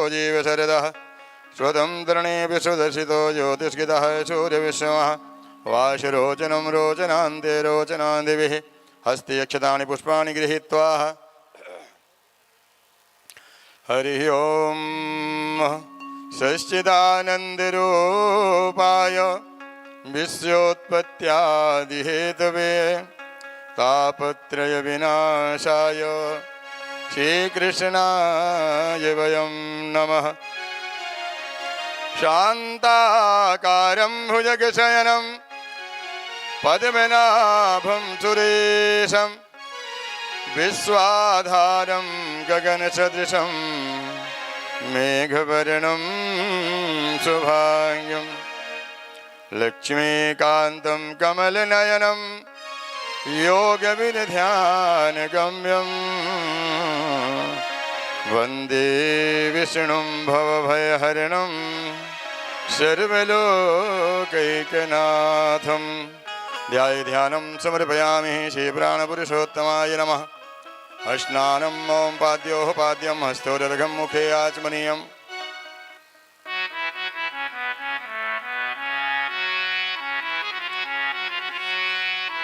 जीवशरदः स्वतन्त्रणे सुदर्शितो ज्योतिष्गितः सूर्यविश्वमः वाशरोचनं रोचनान्ते रोचनान्दिभिः हस्ते अक्षतानि पुष्पाणि गृहीत्वा हरिः ॐ सच्चिदानन्दरूपाय विश्वोत्पत्त्यादिहेतवे तापत्रयविनाशाय श्रीकृष्णाय वयं नमः। शान्ताकारं भुजगशयनं पद्मनाभं सुरेशं विश्वाधारं गगनसदृशं मेघवर्णं शुभांगं लक्ष्मीकान्तं कमलनयनं योगविध्यानगम्यं वन्दे विष्णुं भवभयहरणं सर्वलोकैकनाथं ध्यानं समर्पयामि श्रीप्राणपुरुषोत्तमाय नमः। स्नानं ॐ पाद्योः पाद्यं हस्तोदर्घं मुखे आचमनीयम्।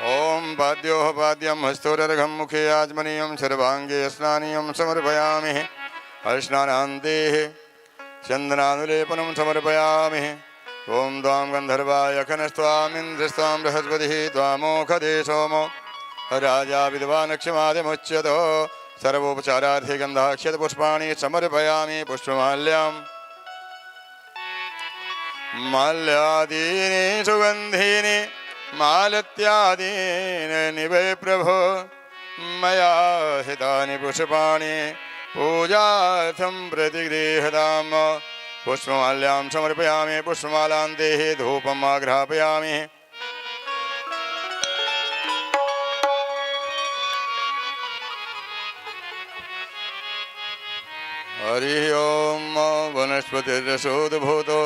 ॐ पाद्योः पाद्यं हस्तोदर्घं मुखे आचमनीयं सर्वाङ्गे स्नानीयं समर्पयामि। स्नानान्ते चन्दनानुलेपनं समर्पयामि। ॐ त्वां गन्धर्वाय खनस्त्वामिन्द्रस्त्वां बृहस्पतिः त्वामोखदे सोमो राजा विद्वानक्षमादिमुच्यतो सर्वोपचारार्थे गन्धाक्षतपुष्पाणि समर्पयामि। पुष्पमाल्यां माल्यादीनि सुगन्धीनि मालत्यादीनि निवे प्रभो मया हितानि पुष्पाणि पूजार्थं प्रतिगृह्यताम्। पुष्पमाल्यां समर्पयामि। पुष्पमालान्ते धूपम् आघ्रापयामि। हरिः ॐ वनस्पतिरसोद्भूतो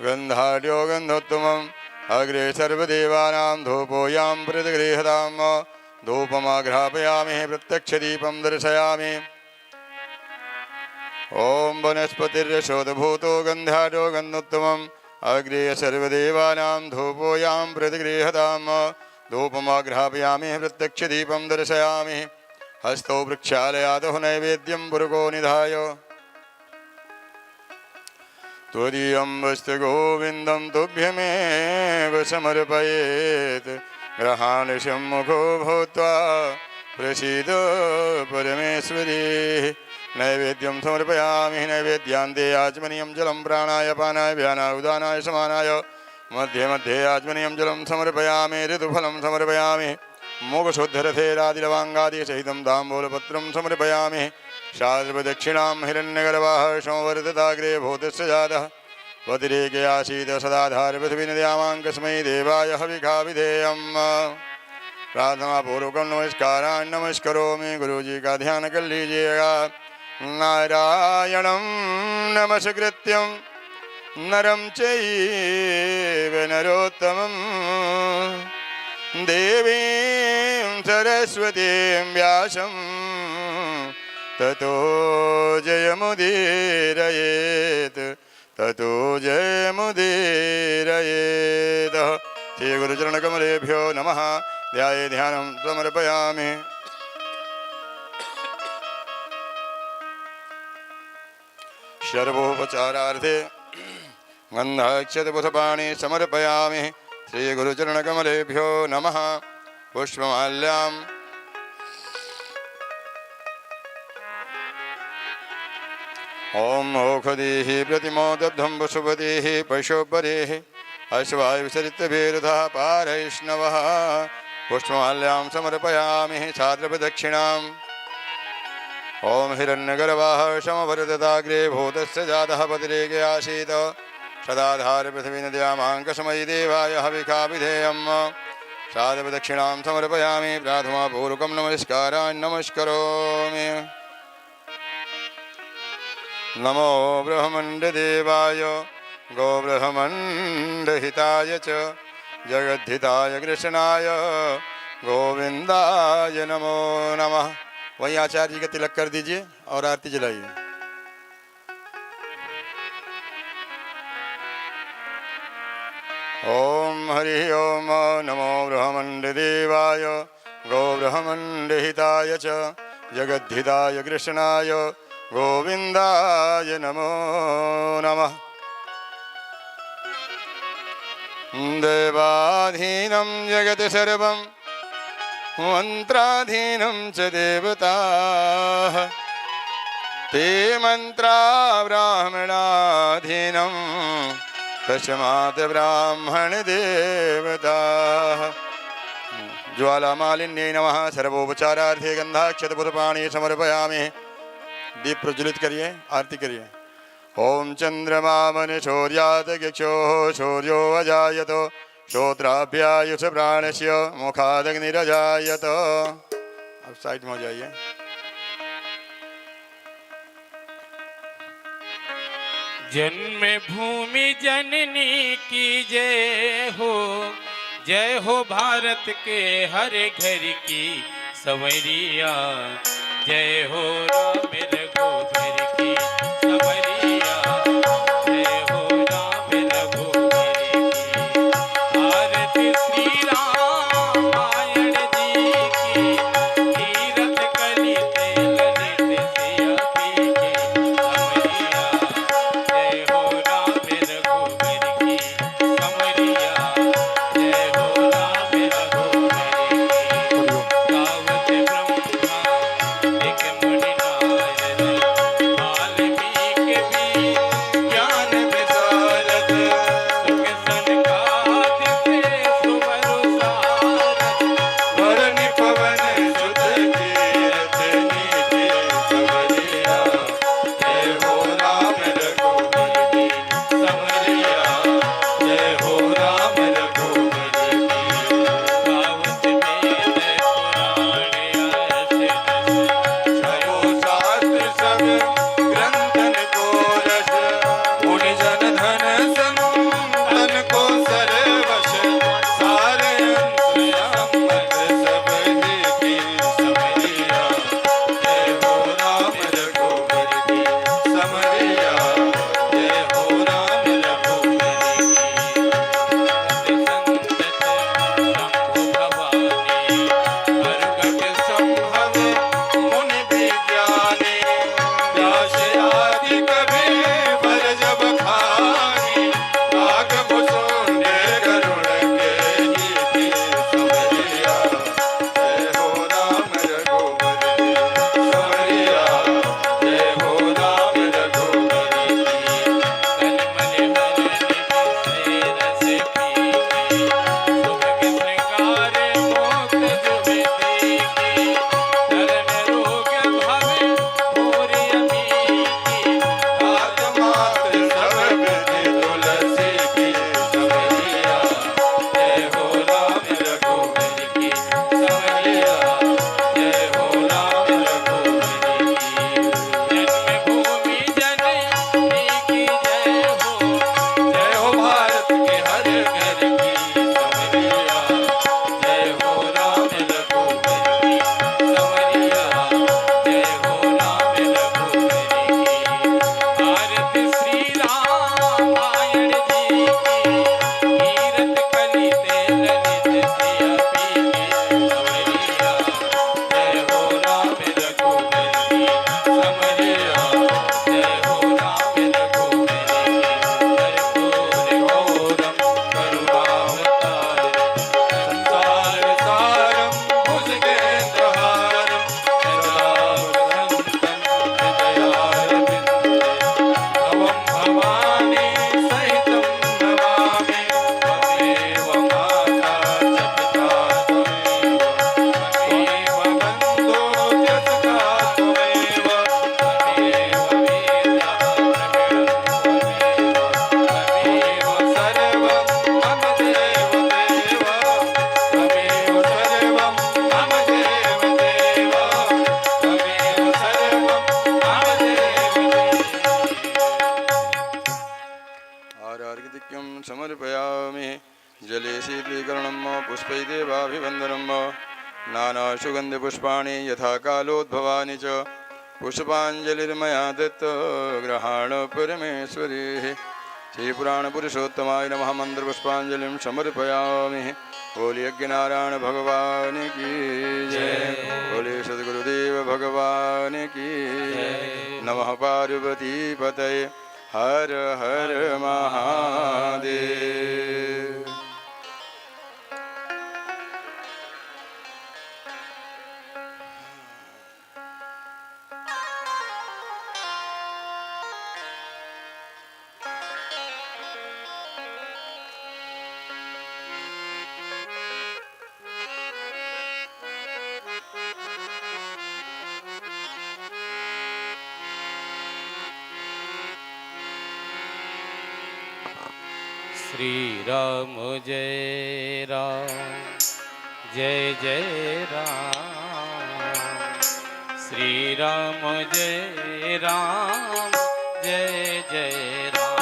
गन्धाढ्यो गन्धोत्तमम् अग्रे सर्वदेवानां धूपोऽयां प्रतिगृह्यताम्। धूपमाघ्रापयामि। प्रत्यक्षदीपं दर्शयामि। ॐ वनस्पतिरसोद्भूतो गन्धाढ्यो गन्धोत्तमम् अग्रे सर्वदेवानां धूपोऽयां प्रतिगृह्यताम्। धूपमाघ्रापयामि। प्रत्यक्षदीपं दर्शयामि। हस्तौ वृक्षालयातः नैवेद्यं पुरुको निधाय त्वदीयं वस्तु गोविन्दं तुभ्यमेव समर्पयेत्। ग्रहाणि सम्मुखो भूत्वा प्रसीद परमेश्वरी। नैवेद्यं समर्पयामि। नैवेद्यान्ते आचमनीयं जलं प्राणाय पानाय व्यानाय उदानाय समानाय मध्ये मध्ये आचमनीयं जलं समर्पयामि। ऋतुफलं समर्पयामि। मोक्षोद्धरथेरादिलवाङ्गादिसहितं ताम्बूलपत्रं समर्पयामि। शार्वदक्षिणां हिरण्यगर्भाः संवर्धिताग्रे भूतस्य जातः वतिरेके आसीत् सदाधार पृथ्वीनद्यामाङ्कस्मै देवाय हविषा विधेयम्। प्रार्थनापूर्वकं नमस्कारान् नमस्करोमि। गुरुजी का ध्यान कर लीजिएगा। नारायणं नमस्कृत्यं नरं चैव नरोत्तमं देवीं सरस्वतीं व्यासं ततो जयमुदीरयेत्। ततो जयमुदीरयेत्। श्रीगुरुचरणकमलेभ्यो नमः। ध्याये ध्यानं समर्पयामि। सर्वोपचारार्थे गन्धाक्षतपुष्पाणि समर्पयामि। श्रीगुरुचरणकमलेभ्यो नमः। पुष्पमाल्यां ॐ ओषधीः प्रतिमोदब्धं पशुपतिः पशुपरेः अश्वायुसरितभेरुधः पारैष्णवः। पुष्पमाल्यां समर्पयामि। साद्रपदक्षिणाम् ॐ हिरण्यगर्भाः समवर्धताग्रे भूतस्य जातः पतिरेके आसीत् सदाधार पृथ्वीनद्यामाङ्कस्मै देवाय हविषा विधेयम्। साद्रपदक्षिणां समर्पयामि। प्रार्थनापूर्वकं नमस्कारान् नमस्करोमि। नमो ब्रह्मण्डदेवाय गोब्रह्मण्डहिताय च जगद्धिताय कृष्णाय गोविंदाय नमो नमः। वहीं आचार्य जी का तिलक कर दीजिए और आरती जलाइए। ॐ हरि ओम नमो ब्रह्मण्डदेवाय गोब्रह्मण्डहिताय च जगद्धिताय कृष्णाय गोविन्दाय नमो नमः। देवाधीनं जगत् सर्वं मन्त्राधीनं च देवताः ते मन्त्रा ब्राह्मणाधीनं तस्मात् ब्राह्मण देवताः। ज्वालामालिन्यै नमः। सर्वोपचारार्थे गन्धाक्षतपुष्पाणि समर्पयामि। दीप प्रज्वलित करिए, आरती करिए। ओम चंद्रमा मन शौर्यात यक्षोः शौर्यो अजायत श्रोत्राभ्यायुष प्राणस्य मुखादग्निरजायत। अब साइड में हो जाइए। जन्म भूमि जननी की जय हो भारत के हर घर की संवरिया, जय हो राम रघुवर की संवरिया, जय हो राम रघुवर की। आरती श्री रामायण जी की, तीरथ कली तेल नित सिया पी के संवरिया, जय हो राम रघुवर की संवरिया, जय हो राम रघुवर की। गावत ब्रह्मा एक मुनि नारद, वाल्मीकि भी ज्ञान विशारद, सुख सनकादिक सुवर सारद, वरनि पवन सुत कीरत नीति संवरिया, जय हो राम रघुवर की संवरिया, जय हो राम रघुवर की। गावत वेद पुराण अष्ट छयो शास्त्र सब ग्रंथन को रस, मुनि जन धन संतन को सरवश, सारे अंतर्यामक सब देती संवरिया, जय हो राम रघुवर की संवरिया, जय हो राम रघुवर की। संतत शंभु भवानी, प्रगट संभव मुनि विज्ञानी, व्यास आदि कवि वर जब खानी, काग भुसुंड गरुड़ के नीति संवरिया, जय हो राम रघुवर की संवरिया, जय हो राम रघुवर की। तनमन हर निधि से रस पीके, सुभग श्रृंगार मोक्त जुबे देखी, धरन रोग भव भूरि अमीकी, आत्मात्र सब विधि तुलसी की संवरिया, जय हो राम रघुवर की संवरिया, जय हो राम रघुवर की। जन्मभूमि जननी की जय हो भारत के हर घर की संवरिया, जय हो राम रघुवर की संवरिया, जय हो राम रघुवर की। आरती श्री रामायण जी की, तीरथ कली तेल नित सिया पी के संवरिया, जय हो राम रघुवर की संवरिया, जय हो राम रघुवर की। कर्पूर गौरम करुणावतारम, संसार सारम भुजगेन्द्रहारम, सदा वसन्तं हृदयारविन्दे, भवं भवानी सहितं नमामि। त्वमेव माता च पिता त्वमेव, त्वमेव बन्धो च सखा त्वमेव, त्वमेव वेदा द्रविणं त्वमेव, त्वमेव सर्वं मम देव देव, त्वमेव सर्वं मम देव देव, त्वमेव सर्वं मम देव देव। आरार्घ्यं समर्पयामि। जले शीतलीकरणं पुष्पै देवाभिवन्दनं नानासुगन्धपुष्पाणि यथा कालोद्भवानि च पुष्पाञ्जलिर्मया दत्त गृहाण परमेश्वरी। श्रीपुराणपुरुषोत्तमाय नमः मंत्रपुष्पांजलिं समर्पयामि। बोलिए यज्ञनारायण भगवान की जय। बोलिए सद्गुरुदेव भगवान की जय। नमः पार्वती पतये हर हर महादेव। श्री राम जय राम जय जय राम। श्री राम जय राम जय जय राम।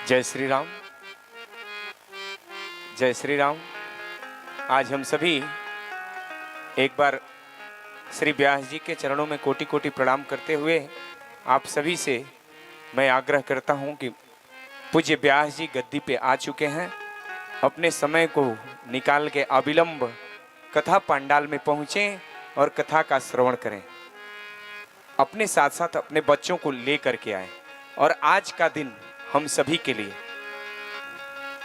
जय श्री राम, जय श्री राम। आज हम सभी एक बार श्री व्यास जी के चरणों में कोटि कोटि प्रणाम करते हुए आप सभी से मैं आग्रह करता हूं कि पूज्य व्यास जी गद्दी पे आ चुके हैं। अपने समय को निकाल के अविलंब कथा पंडाल में पहुँचें और कथा का श्रवण करें। अपने साथ साथ अपने बच्चों को ले करके आए। और आज का दिन हम सभी के लिए,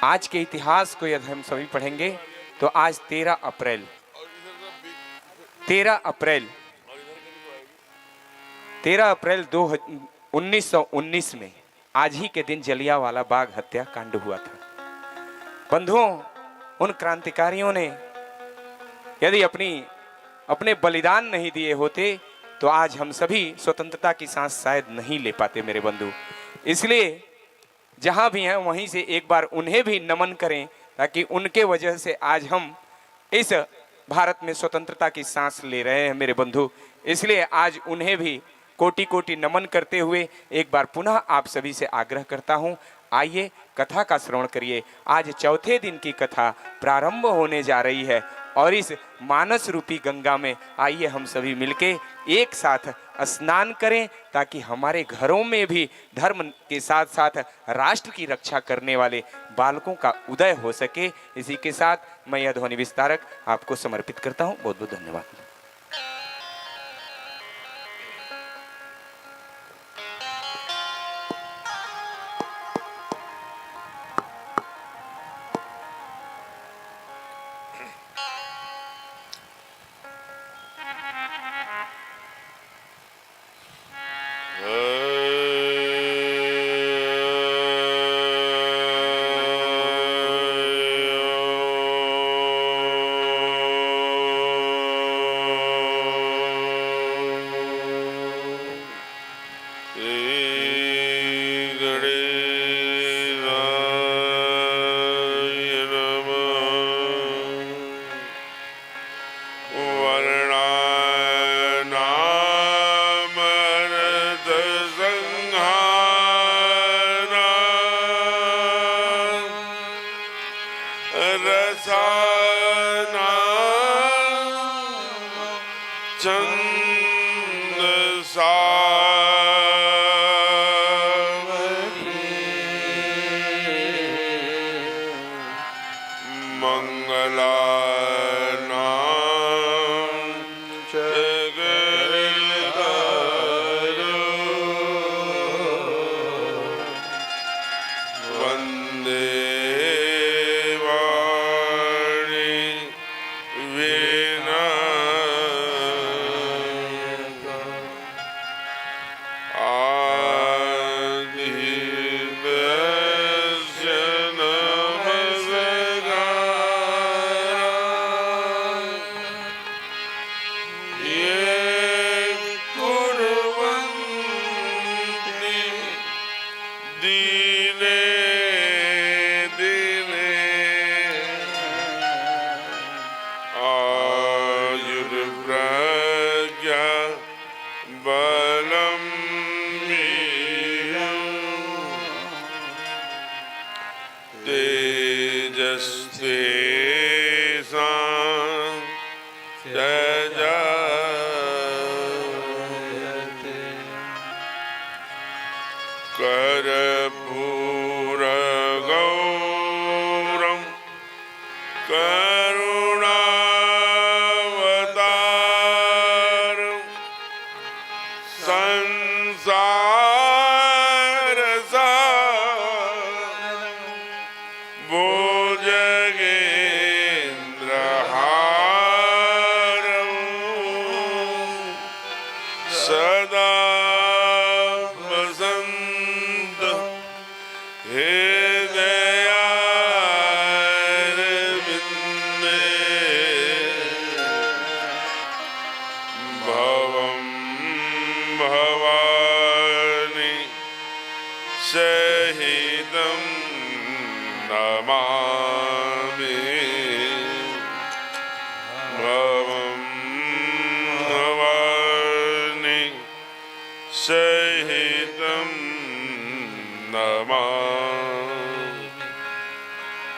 आज के इतिहास को यदि हम सभी पढ़ेंगे तो आज 13 अप्रैल 1919 में आज ही के दिन जलियांवाला बाग हत्याकांड हुआ था। बंधुओं, उन क्रांतिकारियों ने यदि अपने बलिदान नहीं दिए होते तो आज हम सभी स्वतंत्रता की सांस शायद नहीं ले पाते मेरे बंधु। इसलिए जहां भी हैं वहीं से एक बार उन्हें भी नमन करें, ताकि उनके वजह से आज हम इस भारत में स्वतंत्रता की सांस ले रहे हैं मेरे बंधु। इसलिए आज उन्हें भी कोटि कोटि नमन करते हुए एक बार पुनः आप सभी से आग्रह करता हूं, आइए कथा का श्रवण करिए। आज चौथे दिन की कथा प्रारंभ होने जा रही है। और इस मानस रूपी गंगा में आइए हम सभी मिलके एक साथ स्नान करें, ताकि हमारे घरों में भी धर्म के साथ साथ राष्ट्र की रक्षा करने वाले बालकों का उदय हो सके। इसी के साथ मैं यह ध्वनि विस्तारक आपको समर्पित करता हूँ। बहुत बहुत धन्यवाद।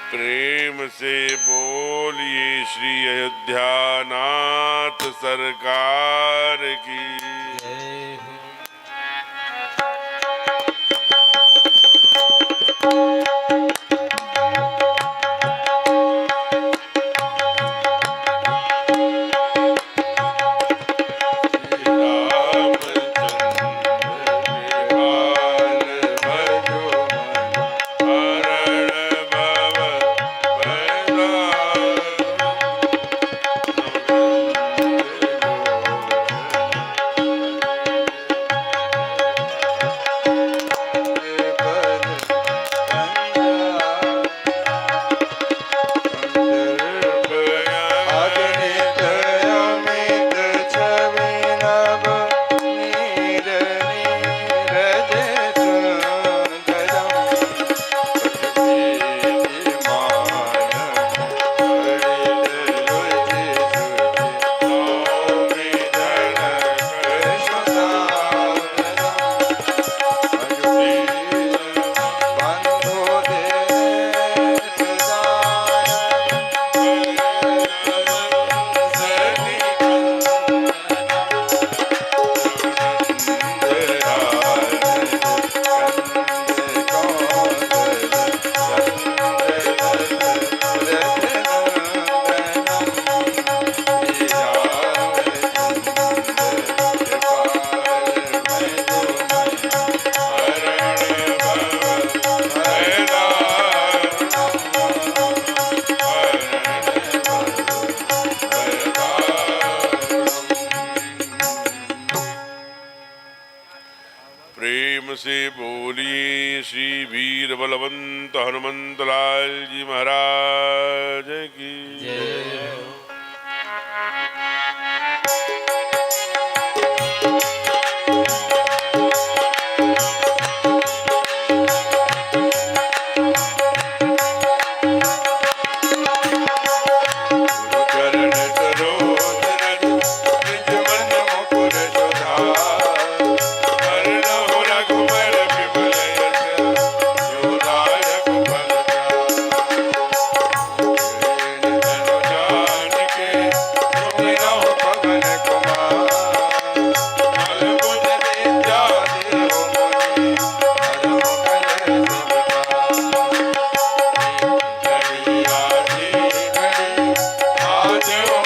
प्रेम से बोलिए श्री अयोध्यानाथ सरकार की। से बोलिए श्री वीर बलवंत हनुमंत लाल जी महाराज की जय। चरण सरोज रज निज मन मुकुर सुधार वरणो रघुबर विमल यश जोदायक फलचारि जान के सुमिरहु पवन कुमार बल बुझ विद्या देहु मुनि हरहु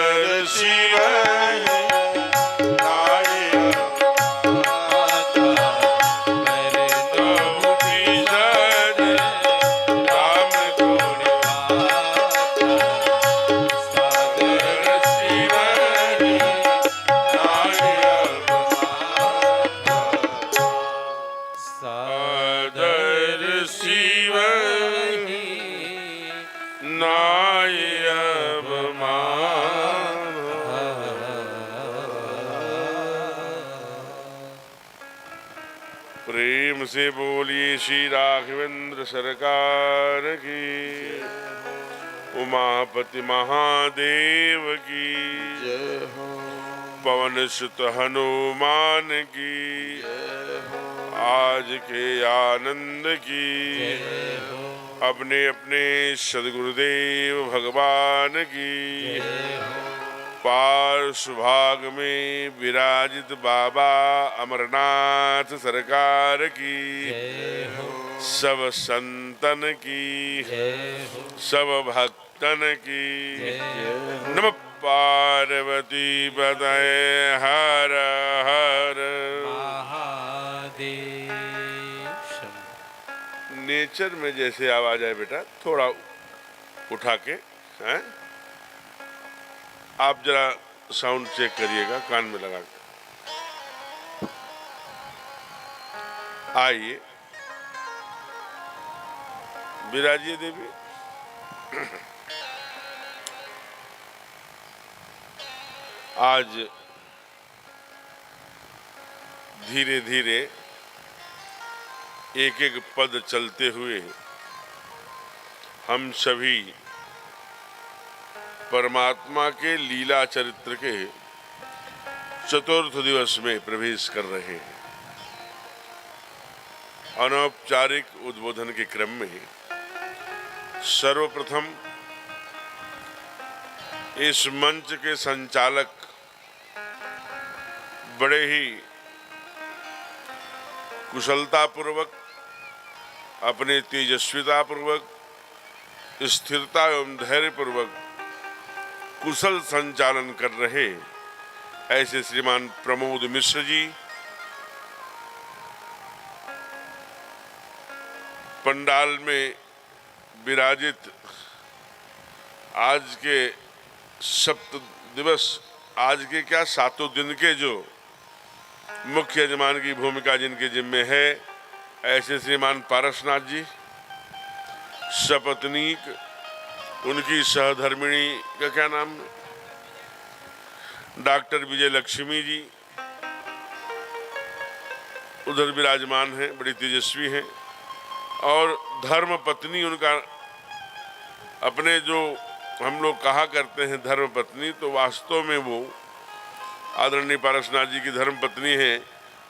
कलेश नाय अब मान से बोलिए श्री राघवेंद्र सरकार की, उमापति महादेव की, जय हो, पवन सुत हनुमान की, आज के आनंद की, अपने अपने सदगुरुदेव भगवान की, पार्श्व भाग में विराजित बाबा अमरनाथ सरकार की, सब संतन की, सब भक्तन की। नमः पार्वती पतये हर हर महादेव। नेचर में जैसे आवाज आए बेटा, थोड़ा उठा के हैं। आप जरा साउंड चेक करिएगा कान में लगा के। आइए विराजिए देवी। आज धीरे धीरे एक एक पद चलते हुए हम सभी परमात्मा के लीला चरित्र के चतुर्थ दिवस में प्रवेश कर रहे हैं। अनौपचारिक उद्बोधन के क्रम में सर्वप्रथम इस मंच के संचालक बड़े ही कुशलतापूर्वक, अपने तेजस्वितापूर्वक, स्थिरता एवं धैर्यपूर्वक कुशल संचालन कर रहे ऐसे श्रीमान प्रमोद मिश्र जी, पंडाल में विराजित आज के सप्त दिवस, आज के क्या सातों दिन के जो मुख्य यजमान की भूमिका जिनके जिम्मे है, ऐसे श्रीमान पारसनाथ जी, सपत्नीक, उनकी सहधर्मिणी का क्या नाम है, डॉक्टर विजय लक्ष्मी जी उधर विराजमान हैं, बड़ी तेजस्वी हैं। और धर्म पत्नी उनका, अपने जो हम लोग कहा करते हैं धर्म पत्नी, तो वास्तव में वो आदरणीय पारसनाथ जी की धर्म पत्नी हैं।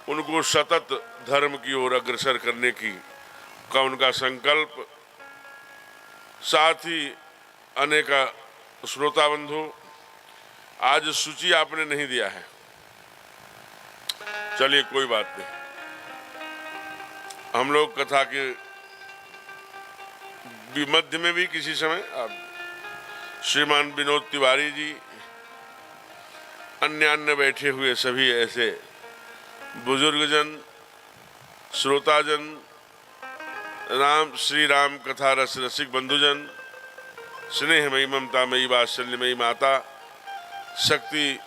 उनको सतत धर्म की ओर अग्रसर करने का उनका संकल्प। साथ ही अनेक श्रोता बंधु, आज सूची आपने नहीं दिया है, चलिए कोई बात नहीं। हम लोग कथा के मध्य में भी किसी समय श्रीमान विनोद तिवारी जी, अन्य बैठे हुए सभी ऐसे बुजुर्गजन, श्रोताजन, श्री राम कथा रस रसिक बंधुजन, स्नेहमयी ममतामयी वात्सल्यमयी माता, शक्ति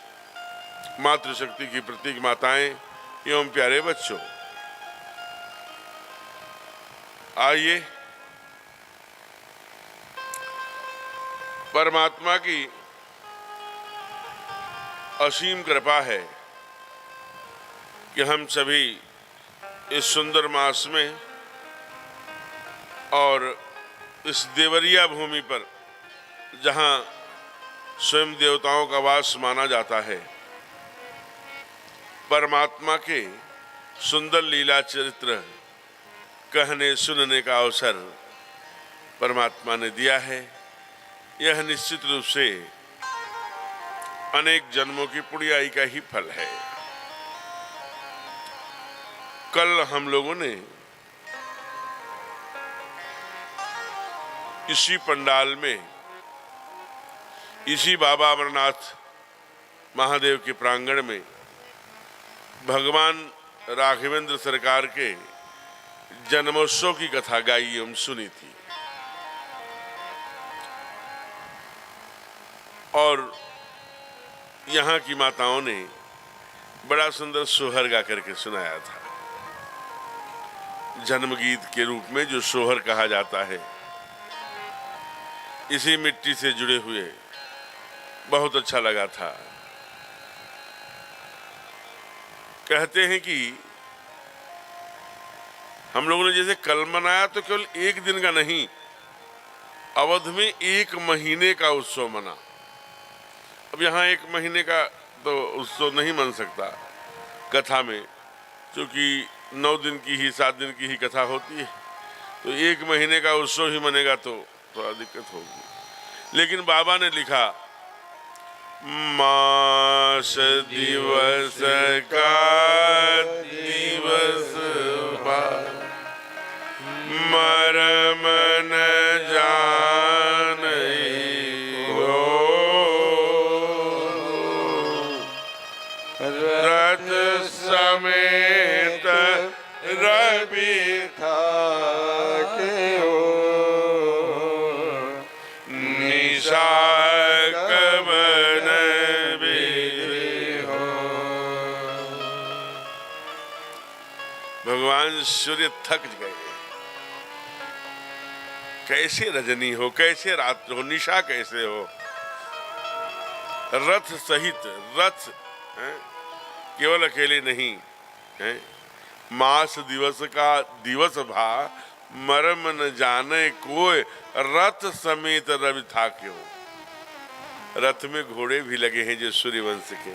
मातृशक्ति की प्रतीक माताएं एवं प्यारे बच्चों, आइए परमात्मा की असीम कृपा है कि हम सभी इस सुंदर मास में और इस देवरिया भूमि पर, जहां स्वयं देवताओं का वास माना जाता है, परमात्मा के सुंदर लीला चरित्र कहने सुनने का अवसर परमात्मा ने दिया है। यह निश्चित रूप से अनेक जन्मों की पुण्याई का ही फल है। कल हम लोगों ने इसी पंडाल में, इसी बाबा अमरनाथ महादेव के प्रांगण में भगवान राघवेंद्र सरकार के जन्मोत्सव की कथा गाई एवं सुनी थी। और यहाँ की माताओं ने बड़ा सुंदर सोहर गा करके सुनाया था, जन्म गीत के रूप में जो सोहर कहा जाता है, इसी मिट्टी से जुड़े हुए बहुत अच्छा लगा था। कहते हैं कि हम लोगों ने जैसे कल मनाया तो केवल एक दिन का नहीं, अवध में 1 महीने का उत्सव मना। अब यहाँ 1 महीने का तो उत्सव नहीं मन सकता कथा में, क्योंकि 9 दिन की ही 7 दिन की ही कथा होती है, तो 1 महीने का उत्सव ही मनेगा तो थोड़ा दिक्कत होगी। लेकिन बाबा ने लिखा मास दिवस का दिवस मरम न जाने हो, रथ समेत रवि थाके हो, निशा कवन बेरे हो। भगवान सूर्य थक गए। कैसे रजनी हो, कैसे रात्र हो, निशा कैसे हो। रथ सहित, रथ केवल अकेले नहीं है, मास दिवस का दिवस भा मरम न जाने कोई, रथ समेत रवि था क्यों। रथ में घोड़े भी लगे हैं जो सूर्यवंश के,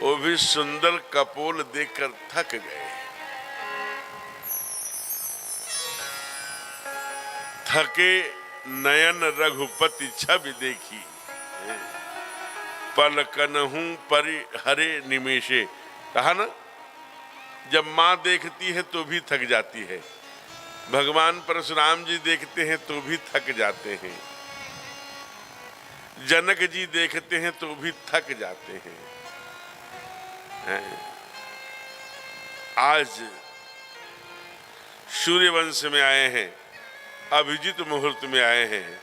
वो भी सुंदर कपोल देखकर थक गए। थके नयन रघुपति छवि देखी, पल कनहूं परि हरे निमेशे। कहा ना, जब माँ देखती है तो भी थक जाती है, भगवान परशुराम जी देखते हैं तो भी थक जाते हैं, जनक जी देखते हैं तो भी थक जाते हैं। आज सूर्यवंश में आए हैं, अभिजीत मुहूर्त में आए हैं,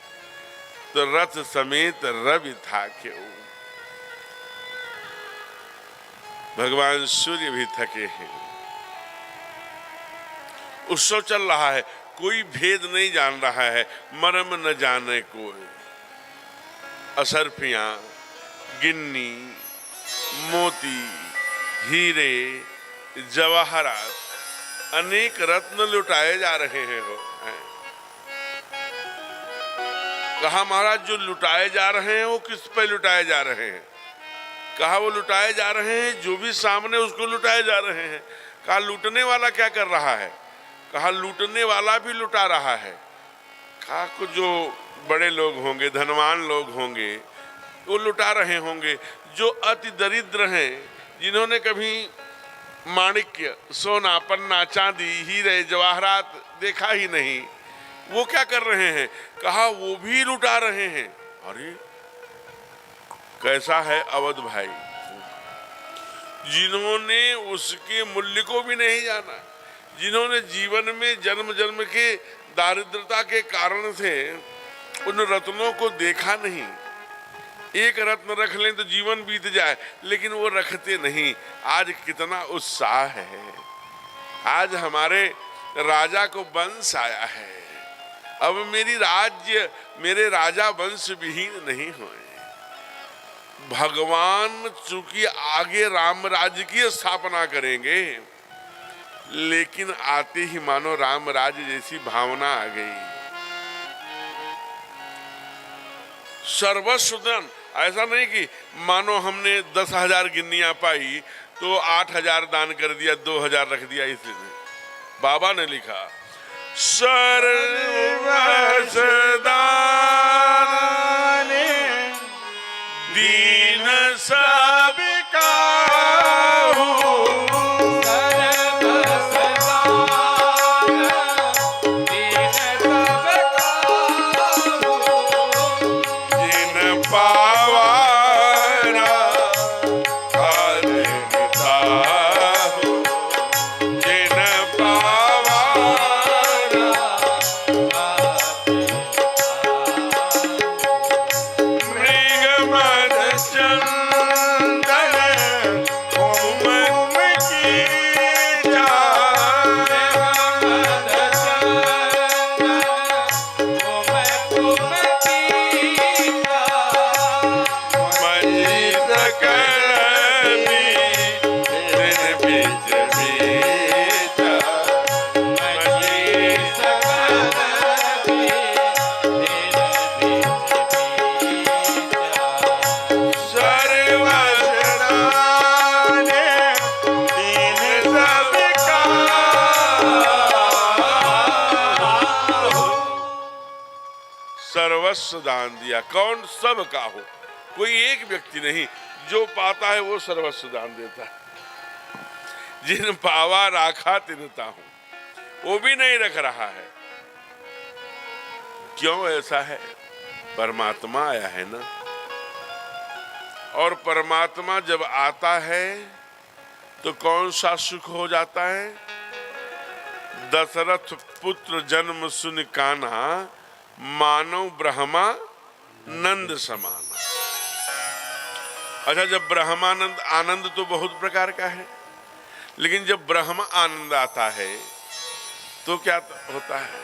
तो रथ समेत रवि था क्यों। भगवान सूर्य भी थके हैं। उत्सव चल रहा है, कोई भेद नहीं जान रहा है, मरम न जाने कोई। असरफियां, गिन्नी, मोती, हीरे, जवाहरात, अनेक रत्न लुटाए जा रहे हैं। कहा महाराज जो लुटाए जा रहे हैं वो किस पे लुटाए जा रहे हैं। कहा वो लुटाए जा रहे हैं जो भी सामने उसको लुटाए जा रहे हैं। कहा लूटने वाला क्या कर रहा है। कहा लूटने वाला भी लुटा रहा है। कहा कुछ जो बड़े लोग होंगे, धनवान लोग होंगे, वो लुटा रहे होंगे। जो अति दरिद्र हैं, जिन्होंने कभी माणिक्य, सोना, पन्ना, चांदी, हीरे, जवाहरात देखा ही नहीं, वो क्या कर रहे हैं। कहा वो भी लुटा रहे हैं। अरे कैसा है अवध भाई, जिन्होंने उसके मूल्य को भी नहीं जाना, जिन्होंने जीवन में जन्म जन्म के दारिद्रता के कारण से उन रत्नों को देखा नहीं। एक रत्न रख लें तो जीवन बीत जाए, लेकिन वो रखते नहीं। आज कितना उत्साह है, आज हमारे राजा को वंश आया है, अब मेरे राजा वंश विहीन नहीं हुए। भगवान चूंकि आगे राम राज्य की स्थापना करेंगे, लेकिन आते ही मानो राम राज्य जैसी भावना आ गई। सर्वस्वधन, ऐसा नहीं कि मानो हमने 10,000 गिन्नियां पाई तो 8,000 दान कर दिया, 2,000 रख दिया। इसलिए बाबा ने लिखा सर्वस्व दान दीन सब सर्वस्व दान दिया। कौन? सब का हो, कोई एक व्यक्ति नहीं, जो पाता है वो सर्वस्व दान देता है। जिन पावा राखा तिनता हूं, वो भी नहीं रख रहा है। क्यों ऐसा है? परमात्मा आया है ना, और परमात्मा जब आता है तो कौन सा सुख हो जाता है? दशरथ पुत्र जन्म सुन कान्हा, मानव ब्रह्मा नंद समान। अच्छा, जब ब्रह्मानंद, आनंद तो बहुत प्रकार का है, लेकिन जब ब्रह्म आनंद आता है तो क्या होता है?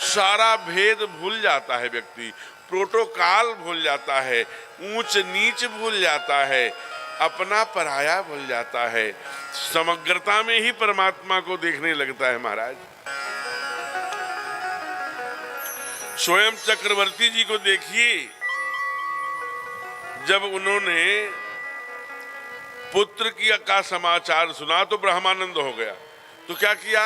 सारा भेद भूल जाता है व्यक्ति, प्रोटोकॉल भूल जाता है, ऊंच नीच भूल जाता है, अपना पराया भूल जाता है, समग्रता में ही परमात्मा को देखने लगता है। महाराज, स्वयं चक्रवर्ती जी को देखिए, जब उन्होंने पुत्र का समाचार सुना तो ब्रह्मानंद हो गया। तो क्या किया?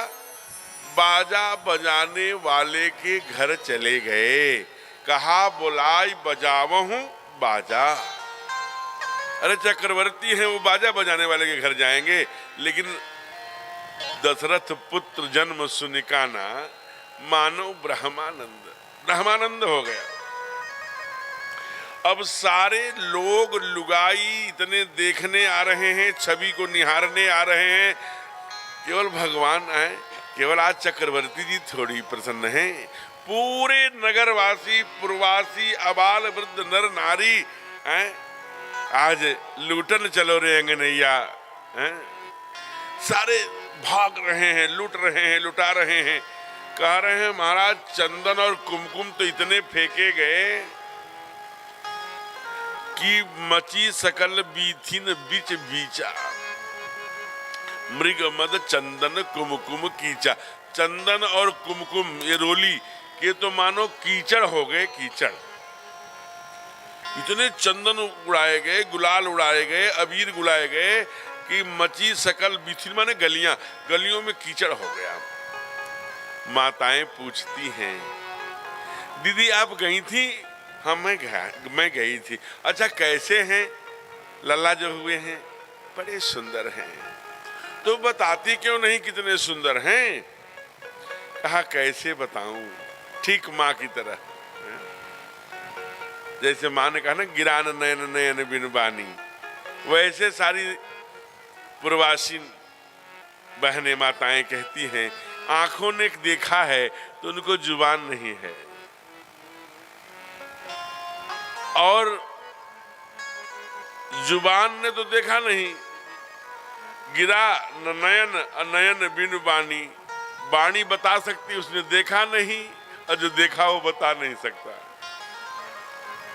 बाजा बजाने वाले के घर चले गए, कहा बुलाई बजावहूं बाजा। अरे चक्रवर्ती हैं, वो बाजा बजाने वाले के घर जाएंगे, लेकिन दशरथ पुत्र जन्म सुनिकाना, मानो ब्रह्मानंद हो गया। अब सारे लोग लुगाई इतने देखने आ रहे हैं, छवि को निहारने आ रहे हैं, केवल भगवान आए। केवल आज चक्रवर्ती जी थोड़ी प्रसन्न हैं, पूरे नगरवासी, पुरवासी, अबाल वृद्ध नर नारी हैं, आज लूटन चलो रे अंगनैया, सारे भाग रहे हैं, लूट रहे हैं, लुटा रहे हैं। कह रहे हैं महाराज, चंदन और कुमकुम तो इतने फेंके गए कि मची सकल बीथिन बिच बीचा, मृग मद चंदन कुमकुम कीचा। चंदन और कुमकुम, ये रोली के तो मानो कीचड़ हो गए, कीचड़। इतने चंदन उड़ाए गए, गुलाल उड़ाए गए, अबीर गुलाए गए कि मची सकल बीथिन माने गलियां, गलियों में कीचड़ हो गया। माताएं पूछती हैं, दीदी आप गई थी? हाँ मैं गई थी। अच्छा कैसे हैं लल्ला जो हुए हैं? बड़े सुंदर हैं। तो बताती क्यों नहीं कितने सुंदर हैं? कहा कैसे बताऊं, ठीक माँ की तरह। जैसे माँ ने कहा ना, गिरान नयन नयन बिन बानी, वैसे सारी पूर्वासी बहनें माताएं कहती हैं, आंखों ने देखा है तो उनको जुबान नहीं है। और जुबान ने तो देखा नहीं, गिरा नयन अनयन बिन बानी, बाणी बता सकती, उसने देखा नहीं, और जो देखा वो बता नहीं सकता।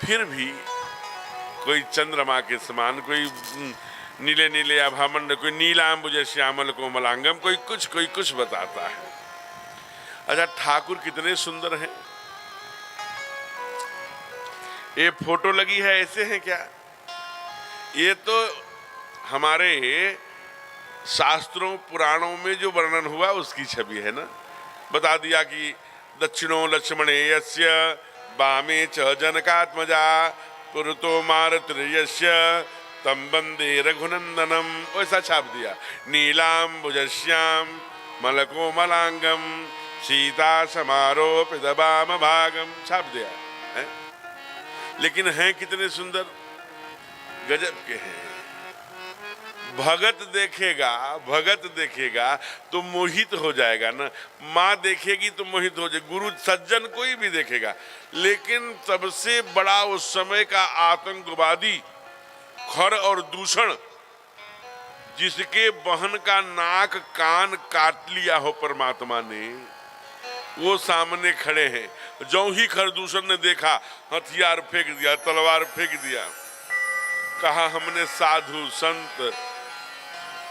फिर भी कोई चंद्रमा के समान, कोई नीले नीले आभामंड, कोई नीलांबुज श्यामल कोमलांगम, कोई कुछ बताता है। अच्छा ठाकुर कितने सुंदर हैं। ये फोटो लगी है, ऐसे हैं क्या? ये तो हमारे शास्त्रों पुराणों में जो वर्णन हुआ उसकी छवि है ना। बता दिया कि दक्षिणो लक्ष्मणे यस्य वामे च जनकात्मजा पुरतो मारुतिर्यस्य तम वंदे रघुनंदनम, वैसा छाप दिया। नीलांबुजश्याम मलकोमलांगम सीता समारोपित वाम भागम, छाप दिया है। लेकिन हैं कितने सुंदर, गजब के हैं। भगत देखेगा तो मोहित हो जाएगा ना। माँ देखेगी तो मोहित हो जाएगी, गुरु सज्जन कोई भी देखेगा। लेकिन सबसे बड़ा उस समय का आतंकवादी, खर और दूषण, जिसके बहन का नाक कान काट लिया हो परमात्मा ने, वो सामने खड़े हैं। जो ही खरदूषण ने देखा, हथियार फेंक दिया, तलवार फेंक दिया। कहा हमने साधु संत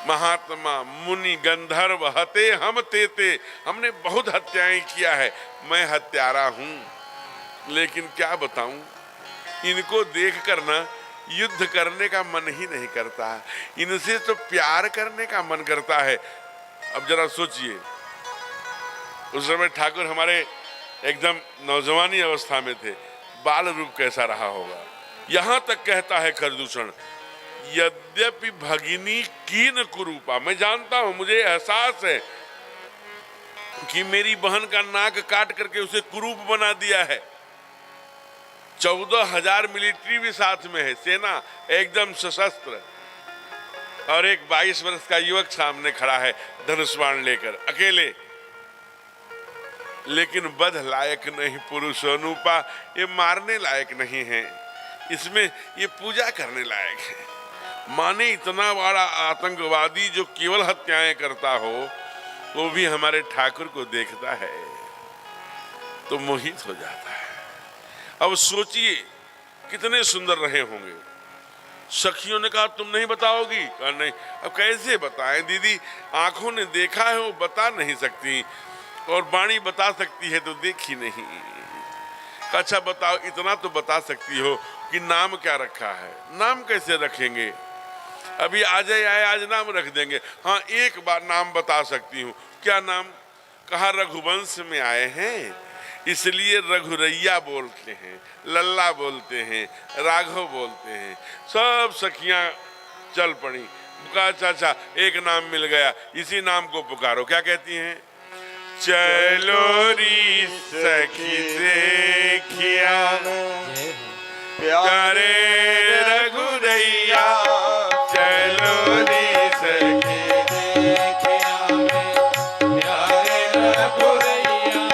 महात्मा मुनि गंधर्व हते हम तेते, हमने बहुत हत्याएं किया है, मैं हत्यारा हूं। लेकिन क्या बताऊं, इनको देख कर ना युद्ध करने का मन ही नहीं करता, इनसे तो प्यार करने का मन करता है। अब जरा सोचिए, उस समय ठाकुर हमारे एकदम नौजवानी अवस्था में थे, बाल रूप कैसा रहा होगा। यहां तक कहता है खरदूषण, यद्यपि भगिनी कीन कुरूपा, मैं जानता हूं, मुझे एहसास है कि मेरी बहन का नाक काट करके उसे कुरूप बना दिया है। 14,000 मिलिट्री भी साथ में है, सेना एकदम सशस्त्र, और एक 22 वर्ष का युवक सामने खड़ा है धनुष बाण लेकर अकेले। लेकिन बध लायक नहीं पुरुष अनुपा, ये मारने लायक नहीं है, इसमें ये पूजा करने लायक है। माने इतना बड़ा आतंकवादी जो केवल हत्याएं करता हो, वो भी हमारे ठाकुर को देखता है तो मोहित हो जाता है। अब सोचिए कितने सुंदर रहे होंगे। सखियों ने कहा तुम नहीं बताओगी? कहा नहीं। अब कैसे बताएं दीदी, आंखों ने देखा है वो बता नहीं सकती, और वाणी बता सकती है तो देखी नहीं। अच्छा बताओ, इतना तो बता सकती हो कि नाम क्या रखा है? नाम कैसे रखेंगे? अभी आज आए, आज नाम रख देंगे। हाँ, एक बार नाम बता सकती हूँ। क्या नाम? कहा रघुवंश में आए हैं इसलिए रघुरैया बोलते हैं, लल्ला बोलते हैं, राघव बोलते हैं। सब सखियां चल पड़ी। कहा चाचा एक नाम मिल गया, इसी नाम को पुकारो। क्या कहती हैं? चलो री सखी देखिया प्यारे रघुरैया, चलो री सखी देखिया प्यारे रघुरैया,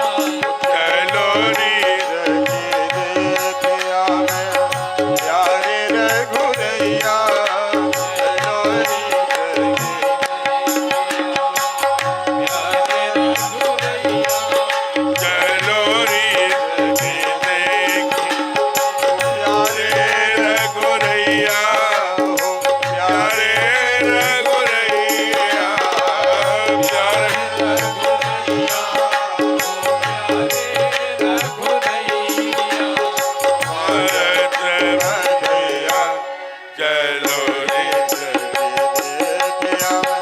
चलो री सखी देखिया प्यारे रघुरैया, चलो री चलो री सखी देखिया प्यारे रघुरैया, प्यारे रघुरैया, भरत भैया, चलो री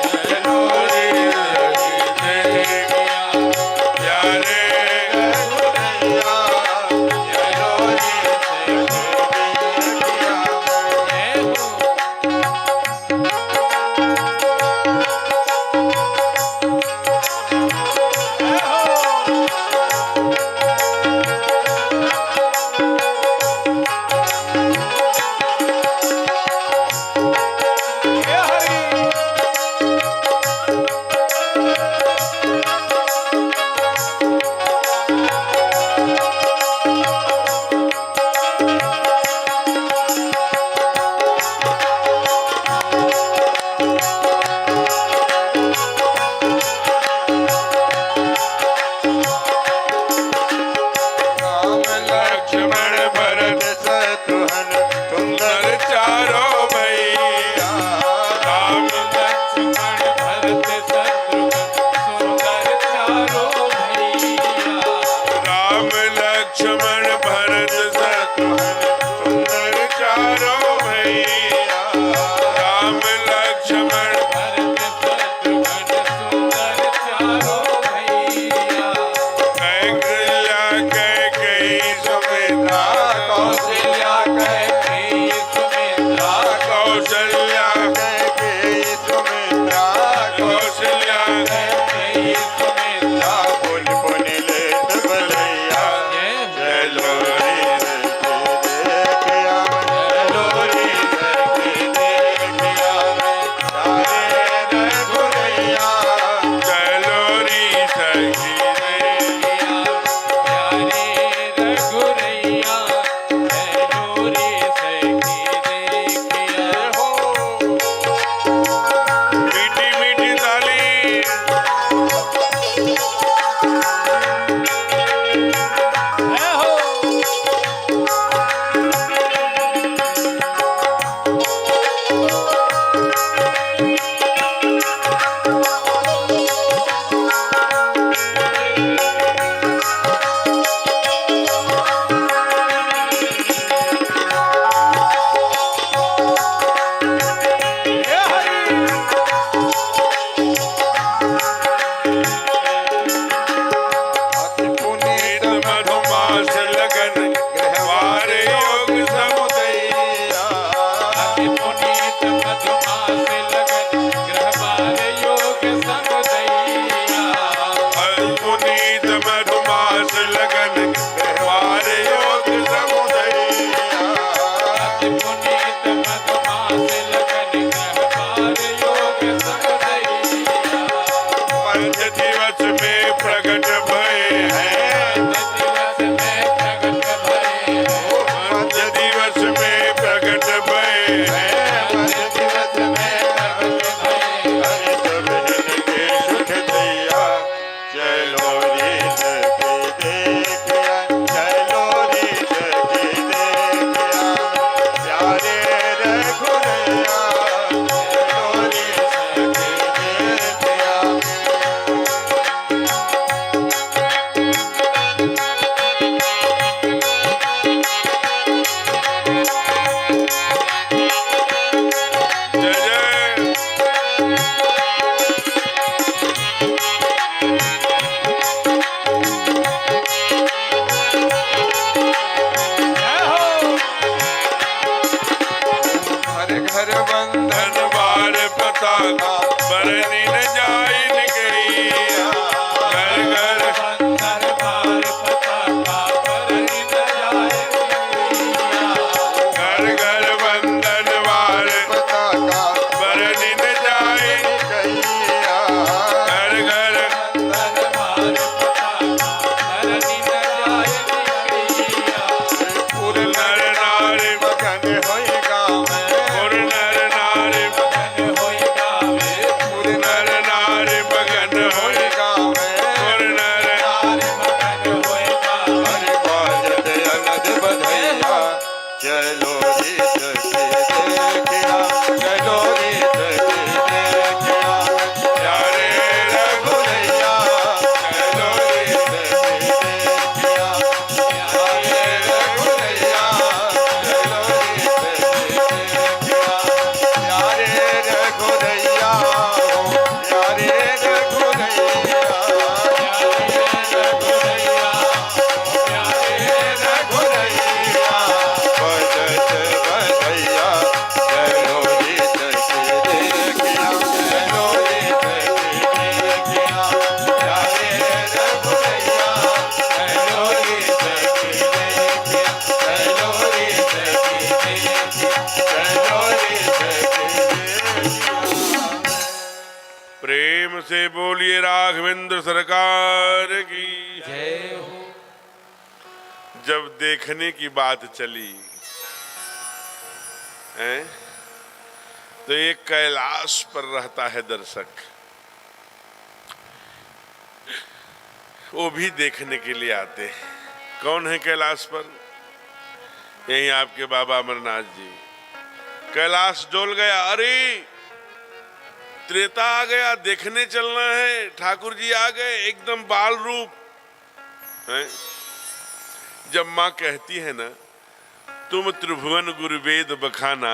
चलो री देखिया प्यारे राम लक्ष्मण भरत शत्रुघ्न सुंदर चारों भैया, राम लक्ष्मण भरत शत्रुघ्न सुंदर चारों भैया, राम लक्ष्मण भरत शत्रुघ्न सुंदर चारों भैया, राम लक्ष्मण भरत शत्रुघ्न सुंदर चारों भैया, कैकल्या कैकेयी सुमित्रा, कौशल्या कैकेयी सुमित्रा, कौशल्या कैकेयी सुमित्रा, कौशल्या कैकेयी सुमित्रा, बोल बोल लेत बलैया, जय हो। चलो रे ग्रहवार योग समुदैया। अति पुनीत मधुमास लगन ग्रहवार योग समुदैया। पुनीत मधुमास लगन ग्रहवार योग समुदैया। अति पुनीत मधुमास लगन ग्रहवार योग समुदैया। पंच दिवस में प्रकट भय हैं। दिवस में प्रगट भय पंच दिवस में प्रकट भय हैं। पंच दिवस में प्रगट भय हरित बहन के सुख दैया चलो रीत की देखिया चलो रीत की देखिया प्यारे रघुरैया चलो रीत की देखिया। जय जय। घर घर बंधन धनवार पताका बरनी न जाइन गैया। घर घर बंदर बार पताका बरनी न जाए घर घर बंधन वार पताका बरनी न जाइन। कैया घर घर बंदर बार पताका बरनी न जाए पुर नर नारी मगन होई गावे पुर नर नारी मगन होई गावे पुर नर नारी मगन होई गावे पुर नर नारी मगन होई गावे हरि बाजत अनद बधैया चलो रीत की देखिया चलो रीत की देखिया प्यारे रघुरैया चलो रीत की देखिया प्यारे रघुरैया चलो रीत की देखिया प्यारे रघुरैया प्यारे रघुरैया बजत बधैया चलो रीत की देखिया चलो रीत की देखिया प्यारे रघुरैया चलो रीत की देखिया चलो रीत की देखिया चलो रीत की देखिया। प्रेम से बोलिए राघवेंद्र सरकार की। जय हो जब देखने की बात चली है तो एक कैलाश पर रहता है दर्शक, वो भी देखने के लिए आते हैं। कौन है कैलाश पर? यही आपके बाबा अमरनाथ जी। कैलाश डोल गया, अरे त्रेता आ गया, देखने चलना है। ठाकुर जी आ गए एकदम बाल रूप है। जब माँ कहती है ना, तुम त्रिभुवन गुरु वेद बखाना,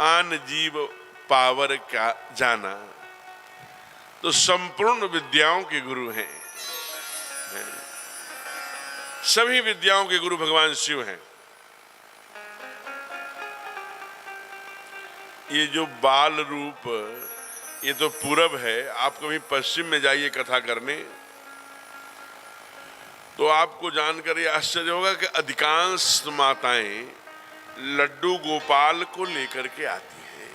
आन जीव पावर क्या जाना, तो संपूर्ण विद्याओं के गुरु हैं। सभी विद्याओं के गुरु भगवान शिव हैं। ये जो बाल रूप, ये तो पूरब है। आप कभी पश्चिम में जाइए कथा करने, तो आपको जानकर ये आश्चर्य होगा कि अधिकांश माताएं लड्डू गोपाल को लेकर के आती हैं,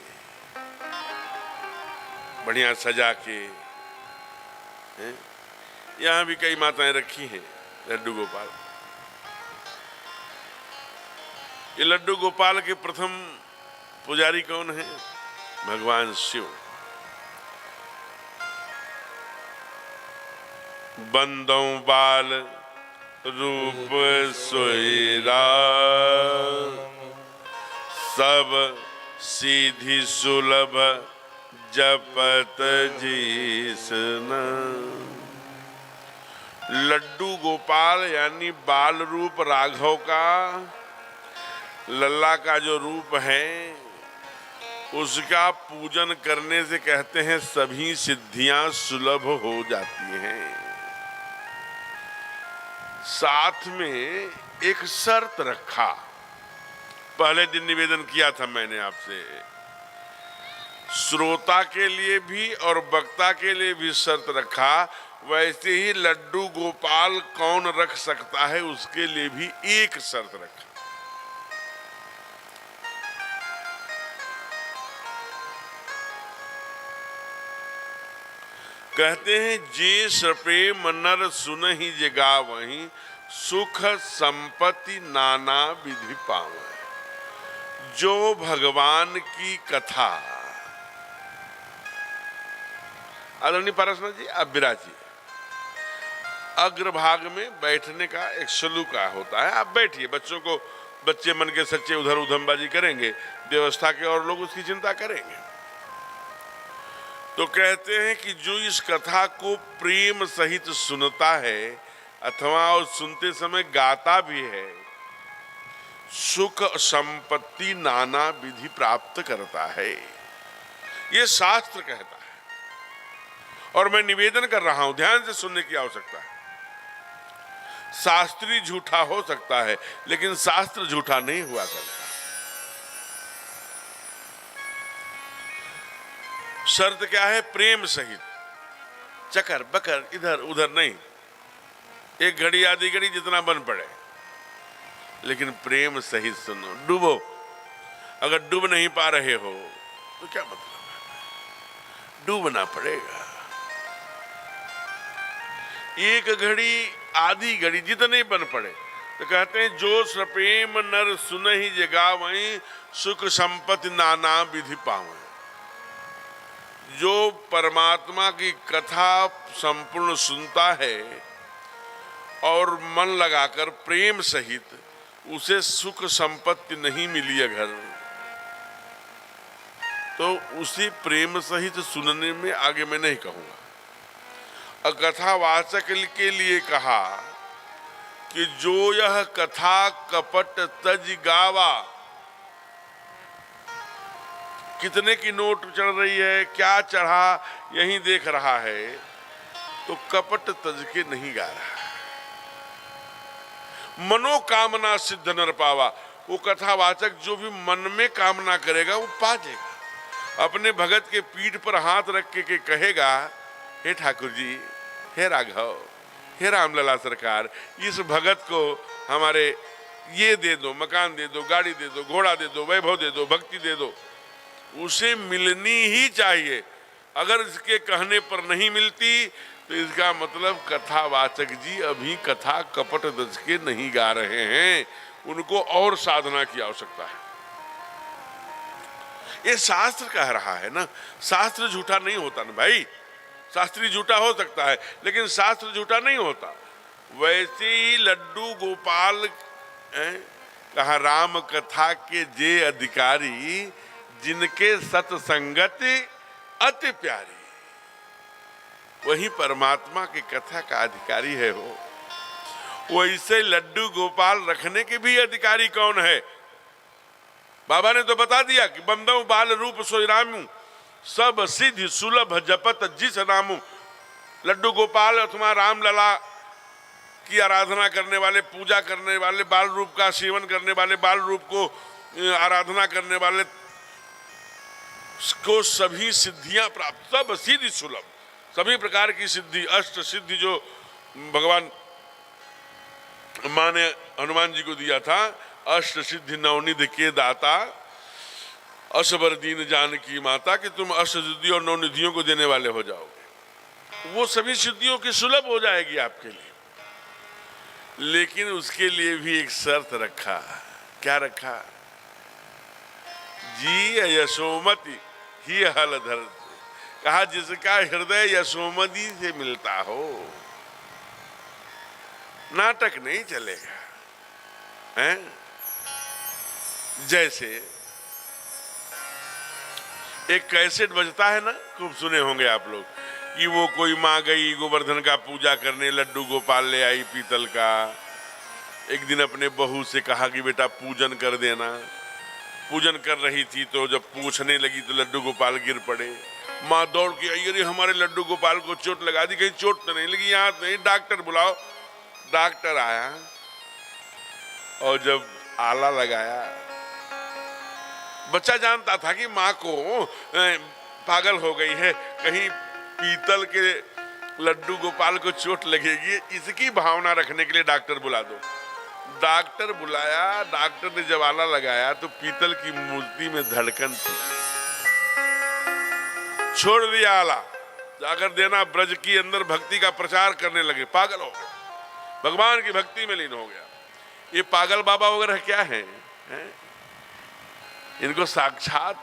बढ़िया सजा के। यहां भी कई माताएं रखी हैं लड्डू गोपाल। ये लड्डू गोपाल के प्रथम पुजारी कौन है? भगवान शिव। बंदों बाल रूप सोईरा, सब सीधी सुलभ जपत जीसन। लड्डू गोपाल यानी बाल रूप राघव का, लल्ला का जो रूप है, उसका पूजन करने से कहते हैं सभी सिद्धियां सुलभ हो जाती हैं। साथ में एक शर्त रखा। पहले दिन निवेदन किया था मैंने आपसे, श्रोता के लिए भी और वक्ता के लिए भी शर्त रखा, वैसे ही लड्डू गोपाल कौन रख सकता है उसके लिए भी एक शर्त रखा। कहते हैं जे प्रेम नर सुनहि जे गावहीं, सुख संपत्ति नाना विधि पावै। जो भगवान की कथा, आदरणीय पारसनाथ जी आप विराजिए। अग्रभाग में बैठने का एक सलूका होता है, आप बैठिए। बच्चे मन के सच्चे उधर उधमबाजी करेंगे, व्यवस्था के और लोग उसकी चिंता करेंगे। तो कहते हैं कि जो इस कथा को प्रेम सहित सुनता है अथवा और सुनते समय गाता भी है, सुख संपत्ति नाना विधि प्राप्त करता है, ये शास्त्र कहता है। और मैं निवेदन कर रहा हूं, ध्यान से सुनने की आवश्यकता है। शास्त्री झूठा हो सकता है लेकिन शास्त्र झूठा नहीं हुआ करता। शर्त क्या है? प्रेम सहित, चकर बकर इधर उधर नहीं, एक घड़ी आधी घड़ी जितना बन पड़े, लेकिन प्रेम सहित सुनो। डूबो, अगर डूब नहीं पा रहे हो तो क्या मतलब है? डूबना पड़ेगा। एक घड़ी आधी घड़ी जितने बन पड़े। तो कहते हैं जो प्रेम नर सुनहि जे गावहीं, सुख संपत्ति नाना विधि पावै। जो परमात्मा की कथा संपूर्ण सुनता है और मन लगाकर प्रेम सहित, उसे सुख संपत्ति नहीं मिली अगर, तो उसी प्रेम सहित सुनने में आगे मैं नहीं कहूंगा। कथावाचक के लिए कहा कि जो यह कथा कपट तज गावा। कितने की नोट चढ़ रही है, क्या चढ़ा यही देख रहा है, तो कपट तज के नहीं गा रहा। मनोकामना सिद्ध नर पावा। वो कथावाचक जो भी मन में कामना करेगा वो पा जाएगा। अपने भगत के पीठ पर हाथ रख के कहेगा, हे ठाकुर जी, हे राघव, हे रामलला सरकार, इस भगत को हमारे ये दे दो, मकान दे दो, गाड़ी दे दो, घोड़ा दे दो, वैभव दे दो, भक्ति दे दो। उसे मिलनी ही चाहिए। अगर इसके कहने पर नहीं मिलती तो इसका मतलब कथावाचक जी अभी कथा कपट दज के नहीं गा रहे हैं, उनको और साधना की आवश्यकता है। ये शास्त्र कह रहा है ना, शास्त्र झूठा नहीं होता ना भाई। शास्त्री झूठा हो सकता है लेकिन शास्त्र झूठा नहीं होता। वैसे ही लड्डू गोपाल कहा, राम कथा के जे अधिकारी, जिनके सत्संगत अति प्यारी। वही परमात्मा की कथा का अधिकारी है वो। वैसे लड्डू गोपाल रखने के भी अधिकारी कौन है? बाबा ने तो बता दिया कि बंदऊ बाल रूप सोई रामू, सब सिद्धि सुलभ जपत जिस नामू। लड्डू गोपाल अथवा रामलला की आराधना करने वाले, पूजा करने वाले, बाल रूप का सेवन करने वाले, बाल रूप को आराधना करने वाले को सभी सिद्धियां प्राप्त। सब सिद्धि सुलभ, सभी प्रकार की सिद्धि, अष्ट सिद्धि जो भगवान माँ ने हनुमान जी को दिया था, अष्ट सिद्धि नवनिधि के दाता, असबर दीन जानकी माता, कि तुम अष्ट सिद्धि और नवनिधियों को देने वाले हो जाओगे। वो सभी सिद्धियों की सुलभ हो जाएगी आपके लिए। लेकिन उसके लिए भी एक शर्त रखा। क्या रखा? जी यशोमति ही हल धर। कहा जिसका हृदय यशोमती से मिलता हो, नाटक नहीं चलेगा। हैं? जैसे एक कैसेट बजता है ना, खूब सुने होंगे आप लोग, कि वो कोई माँ गई गोवर्धन का पूजा करने, लड्डू गोपाल ले आई पीतल का। एक दिन अपने बहू से कहा कि बेटा पूजन कर देना। पूजन कर रही थी तो जब पूछने लगी तो लड्डू गोपाल गिर पड़े। माँ दौड़ के आई, अरे हमारे लड्डू गोपाल को चोट लगा दी। कहीं चोट तो नहीं लगी? यहाँ नहीं, डॉक्टर बुलाओ। डॉक्टर आया, और जब आला लगाया, बच्चा जानता था कि माँ को पागल हो गई है, कहीं पीतल के लड्डू गोपाल को चोट लगेगी, इसकी भावना रखने के लिए डॉक्टर बुला दो। डॉक्टर बुलाया, डॉक्टर ने जब आला लगाया तो पीतल की मूर्ति में धड़कन थी। छोड़ दिया आला, जाकर देना ब्रज की अंदर भक्ति का प्रचार करने लगे, पागल हो गए, भगवान की भक्ति में लीन हो गया। ये पागल बाबा वगैरह क्या है? इनको साक्षात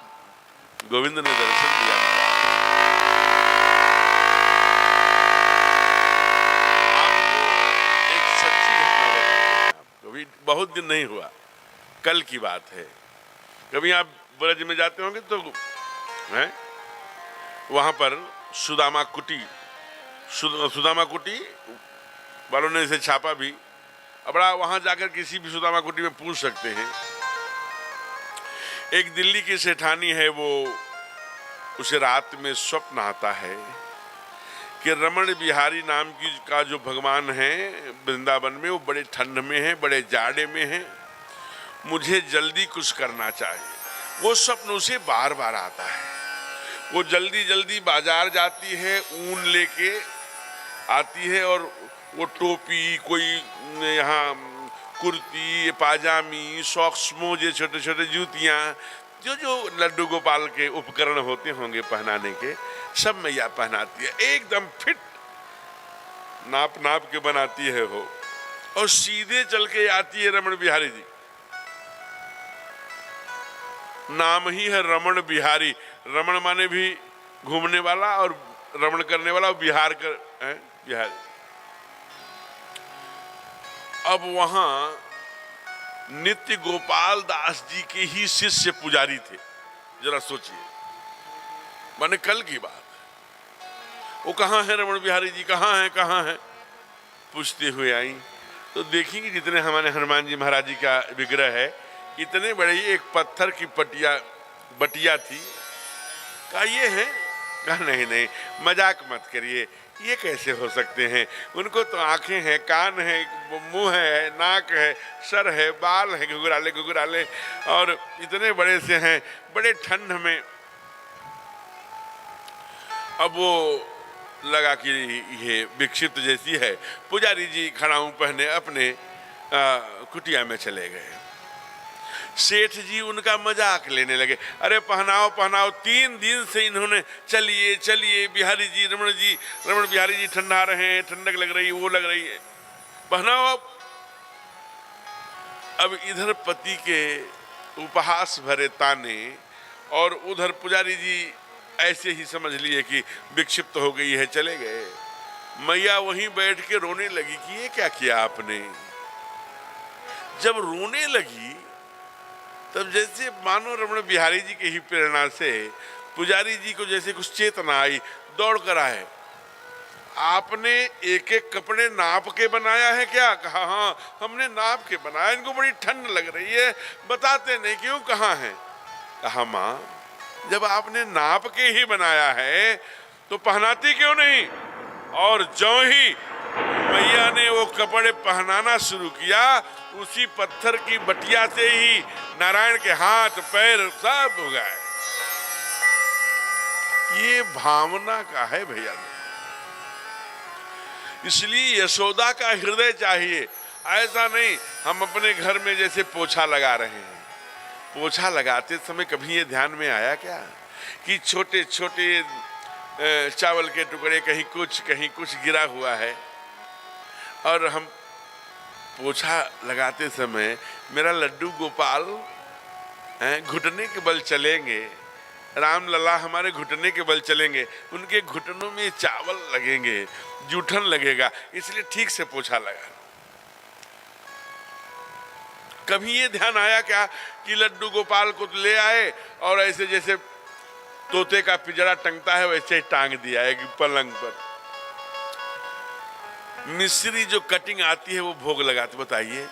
गोविंद ने दर्शन दिया। बहुत दिन नहीं हुआ, कल की बात है। कभी आप ब्रज में जाते होंगे तो हैं वहां पर सुदामा कुटी वालों ने इसे छापा भी। अब वहां जाकर किसी भी सुदामा कुटी में पूछ सकते हैं। एक दिल्ली की सेठानी है, वो उसे रात में स्वप्न आता है कि रमण बिहारी नाम का जो भगवान है वृंदावन में, वो बड़े ठंड में है, बड़े जाड़े में है, मुझे जल्दी कुछ करना चाहिए। वो स्वप्न उसे बार बार आता है। वो जल्दी जल्दी बाजार जाती है, ऊन लेके आती है और वो टोपी, कोई यहाँ कुर्ती, पाजामी, सॉक्स, मोजे, छोटे छोटे जूतियाँ, जो लड्डू गोपाल के उपकरण होते होंगे पहनाने के, सब मैया पहनाती है। एकदम फिट नाप नाप के बनाती है वो, और सीधे चल के आती है रमण बिहारी जी। नाम ही है रमण बिहारी। रमण माने भी घूमने वाला और रमण करने वाला, और बिहारी। अब वहां नित्य गोपाल दास जी के ही शिष्य पुजारी थे। जरा सोचिए, माने कल की बात। वो कहाँ है रमण बिहारी जी, कहाँ है पूछते हुए आई तो देखेंगे जितने हमारे हनुमान जी महाराज जी का विग्रह है, इतने बड़े एक पत्थर की बटिया थी। कहा ये है? कहा नहीं, मजाक मत करिए, ये कैसे हो सकते हैं? उनको तो आंखें हैं, कान है, मुंह है, नाक है, सर है, बाल है, घुघराले, और इतने बड़े से हैं, बड़े ठंड में। अब वो लगा कि ये विक्षिप्त जैसी है। पुजारी जी खड़ाऊ पहने अपने कुटिया में चले गए। सेठ जी उनका मजाक लेने लगे, अरे पहनाओ 3 दिन से इन्होंने चलिए बिहारी जी, रमण बिहारी जी ठंडा रहे हैं, ठंडक लग रही है, वो लग रही है, पहनाओ। अब इधर पति के उपहास भरे ताने और उधर पुजारी जी ऐसे ही समझ लिए कि विक्षिप्त हो गई है, चले गए। मैया वहीं बैठ के रोने लगी कि ये क्या किया आपने। जब रोने लगी तब जैसे मानो रमण बिहारी जी की ही प्रेरणा से पुजारी जी को जैसे कुछ चेतना आई, दौड़ कर आए। आपने एक एक कपड़े नाप के बनाया है क्या? कहा हाँ, हमने नाप के बनाया, इनको बड़ी ठंड लग रही है, बताते नहीं क्यों, कहाँ है? कहा माँ, जब आपने नाप के ही बनाया है तो पहनाती क्यों नहीं? और जो ही मैया ने वो कपड़े पहनाना शुरू किया, उसी पत्थर की बटिया से ही नारायण के हाथ पैर सब हो गए। ये भावना का है भैया। इसलिए यशोदा का हृदय चाहिए। ऐसा नहीं हम अपने घर में जैसे पोछा लगा रहे हैं, पोछा लगाते समय कभी ये ध्यान में आया क्या कि छोटे छोटे चावल के टुकड़े कहीं कुछ गिरा हुआ है, और हम पोछा लगाते समय मेरा लड्डू गोपाल घुटने के बल चलेंगे, राम लला हमारे घुटने के बल चलेंगे, उनके घुटनों में चावल लगेंगे, जूठन लगेगा, इसलिए ठीक से पोछा लगा। कभी ये ध्यान आया क्या कि लड्डू गोपाल को ले आए और ऐसे जैसे तोते का पिंजरा टंगता है वैसे ही टांग दिया एक पलंग पर। मिश्री जो कटिंग आती है वो भोग लगाते। बताइए,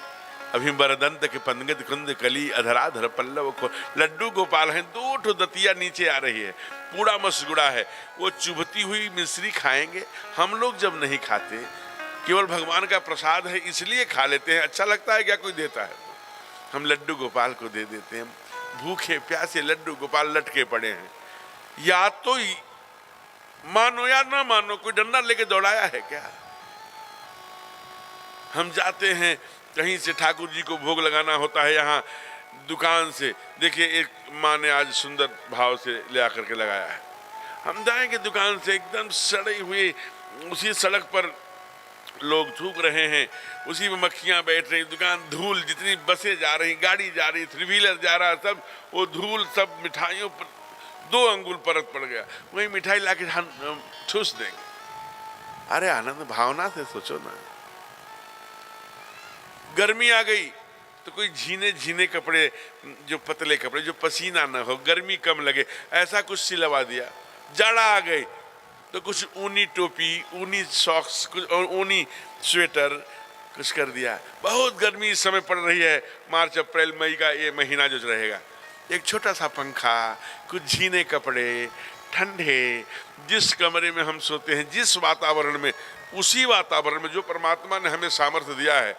अभी बरदंत के पंगत कुंद कली अधराधर पल्लव को लड्डू गोपाल हैं, 2 दतिया नीचे आ रही है, पूरा मसगुड़ा है, वो चुभती हुई मिश्री खाएंगे। हम लोग जब नहीं खाते, केवल भगवान का प्रसाद है इसलिए खा लेते हैं, अच्छा लगता है क्या कोई देता है? हम लड्डू गोपाल को दे देते हैं। भूखे प्यासे लड्डू गोपाल लटके पड़े हैं। या तो मानो या ना मानो, कोई डंडा लेके दौड़ाया है क्या? हम जाते हैं कहीं से, ठाकुर जी को भोग लगाना होता है यहाँ दुकान से। देखिए एक माँ ने आज सुंदर भाव से ले आकर के लगाया है। हम जाएंगे दुकान से, एकदम सड़ी हुई उसी सड़क पर लोग थूक रहे हैं, उसी में मक्खियां बैठ रही, दुकान धूल, जितनी बसें जा रही, गाड़ी जा रही, थ्री व्हीलर जा रहा, सब वो धूल, सब मिठाइयों पर 2 अंगुल परत पड़ गया। वही मिठाई लाके हम ठूस देंगे। अरे आनंद भावना से सोचो ना। गर्मी आ गई तो कोई झीने कपड़े, जो पतले कपड़े, जो पसीना न हो, गर्मी कम लगे, ऐसा कुछ सिलवा दिया। जाड़ा आ गई तो कुछ ऊनी टोपी, ऊनी सॉक्स, कुछ और ऊनी स्वेटर कुछ कर दिया। बहुत गर्मी इस समय पड़ रही है, मार्च अप्रैल मई का ये महीना जो रहेगा। एक छोटा सा पंखा, कुछ झीने कपड़े, ठंडे, जिस कमरे में हम सोते हैं, जिस वातावरण में, उसी वातावरण में जो परमात्मा ने हमें सामर्थ्य दिया है।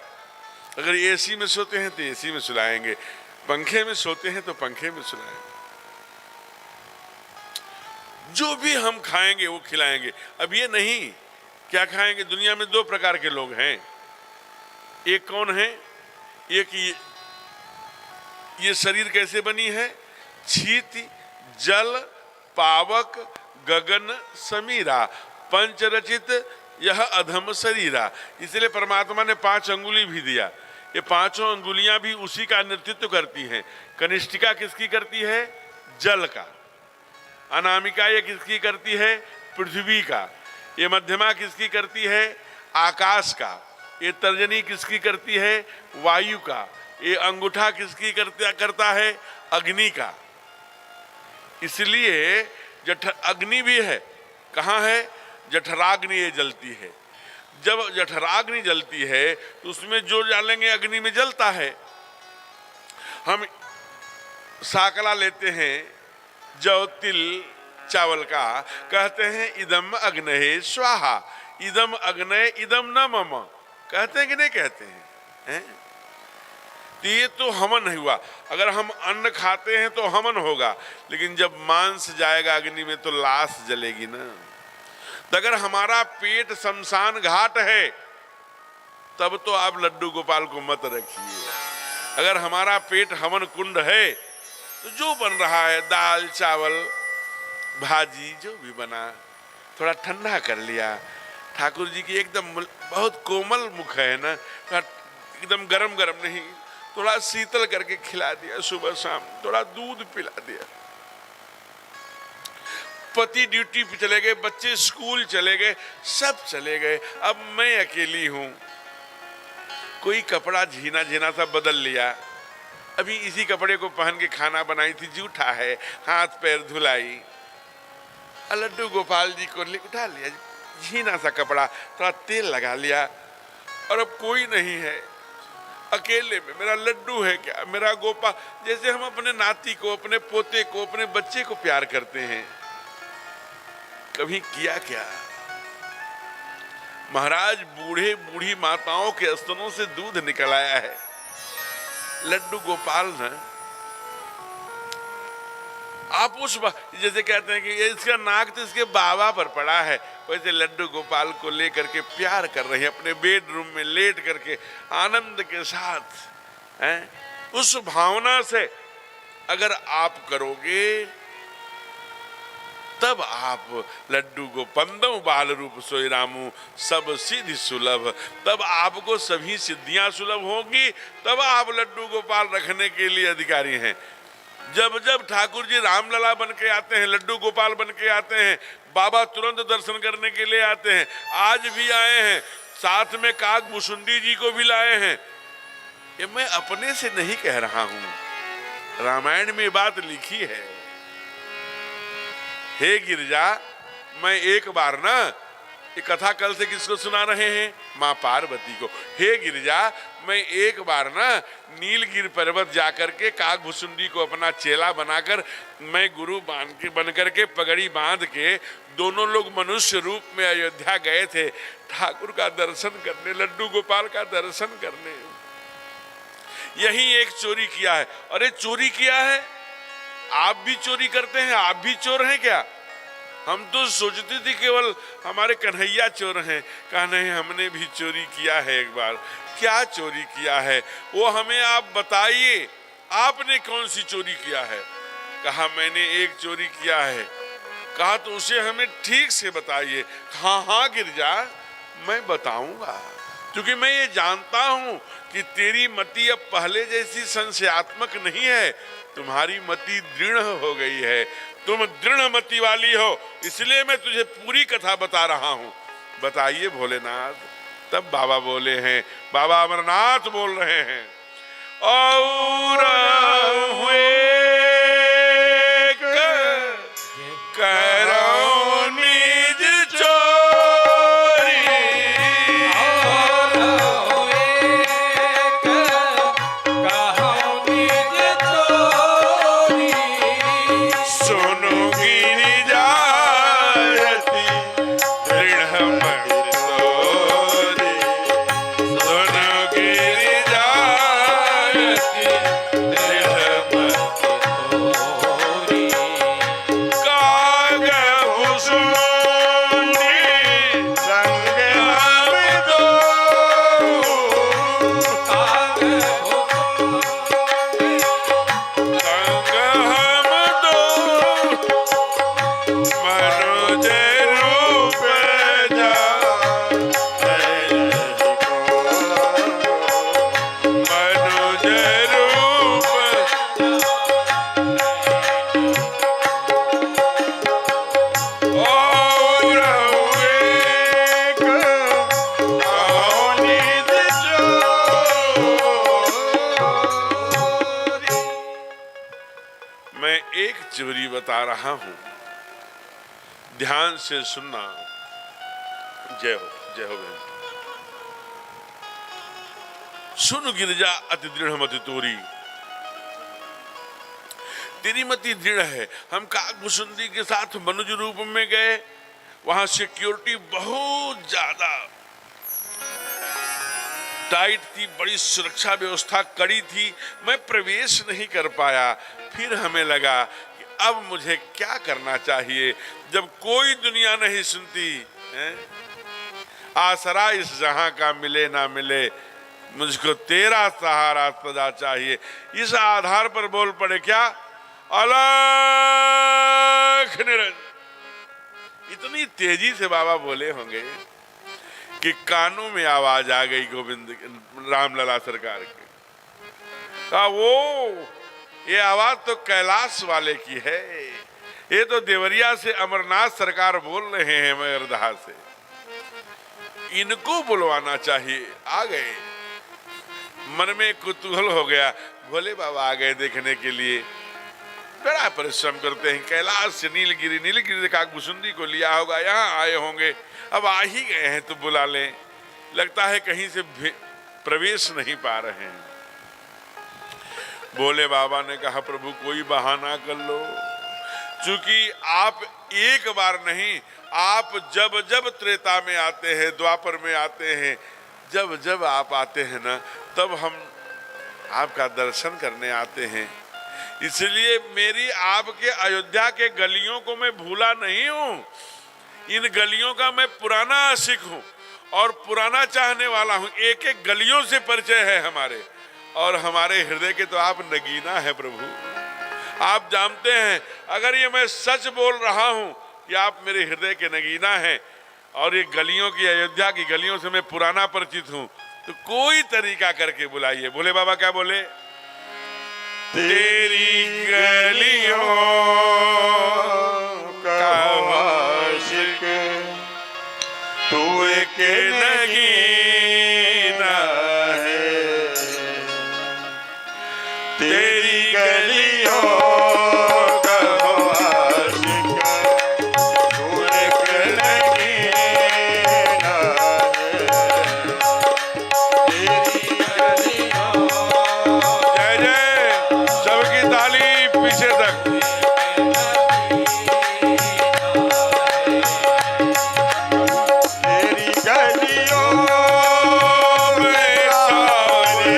अगर एसी में सोते हैं तो एसी में सुलाएंगे, पंखे में सोते हैं तो पंखे में सुलाएंगे। जो भी हम खाएंगे वो खिलाएंगे। अब ये नहीं क्या खाएंगे, दुनिया में 2 प्रकार के लोग हैं। एक कौन है? एक ये शरीर कैसे बनी है? छीति जल पावक गगन समीरा, पंच रचित यह अधम शरीरा। इसलिए परमात्मा ने 5 अंगुली भी दिया। ये 5 अंगुलियां भी उसी का नेतृत्व करती हैं। कनिष्ठिका किसकी करती है? जल का। अनामिका ये किसकी करती है? पृथ्वी का। ये मध्यमा किसकी करती है? आकाश का। ये तर्जनी किसकी करती है? वायु का। ये अंगूठा किसकी करता है? अग्नि का। इसलिए अग्नि भी है। कहाँ है? जठराग्नि ये जलती है। जब जठराग्नि जलती है तो उसमें जो डालेंगे अग्नि में जलता है। हम साकला लेते हैं जौ तिल चावल का, कहते हैं इदम अग्नये स्वाहा, इदम अग्नये इदम न मम, कहते हैं कि नहीं कहते हैं? तो ये तो हवन हुआ। अगर हम अन्न खाते हैं तो हवन होगा, लेकिन जब मांस जाएगा अग्नि में तो लाश जलेगी ना। तो अगर हमारा पेट शमशान घाट है तब तो आप लड्डू गोपाल को मत रखिए। अगर हमारा पेट हवन कुंड है तो जो बन रहा है, दाल चावल भाजी जो भी बना, थोड़ा ठंडा कर लिया। ठाकुर जी की एकदम बहुत कोमल मुख है ना, एकदम गरम गरम नहीं, थोड़ा शीतल करके खिला दिया। सुबह शाम थोड़ा दूध पिला दिया। पति ड्यूटी पे चले गए, बच्चे स्कूल चले गए, सब चले गए, अब मैं अकेली हूं। कोई कपड़ा झीना झीना सा बदल लिया, अभी इसी कपड़े को पहन के खाना बनाई थी, जूठा है, हाथ पैर धुलाई। लड्डू गोपाल जी को उठा लिया, झीना सा कपड़ा, थोड़ा तेल लगा लिया, और अब कोई नहीं है, अकेले में मेरा लड्डू है क्या, मेरा गोपाल। जैसे हम अपने नाती को, अपने पोते को, अपने बच्चे को प्यार करते हैं, कभी किया क्या? महाराज बूढ़े बूढ़ी माताओं के स्तनों से दूध निकल आया है। लड्डू गोपाल ना, आप उस जैसे कहते हैं कि इसका नाक तो इसके बाबा पर पड़ा है, वैसे लड्डू गोपाल को लेकर के प्यार कर रहे हैं, अपने बेडरूम में लेट करके आनंद के साथ हैं। उस भावना से अगर आप करोगे तब आप लड्डू को पंदों बाल रूप सोई रामू सब सिद्धि सुलभ, तब आपको सभी सिद्धियां सुलभ होंगी, तब आप लड्डू गोपाल रखने के लिए अधिकारी हैं। जब जब ठाकुर जी रामलला बन के आते हैं, लड्डू गोपाल बन के आते हैं, बाबा तुरंत दर्शन करने के लिए आते हैं। आज भी आए हैं, साथ में काग मुसुंडी जी को भी लाए हैं। ये मैं अपने से नहीं कह रहा हूं, रामायण में बात लिखी है। हे गिरजा, मैं एक बार ना, ये कथा कल से किसको सुना रहे हैं? माँ पार्वती को। हे गिरजा, मैं एक बार ना नीलगिरी पर्वत जाकर के कागभुसुंडी को अपना चेला बनाकर, मैं गुरु बन करके पगड़ी बांध के, दोनों लोग मनुष्य रूप में अयोध्या गए थे ठाकुर का दर्शन करने, लड्डू गोपाल का दर्शन करने। यही एक चोरी किया है। अरे चोरी किया है, आप भी चोरी करते हैं, आप भी चोर हैं क्या? हम तो सोचते थे केवल हमारे कन्हैया चोर हैं। कहा नहीं, हमने भी चोरी किया है एक बार। क्या चोरी किया है वो हमें आप बताइए, आपने कौन सी चोरी किया है? कहा मैंने एक चोरी किया है। कहा तो उसे हमें ठीक से बताइए। हाँ हाँ गिरजा, मैं बताऊंगा, क्योंकि मैं ये जानता हूं कि तेरी मति अब पहले जैसी संशयात्मक नहीं है, तुम्हारी मति दृढ़ हो गई है, तुम दृढ़ मति वाली हो, इसलिए मैं तुझे पूरी कथा बता रहा हूं। बताइए भोलेनाथ। तब बाबा बोले हैं, बाबा अमरनाथ बोल रहे हैं, और हुए करो निज चोरी, सुनो गिरिजा यति दृढ़ मति तोरी, सुनो गिरिजा यति दृढ़ मति तोरी। कागहु सुनी संग हम दो, संग हम दो, मनोज रूप जा मनोज रूप। और हुए कहो निज चोरी। मैं एक चोरी बता रहा हूं, ध्यान से सुनना। जय हो, जय हो बहन। सुन गिरजा अति दृढ़ मति तोरी, तेरी मति दृढ़ है। हम काकभुसुंडी के साथ मनुज रूप में गए, वहां सिक्योरिटी बहुत ज्यादा टाइट थी, बड़ी सुरक्षा व्यवस्था कड़ी थी, मैं प्रवेश नहीं कर पाया। फिर हमें लगा कि अब मुझे क्या करना चाहिए, जब कोई दुनिया नहीं सुनती है? आसरा इस जहां का मिले ना मिले, मुझको तेरा सहारा सदा चाहिए। इस आधार पर बोल पड़े क्या, अलख निरंजन। इतनी तेजी से बाबा बोले होंगे कि कानों में आवाज आ गई गोविंद रामलला सरकार के। कहा वो ये आवाज तो कैलाश वाले की है, ये तो देवरिया से अमरनाथ सरकार बोल रहे हैं मगरदहा से, इनको बुलवाना चाहिए। आ गए, मन में कुतूहल हो गया। भोले बाबा आ गए देखने के लिए, बड़ा परिश्रम करते हैं। कैलाश से नीलगिरी, नीलगिरी से काकभुसुंडी को लिया होगा, यहाँ आए होंगे, अब आ ही गए हैं तो बुला लें। लगता है कहीं से प्रवेश नहीं पा रहे हैं। भोले बाबा ने कहा प्रभु कोई बहाना कर लो, क्योंकि आप एक बार नहीं, आप जब जब त्रेता में आते हैं, द्वापर में आते हैं, जब जब आप आते हैं ना, तब हम आपका दर्शन करने आते हैं। इसलिए मेरी आपके अयोध्या के गलियों को मैं भूला नहीं हूं, इन गलियों का मैं पुराना आशिक हूं और पुराना चाहने वाला हूं। एक एक गलियों से परिचय है हमारे, और हमारे हृदय के तो आप नगीना है प्रभु। आप जानते हैं, अगर ये मैं सच बोल रहा हूं कि आप मेरे हृदय के नगीना हैं और ये गलियों की, अयोध्या की गलियों से मैं पुराना परिचित हूं, तो कोई तरीका करके बुलाइए। भोले बाबा क्या बोले, तेरी गलियों का आशिक तू एक नगीना है, तेरी गलियों का आशिक तू एक नगीना है, तेरी गलियों। जय जय, सबकी ताली पीछे तक। तेरी गलियों में सारे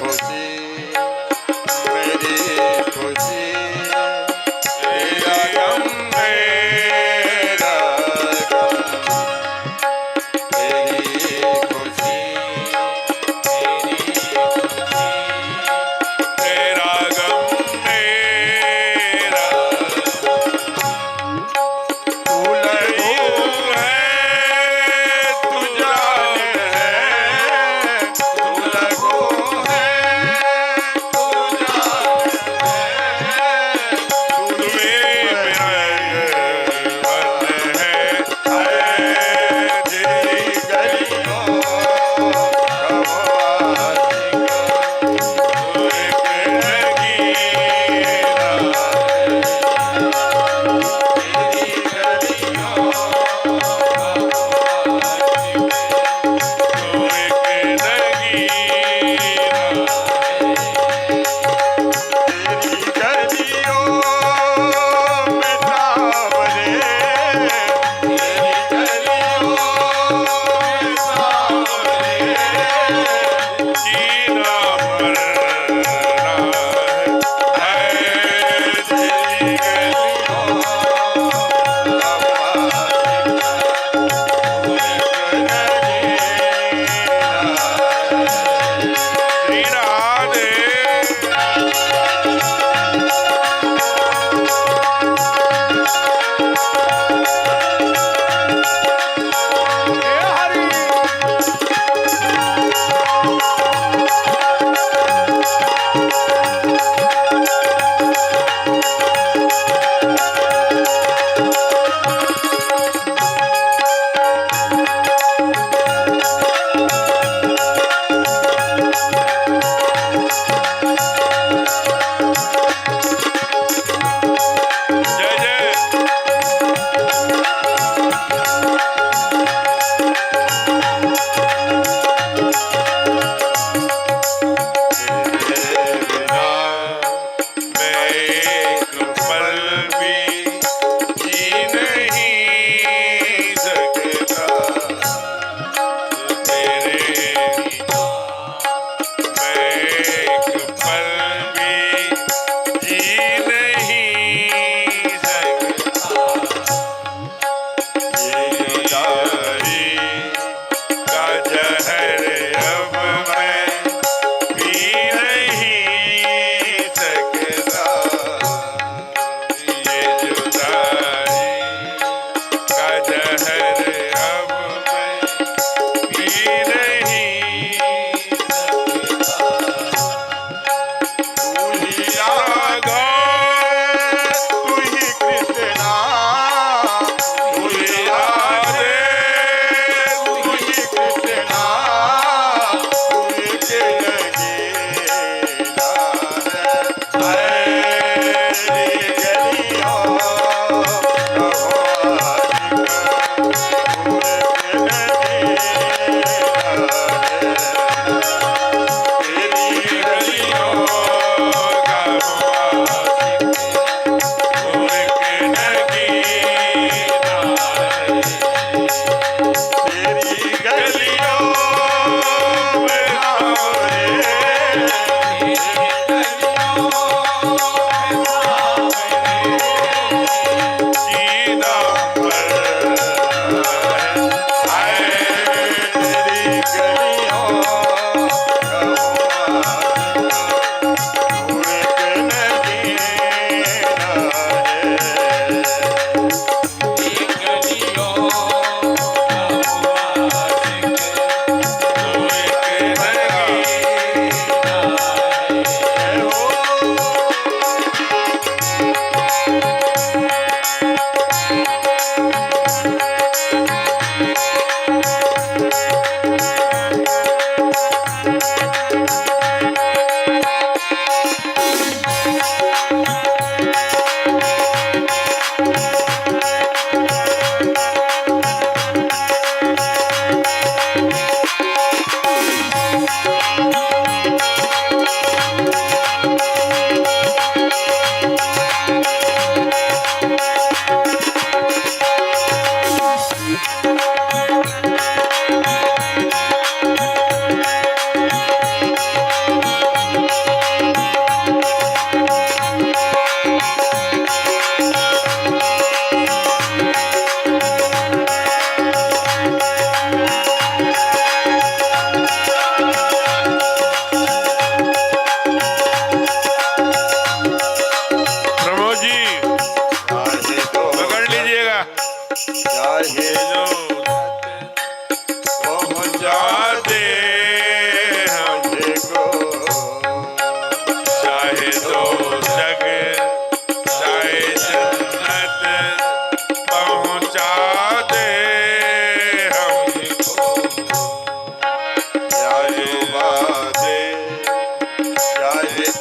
खुशी मेरी खुशी तेरा गम मेरा गम तेरी खुशी तेरा गम मेरा तू लहू तू जान है तू लहू है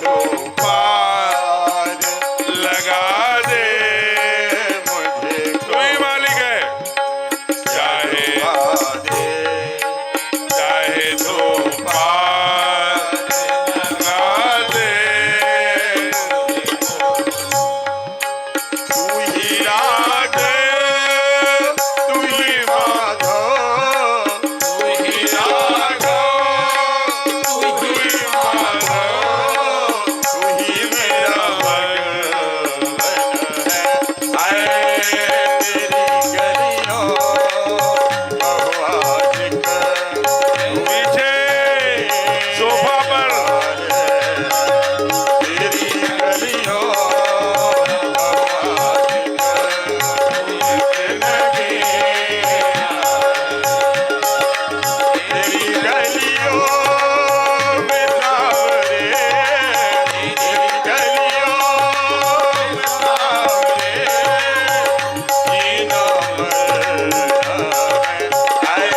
तो पार लगा दे मुझे तू ही मालिक है चाहे चाहे तो पार लगा दे तू ही राधे तू ही माधव तू ही राघव तू ही माधव तू ही मेरा भगवान है आए तेरी गलियों बहुआज पीछे सोफा पर तेरी गलियों बहुआज तेरी गलियों में सावरे तेरी गलियों में सावरे जीना मरना है आए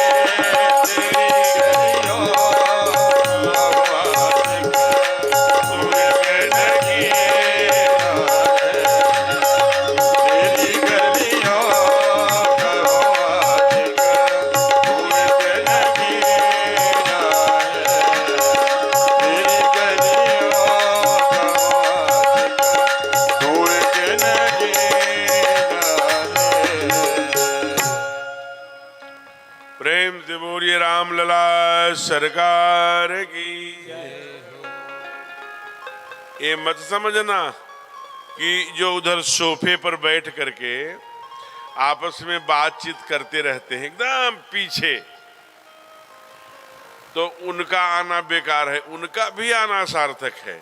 तेरी गलियों बहुआज तेरी गलियों प्रेम से बोलिए राम लला सरकार की ये मत समझना कि जो उधर सोफे पर बैठ करके आपस में बातचीत करते रहते हैं एकदम पीछे, तो उनका आना बेकार है, उनका भी आना सार्थक है।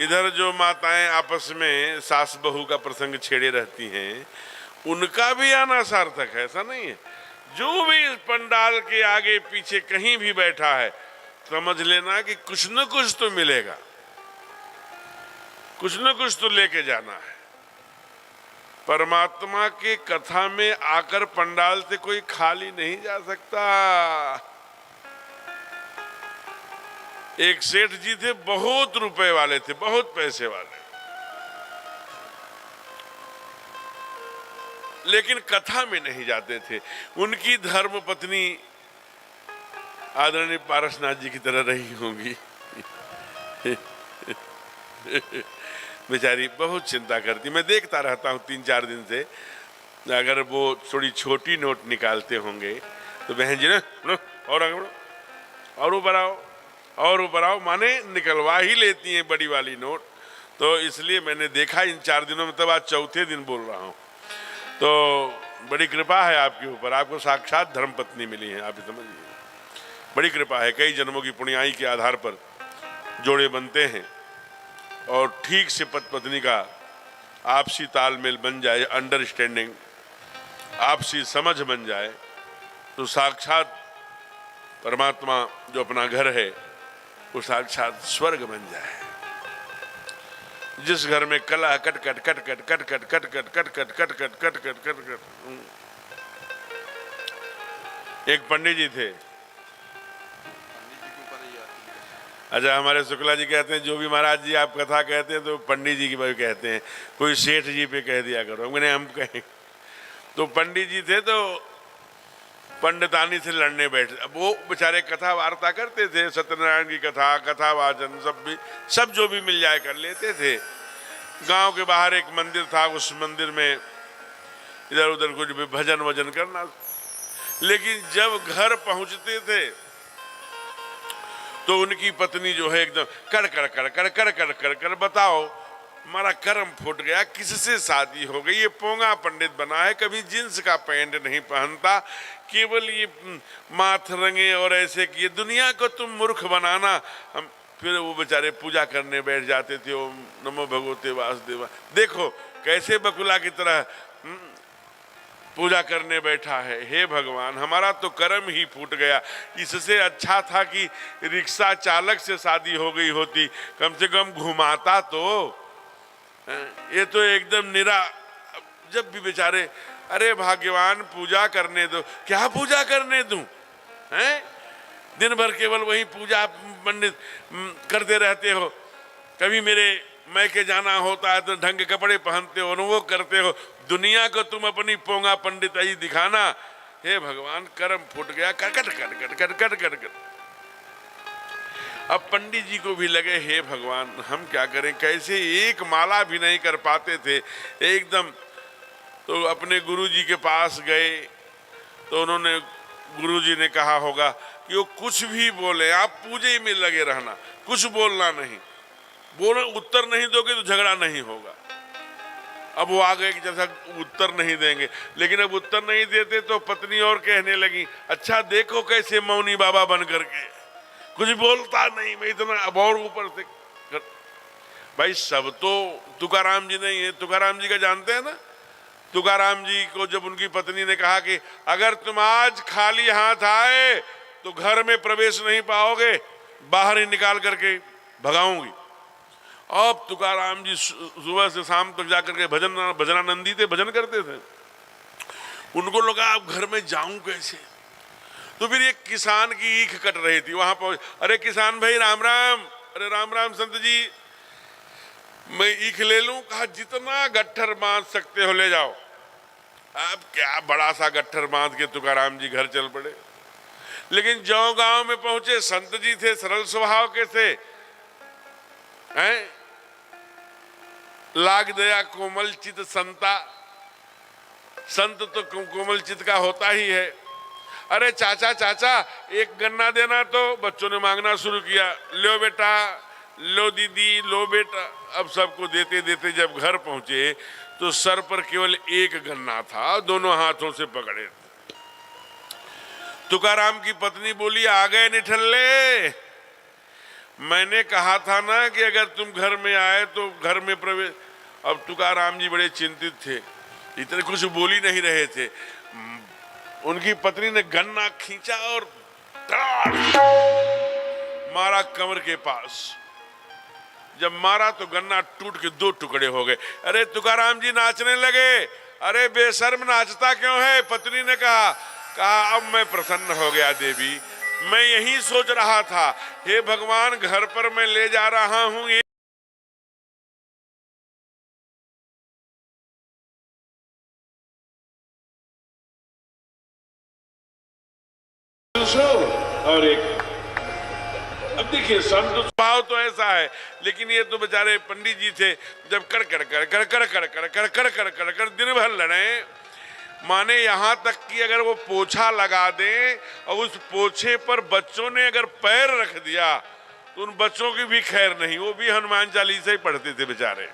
इधर जो माताएं आपस में सास बहू का प्रसंग छेड़े रहती हैं, उनका भी आना सार्थक है, ऐसा नहीं है। जो भी इस पंडाल के आगे पीछे कहीं भी बैठा है, समझ लेना कि कुछ न कुछ तो मिलेगा, कुछ न कुछ तो लेके जाना है। परमात्मा के कथा में आकर पंडाल से कोई खाली नहीं जा सकता। एक सेठ जी थे, बहुत रुपए वाले थे, बहुत पैसे वाले, लेकिन कथा में नहीं जाते थे। उनकी धर्म पत्नी आदरणीय पारसनाथ जी की तरह रही होंगी। बेचारी बहुत चिंता करती, मैं देखता रहता हूँ 3-4 दिन से। अगर वो थोड़ी छोटी नोट निकालते होंगे तो बहन जी ना और आगे बढ़ो, और ऊपर आओ, और ऊपर आओ, माने निकलवा ही लेती हैं बड़ी वाली नोट। तो इसलिए मैंने देखा इन 4 दिनों में, तब आज चौथे दिन बोल रहा हूँ। तो बड़ी कृपा है आपके ऊपर, आपको साक्षात धर्मपत्नी मिली है, आप समझिए, बड़ी कृपा है। कई जन्मों की पुण्याई के आधार पर जोड़े बनते हैं और ठीक से पति पत्नी का आपसी तालमेल बन जाए, अंडरस्टैंडिंग, आपसी समझ बन जाए, तो साक्षात परमात्मा जो अपना घर है वो साक्षात स्वर्ग बन जाए। जिस घर में कला cut cut cut cut cut cut cut cut cut cut cut cut cut cut cut cut. एक पंडित जी थे, अच्छा हमारे शुक्ला जी कहते हैं जो भी महाराज जी आप कथा कहते हैं तो पंडित जी की बात कहते हैं, कोई सेठ जी पे कह दिया करो, मैंने हम कहें। तो पंडित जी थे, तो पंडितानी से लड़ने बैठे। अब वो बेचारे कथा वार्ता करते थे, सत्यनारायण की कथा, कथा वाचन, सब जो भी मिल जाए कर लेते थे। गांव के बाहर एक मंदिर था, उस मंदिर में इधर उधर कुछ भी भजन वजन करना। लेकिन जब घर पहुंचते थे तो उनकी पत्नी जो है एकदम कर कर कर कर कर कर कर कर, बताओ हमारा कर्म फूट गया, किससे शादी हो गई। ये पोंगा पंडित बना है, कभी जींस का पैंट नहीं पहनता, केवल ये माथ रंगे और ऐसे किए, दुनिया को तुम मूर्ख बनाना। हम फिर वो बेचारे पूजा करने बैठ जाते थे, ओम नमो भगवते वासुदेवा। देखो कैसे बकुला की तरह पूजा करने बैठा है। हे भगवान, हमारा तो कर्म ही फूट गया। इससे अच्छा था कि रिक्शा चालक से शादी हो गई होती, कम से कम घुमाता तो। ये तो एकदम निरा। जब भी बेचारे, अरे भाग्यवान पूजा करने दो। क्या पूजा करने दूं? हैं? दिन भर केवल वही पूजा पंडित करते रहते हो। कभी मेरे मैके जाना होता है तो ढंग के कपड़े पहनते हो, वो करते हो, दुनिया को तुम अपनी पोंगा पंडिताई दिखाना। हे भगवान, कर्म फूट गया, करकट cut cut cut cut cut cut. अब पंडित जी को भी लगे हे भगवान हम क्या करें, कैसे एक माला भी नहीं कर पाते थे एकदम। तो अपने गुरुजी के पास गए तो उन्होंने, गुरुजी ने कहा होगा कि वो कुछ भी बोले, आप पूजे में लगे रहना, कुछ बोलना नहीं, बोलो उत्तर नहीं दोगे तो झगड़ा नहीं होगा। अब वो आ गए कि जैसा उत्तर नहीं देंगे, लेकिन अब उत्तर नहीं देते तो पत्नी और कहने लगी, अच्छा देखो कैसे मौनी बाबा बन करके कुछ बोलता नहीं, मैं इतना। अब और ऊपर से भाई सब तो तुकाराम जी नहीं है, तुकाराम जी का जानते हैं ना। तुकाराम जी को जब उनकी पत्नी ने कहा कि अगर तुम आज खाली हाथ आए तो घर में प्रवेश नहीं पाओगे, बाहर ही निकाल करके भगाऊंगी। अब तुकाराम जी सुबह से शाम तक जाकर के भजनानंदी थे, भजन करते थे। उनको लगा अब घर में जाऊं कैसे। तो फिर एक किसान की ईख कट रही थी, वहां पहुंच, अरे किसान भाई राम राम। अरे राम राम संत जी, मैं ईख ले लूं? कहा जितना गट्ठर बांध सकते हो ले जाओ। अब क्या बड़ा सा गट्ठर बांध के तुकाराम जी घर चल पड़े। लेकिन जो गांव में पहुंचे, संत जी थे, सरल स्वभाव के थे, हैं? लाग दया कोमल चित संता, संत तो कोमल चित का होता ही है। अरे चाचा चाचा एक गन्ना देना, तो बच्चों ने मांगना शुरू किया, लो बेटा, लो दीदी, लो बेटा। अब सबको देते देते जब घर पहुंचे तो सर पर केवल एक गन्ना था, दोनों हाथों से पकड़े। तुकाराम की पत्नी बोली, आ गए निठल्ले, मैंने कहा था ना कि अगर तुम घर में आए तो घर में प्रवेश। अब तुकाराम जी बड़े चिंतित थे, इतने कुछ बोल ही नहीं रहे थे। उनकी पत्नी ने गन्ना खींचा और मारा कमर के पास। जब मारा तो गन्ना टूट के दो टुकड़े हो गए। अरे तुकाराम जी नाचने लगे। अरे बेशर्म नाचता क्यों है? पत्नी ने कहा अब मैं प्रसन्न हो गया देवी, मैं यही सोच रहा था, हे भगवान घर पर मैं ले जा रहा हूं और एक। अब देखिए संत स्वभाव तो ऐसा है, लेकिन ये तो बेचारे पंडित जी थे, जब कर कर कर कर कर कर कर कर कर कर कर कर दिन भर लड़े। माने यहाँ तक कि अगर वो पोछा लगा दें और उस पोछे पर बच्चों ने अगर पैर रख दिया तो उन बच्चों की भी खैर नहीं, वो भी हनुमान चालीसा ही पढ़ते थे बेचारे।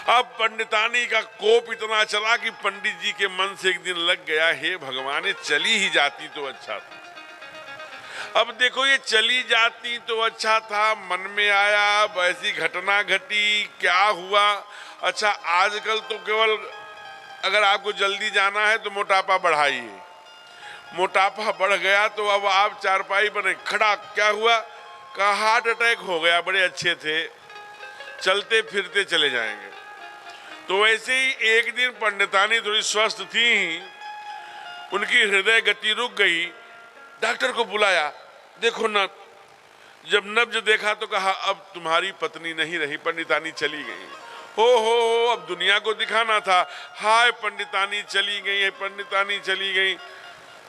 अब पंडितानी का कोप इतना चला कि पंडित जी के मन से एक दिन लग गया, हे भगवान चली ही जाती तो अच्छा था। अब देखो ये चली जाती तो अच्छा था, मन में आया, ऐसी घटना घटी, क्या हुआ। अच्छा आजकल तो केवल अगर आपको जल्दी जाना है तो मोटापा बढ़ाइए, मोटापा बढ़ गया तो अब आप चारपाई बने खड़ा, क्या हुआ? कहा हार्ट अटैक हो गया, बड़े अच्छे थे, चलते फिरते चले जाएंगे। तो वैसे ही एक दिन पंडितानी थोड़ी स्वस्थ थी, उनकी हृदय गति रुक गई, डॉक्टर को बुलाया, देखो न, जब नब्ज देखा तो कहा अब तुम्हारी पत्नी नहीं रही, पंडितानी चली गई। हो अब दुनिया को दिखाना था, हाय पंडितानी चली गई है, पंडितानी चली गई।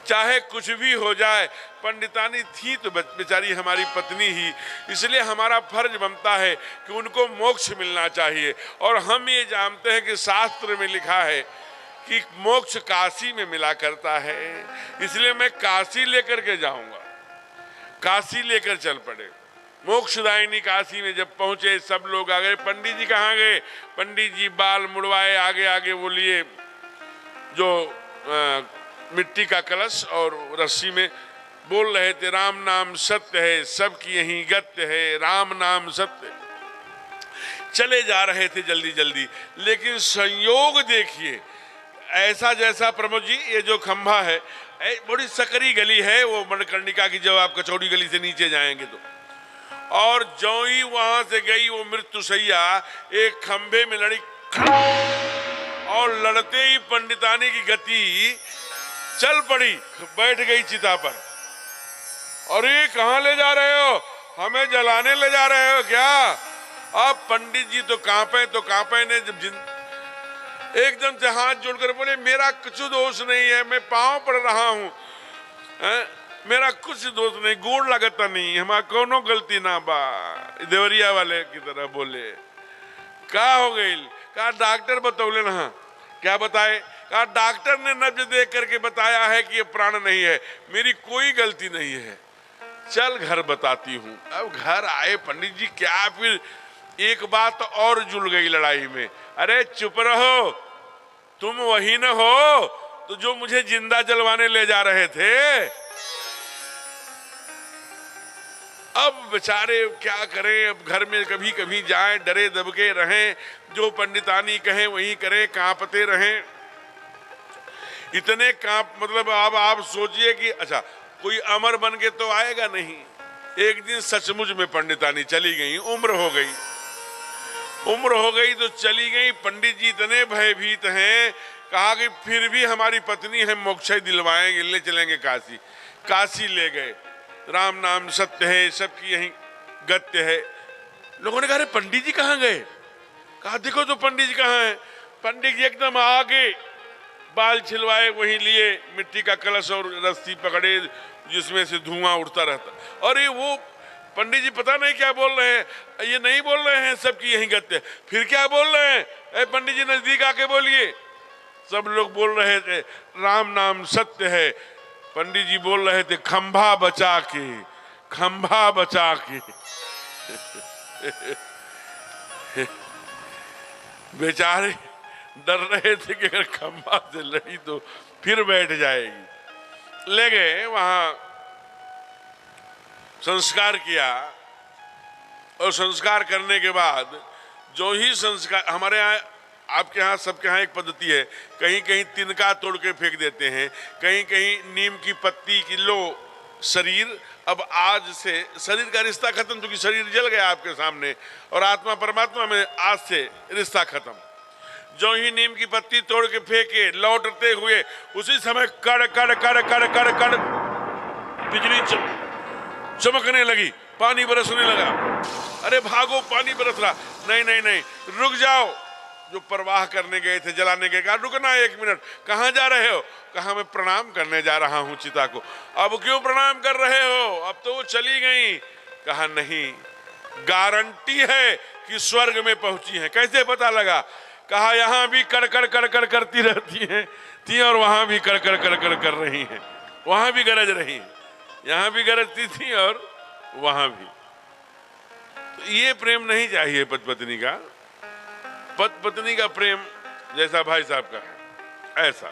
चाहे कुछ भी हो जाए, पंडितानी थी तो बेचारी हमारी पत्नी ही, इसलिए हमारा फर्ज बनता है कि उनको मोक्ष मिलना चाहिए। और हम ये जानते हैं कि शास्त्र में लिखा है कि मोक्ष काशी में मिला करता है, इसलिए मैं काशी लेकर के जाऊंगा। काशी लेकर चल पड़े। मोक्षदायिनी काशी में जब पहुंचे सब लोग आ गए। पंडित जी कहाँ गए? पंडित जी बाल मुड़वाए आगे आगे वो लिए जो मिट्टी का कलश और रस्सी में बोल रहे थे, राम नाम सत्य है, सबकी यही गत्य है, राम नाम सत्य। चले जा रहे थे जल्दी जल्दी, लेकिन संयोग देखिए ऐसा, जैसा प्रमोद जी ये जो खंभा है, बड़ी सकरी गली है वो मणिकर्णिका की, जब आप कचौड़ी गली से नीचे जाएंगे तो, और जो ही वहां से गई वो मृत्युशैया एक खंभे में लड़ी, और लड़ते ही पंडितानी की गति चल पड़ी, बैठ गई चिता पर। अरे कहाँ ले जा रहे हो? हमें जलाने ले जा रहे हो क्या? अब पंडित जी तो कांपे ने जब एकदम से हाथ जोड़कर बोले, मेरा कुछ दोष नहीं है, मैं पांव पड़ रहा हूं, मेरा कुछ दोष नहीं, गोड़ लगता नहीं, हमारा कोनो गलती ना बा। देवरिया वाले की तरह बोले। क्या हो गई? कहा डॉक्टर बतौले ना। क्या बताए? कहा डॉक्टर ने नब्ज देख करके बताया है कि ये प्राण नहीं है, मेरी कोई गलती नहीं है, चल घर बताती हूं। अब घर आए पंडित जी, क्या फिर एक बात और जुड़ गई लड़ाई में। अरे चुप रहो, तुम वही न हो तो जो मुझे जिंदा जलवाने ले जा रहे थे। अब बेचारे क्या करें, अब घर में कभी कभी जाएं, डरे दबके रहें, जो पंडितानी कहें वही करें, कांपते रहें। इतने कांप, मतलब अब आप सोचिए कि अच्छा कोई अमर बन के तो आएगा नहीं। एक दिन सचमुच में पंडितानी चली गई, उम्र हो गई तो चली गई। पंडित जी इतने भयभीत हैं, कहा कि फिर भी हमारी पत्नी है, मोक्षय दिलवाएंगे, ले चलेंगे काशी। काशी ले गए। राम नाम सत्य है, सबकी यही गत्य है। लोगों ने कहा, अरे पंडित जी कहाँ गए? कहा देखो तो पंडित जी कहाँ हैं। पंडित जी एकदम आगे, बाल छिलवाए, वहीं लिए मिट्टी का कलश और रस्सी पकड़े जिसमें से धुआं उठता रहता। और ये वो पंडित जी पता नहीं क्या बोल रहे हैं, ये नहीं बोल रहे हैं सबकी यही गत्य, फिर क्या बोल रहे हैं? ए पंडित जी नजदीक आके बोलिए। सब लोग बोल रहे थे राम नाम सत्य है। पंडित जी बोल रहे थे खंभा बचा के, खंभा बचा के। बेचारे डर रहे थे कि अगर खंभा से लड़ी तो फिर बैठ जाएगी। ले गए वहां, संस्कार किया, और संस्कार करने के बाद जो ही संस्कार, हमारे यहाँ आपके यहाँ सबके यहाँ एक पद्धति है, कहीं कहीं तिनका तोड़ के फेंक देते हैं, कहीं कहीं नीम की पत्ती की लो शरीर। अब आज से शरीर का रिश्ता खत्म, क्योंकि शरीर जल गया आपके सामने, और आत्मा परमात्मा में आज से रिश्ता खत्म। जो ही नीम की पत्ती तोड़ के फेंके, लौटते हुए उसी समय कड़ कड़ कड़ कड़ कड़ कड़ बिजली चमकने लगी, पानी बरसने लगा। अरे भागो, पानी बरस रहा। नहीं नहीं नहीं, रुक जाओ। जो प्रवाह करने गए थे, जलाने गए, कहा रुकना 1 मिनट। कहाँ जा रहे हो? कहा मैं प्रणाम करने जा रहा हूँ चिता को। अब क्यों प्रणाम कर रहे हो? अब तो वो चली गई। कहा नहीं, गारंटी है कि स्वर्ग में पहुंची है। कैसे पता लगा? कहा यहाँ भी कड़कड़ कड़कड़ करती रहती है थी, और वहां भी कड़कड़ कड़कड़ कर रही हैं, वहां भी गरज रही हैं, यहाँ भी गरजती थी और वहां भी। तो ये प्रेम नहीं चाहिए पति पत्नी का। पति पत्नी का प्रेम जैसा भाई साहब का है, ऐसा।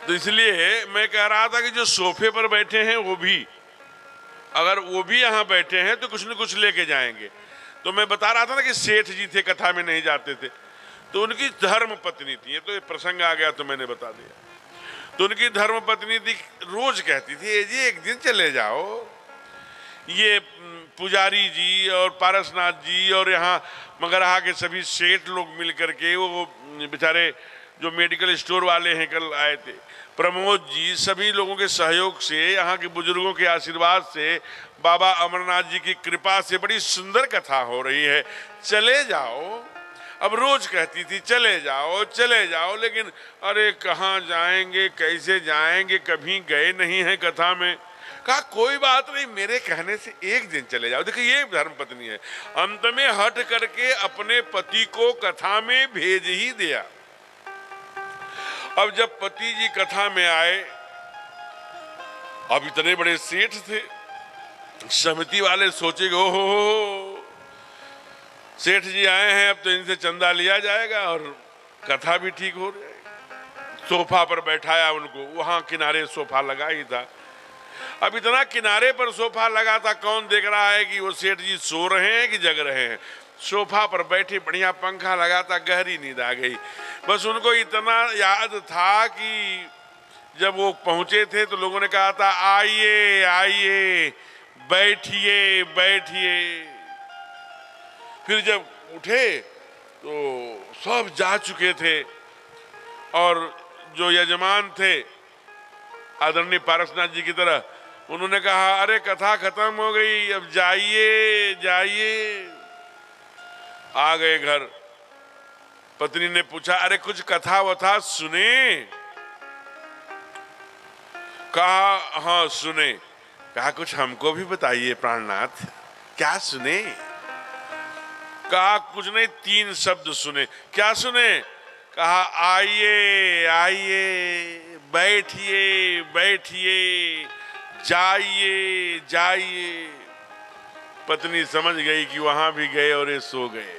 तो इसलिए मैं कह रहा था कि जो सोफे पर बैठे हैं वो भी, अगर वो भी यहाँ बैठे हैं तो कुछ न कुछ लेके जाएंगे। तो मैं बता रहा था ना कि सेठ जी थे, कथा में नहीं जाते थे, तो उनकी धर्म पत्नी थी। ये तो प्रसंग आ गया तो मैंने बता दिया। तो उनकी धर्म पत्नी थी, रोज कहती थी जी एक दिन चले जाओ। ये पुजारी जी और पारसनाथ जी और यहाँ मगरहा के सभी सेठ लोग मिल करके, वो बेचारे जो मेडिकल स्टोर वाले हैं कल आए थे, प्रमोद जी, सभी लोगों के सहयोग से, यहाँ के बुजुर्गों के आशीर्वाद से, बाबा अमरनाथ जी की कृपा से बड़ी सुंदर कथा हो रही है, चले जाओ। अब रोज कहती थी चले जाओ चले जाओ, लेकिन अरे कहाँ जाएंगे, कैसे जाएंगे, कभी गए नहीं हैं कथा में। कहा कोई बात नहीं, मेरे कहने से एक दिन चले जाओ। देखिए ये धर्म पत्नी है। अंत में हट करके अपने पति को कथा में भेज ही दिया। अब जब पति जी कथा में आए, अब इतने बड़े सेठ थे, समिति वाले सोचेंगे ओहो सेठ जी आए हैं, अब तो इनसे चंदा लिया जाएगा और कथा भी ठीक हो जाएगी। सोफा पर बैठाया उनको, वहां किनारे सोफा लगा ही था। अब इतना किनारे पर सोफा लगा था, कौन देख रहा है कि वो सेठ जी सो रहे हैं कि जग रहे हैं। सोफा पर बैठे, बढ़िया पंखा लगा था, गहरी नींद आ गई। बस उनको इतना याद था कि जब वो पहुंचे थे तो लोगों ने कहा था आइए आइए, बैठिए बैठिए। फिर जब उठे तो सब जा चुके थे, और जो यजमान थे आदरणीय पारसनाथ जी की तरह, उन्होंने कहा अरे कथा खत्म हो गई, अब जाइए जाइए। आ गए घर। पत्नी ने पूछा अरे कुछ कथा वथा सुने? कहा हाँ सुने। कहा कुछ हमको भी बताइए प्राणनाथ, क्या सुने? कहा कुछ नहीं, 3 शब्द सुने। क्या सुने? कहा आइए आइए, बैठिए बैठिए, जाइए जाइए। पत्नी समझ गई कि वहां भी गए और ये सो गए।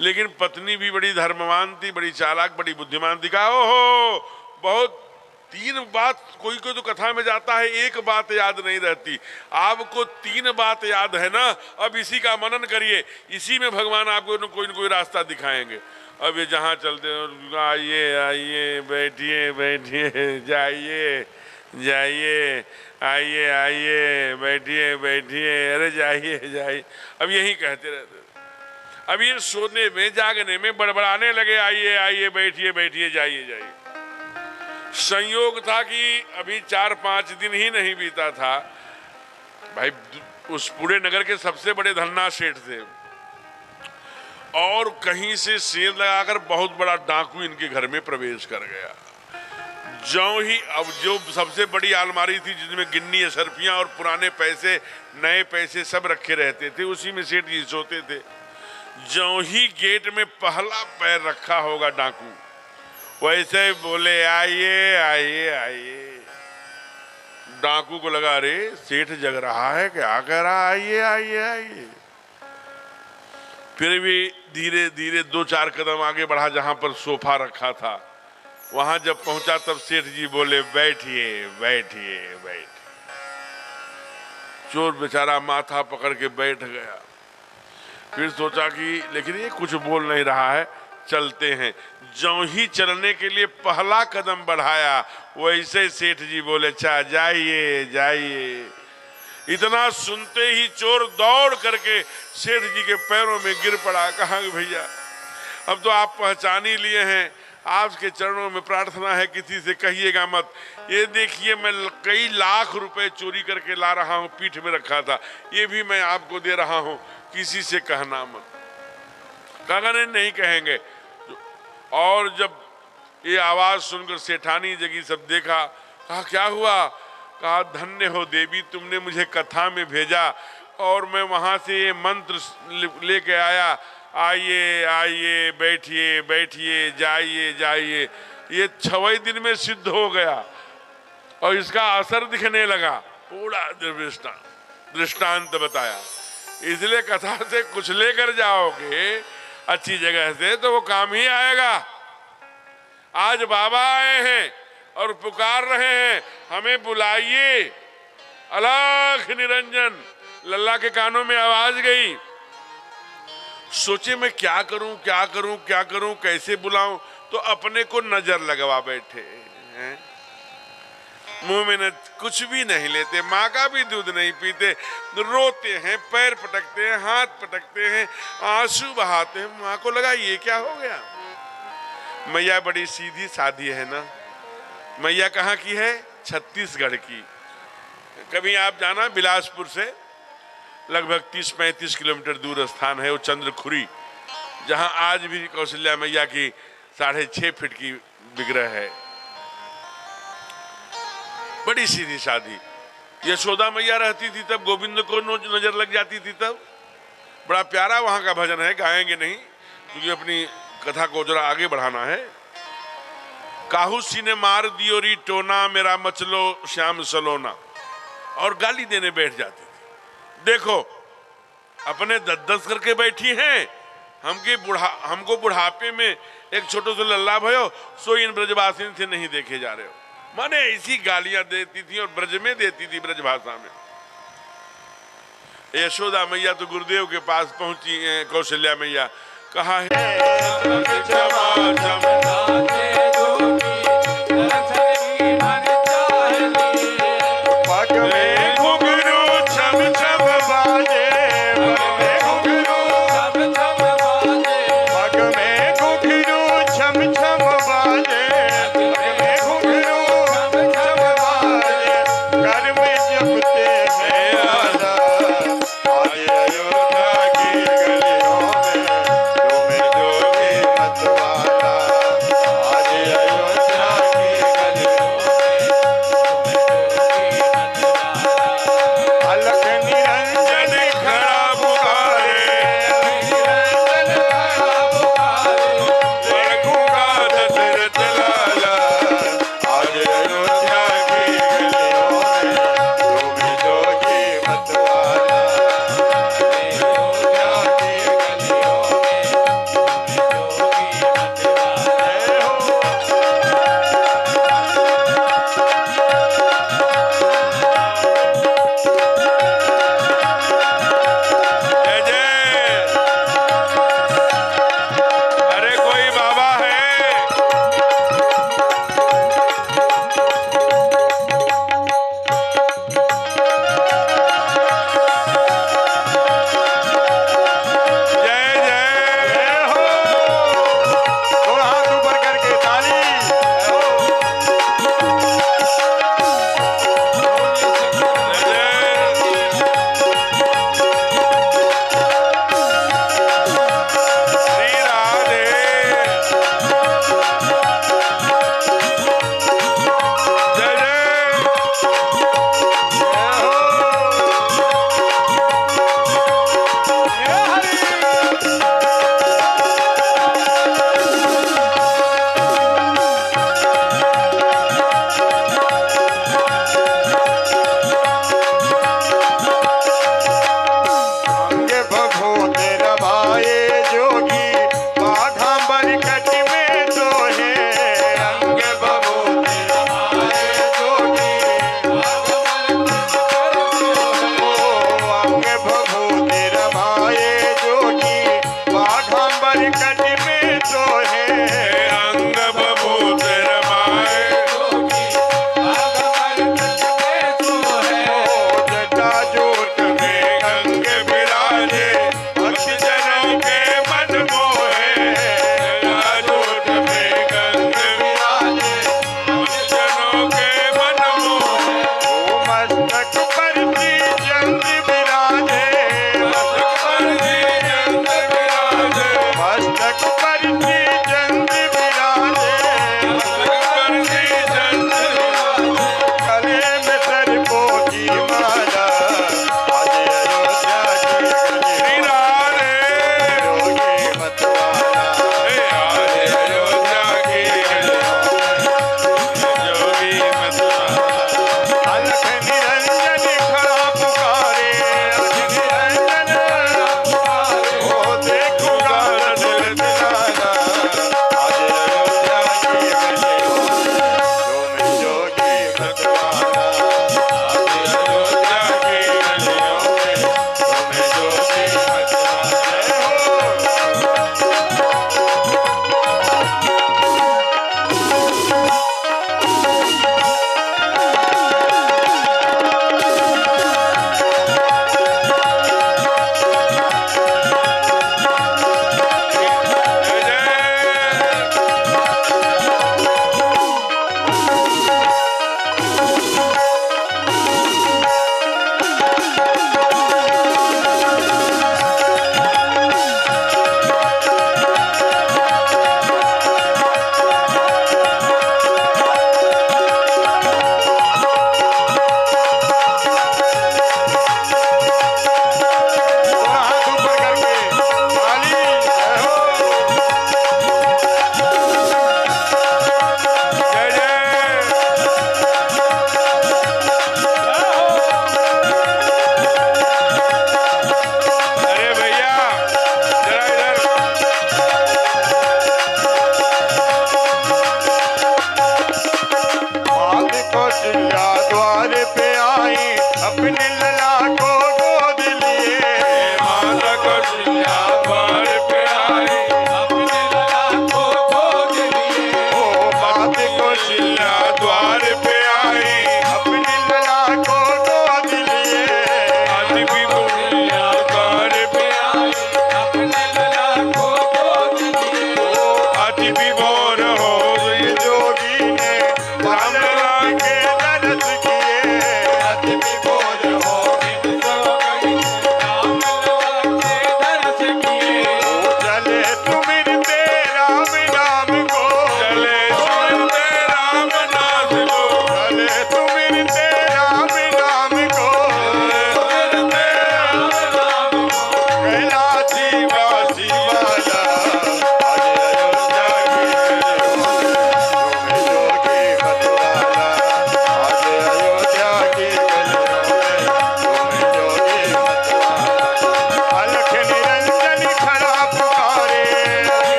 लेकिन पत्नी भी बड़ी धर्मवान थी, बड़ी चालाक, बड़ी बुद्धिमान थी। कहा ओहो बहुत 3 बात, कोई कोई तो कथा में जाता है 1 बात याद नहीं रहती, आपको 3 बात याद है ना, अब इसी का मनन करिए, इसी में भगवान आपको कोई न कोई रास्ता दिखाएंगे। अब ये जहाँ चलते हैं आइए आइए, बैठिए बैठिए, जाइए जाइए, आइए आइए, बैठिए बैठिए, अरे जाइए जाइए, अब यही कहते रहते। अब ये सोने में जागने में बड़बड़ाने लगे, आइए आइए, बैठिए बैठिए, जाइए जाइए। संयोग था कि अभी 4-5 दिन ही नहीं बीता था, भाई उस पूरे नगर के सबसे बड़े धन्ना सेठ थे और कहीं से सेंध लगाकर बहुत बड़ा डाकू इनके घर में प्रवेश कर गया। ज्यों ही अब जो सबसे बड़ी अलमारी थी जिसमें गिन्नी असरफियां और पुराने पैसे, नए पैसे सब रखे रहते थे, उसी में सेठ जी सोते थे। ज्यों ही गेट में पहला पैर रखा होगा डाकू, वैसे ही बोले आइए आइए आइए। डाकू को लगा अरे सेठ जग रहा है, क्या कह रहा, आइए आइए आइए। फिर भी धीरे धीरे 2-4 कदम आगे बढ़ा, जहां पर सोफा रखा था वहां जब पहुंचा तब सेठ जी बोले बैठिए बैठिए बैठिए। चोर बेचारा माथा पकड़ के बैठ गया। फिर सोचा कि लेकिन ये कुछ बोल नहीं रहा है, चलते हैं। ज्यों ही चलने के लिए पहला कदम बढ़ाया, वैसे सेठ जी बोले अच्छा जाइए जाइए। इतना सुनते ही चोर दौड़ करके सेठ जी के पैरों में गिर पड़ा। कहा भैया अब तो आप पहचान ही लिए हैं, आपके चरणों में प्रार्थना है किसी से कहिएगा मत। ये देखिए मैं कई लाख रुपए चोरी करके ला रहा हूँ, पीठ में रखा था, ये भी मैं आपको दे रहा हूँ, किसी से कहना मत। कहा नहीं कहेंगे। और जब ये आवाज सुनकर सेठानी जगी, सब देखा। कहा क्या हुआ? कहा धन्य हो देवी, तुमने मुझे कथा में भेजा और मैं वहां से ये मंत्र लेके आया, आइए आइए, बैठिए बैठिए, जाइए जाइए। ये 6वें दिन में सिद्ध हो गया और इसका असर दिखने लगा। पूरा दृष्टांत बताया। इसलिए कथा से कुछ लेकर जाओगे अच्छी जगह से तो वो काम ही आएगा। आज बाबा आए हैं और पुकार रहे हैं हमें बुलाइए। अलख निरंजन, लल्ला के कानों में आवाज गई। सोचे मैं क्या करूं क्या करूं क्या करूं, कैसे बुलाऊं, तो अपने को नजर लगवा बैठे हैं। मुंह में न कुछ भी नहीं लेते, माँ का भी दूध नहीं पीते, रोते हैं, पैर पटकते हैं, हाथ पटकते हैं, आंसू बहाते हैं। माँ को लगा ये क्या हो गया। मैया बड़ी सीधी सादी है ना। मैया कहाँ की है? छत्तीसगढ़ की। कभी आप जाना, बिलासपुर से लगभग 30-35 किलोमीटर दूर स्थान है वो चंद्रखुरी, जहां आज भी कौशल्या मैया की 6.5 फीट की विग्रह है। बड़ी सीधी सादी। यशोदा मैया रहती थी तब गोविंद को नजर लग जाती थी तब। बड़ा प्यारा वहां का भजन है, गाएंगे नहीं क्योंकि अपनी कथा को जरा आगे बढ़ाना है। काहूसी ने मार दियो री टोना, मेरा मचलो श्याम सलोना, और गाली देने बैठ जाती थी। देखो अपने 10-10 करके बैठी हैं, हमको बुढ़ापे में एक छोटो सा लल्ला भयो, सो इन ब्रजवासिन से नहीं देखे जा रहे हो। माने ऐसी गालियां देती थी और ब्रज में देती थी, ब्रज भाषा में। यशोदा मैया तो गुरुदेव के पास पहुंची, कौशल्या मैया कहा है निरंजन खड़ा पुकारे, निरंजन खड़ा पुकारे, रखूंगा दशरथ लाला, आज अयोध्या की गलियों में तुम जोगी मतवाला। अयोध्या की गलियों में जोगी मतवाला।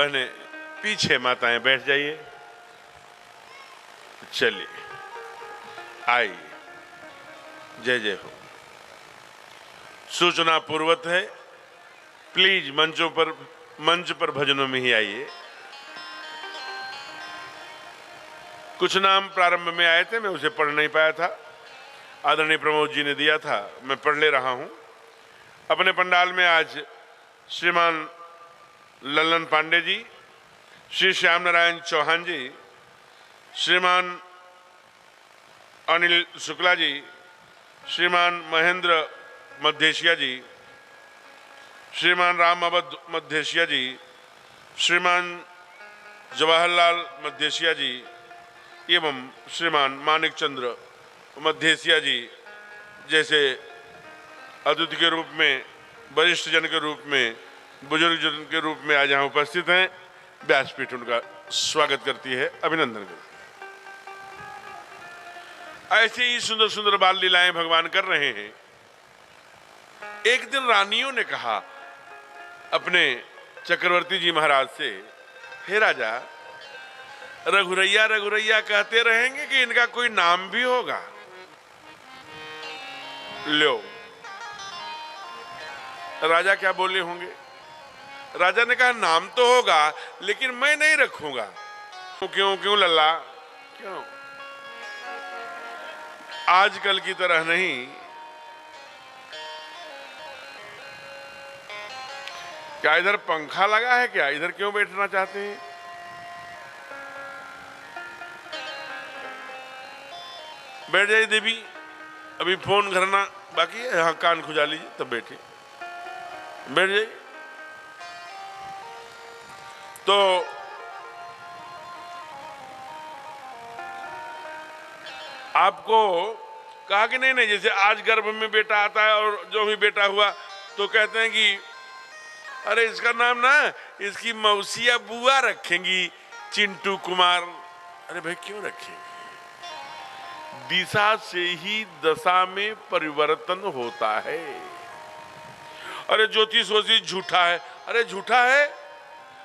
बहनें पीछे, माताएं बैठ जाइए। चलिए आइए, जय जय हो। सूचना पूर्वक है, प्लीज मंच पर भजनों में ही आइए। कुछ नाम प्रारंभ में आए थे, मैं उसे पढ़ नहीं पाया था, आदरणीय प्रमोद जी ने दिया था, मैं पढ़ ले रहा हूं। अपने पंडाल में आज श्रीमान लल्लन पांडे जी, श्री श्याम नारायण चौहान जी, श्रीमान अनिल शुक्ला जी, श्रीमान महेंद्र मध्येशिया जी, श्रीमान राम अवध मध्येशिया जी, श्रीमान जवाहरलाल मध्येशिया जी एवं श्रीमान मानिक चंद्र मध्येशिया जी जैसे अतिथि के रूप में, वरिष्ठ जन के रूप में, बुजुर्ग जन के रूप में आज यहाँ उपस्थित हैं। व्यासपीठ उनका स्वागत करती है, अभिनंदन करती है। ऐसे ही सुंदर सुंदर बाल लीलाएं भगवान कर रहे हैं। एक दिन रानियों ने कहा अपने चक्रवर्ती जी महाराज से, हे राजा, रघुरैया रघुरैया कहते रहेंगे कि इनका कोई नाम भी होगा? लो, राजा क्या बोले होंगे? राजा ने कहा नाम तो होगा लेकिन मैं नहीं रखूंगा। क्यों क्यों लल्ला, क्यों? आजकल की तरह नहीं, क्या इधर पंखा लगा है क्या? इधर क्यों बैठना चाहते हैं? बैठ जाइए देवी, अभी फोन करना बाकी है, यहाँ कान खुजा लीजिए तब बैठे, बैठ जाइए। तो आपको कहा कि नहीं, जैसे आज गर्भ में बेटा आता है और जो भी बेटा हुआ तो कहते हैं कि अरे इसका नाम ना इसकी मौसिया बुआ रखेंगी, चिंटू कुमार। अरे भाई क्यों रखेंगे? दिशा से ही दशा में परिवर्तन होता है। अरे ज्योतिष वोतिष झूठा है, अरे झूठा है।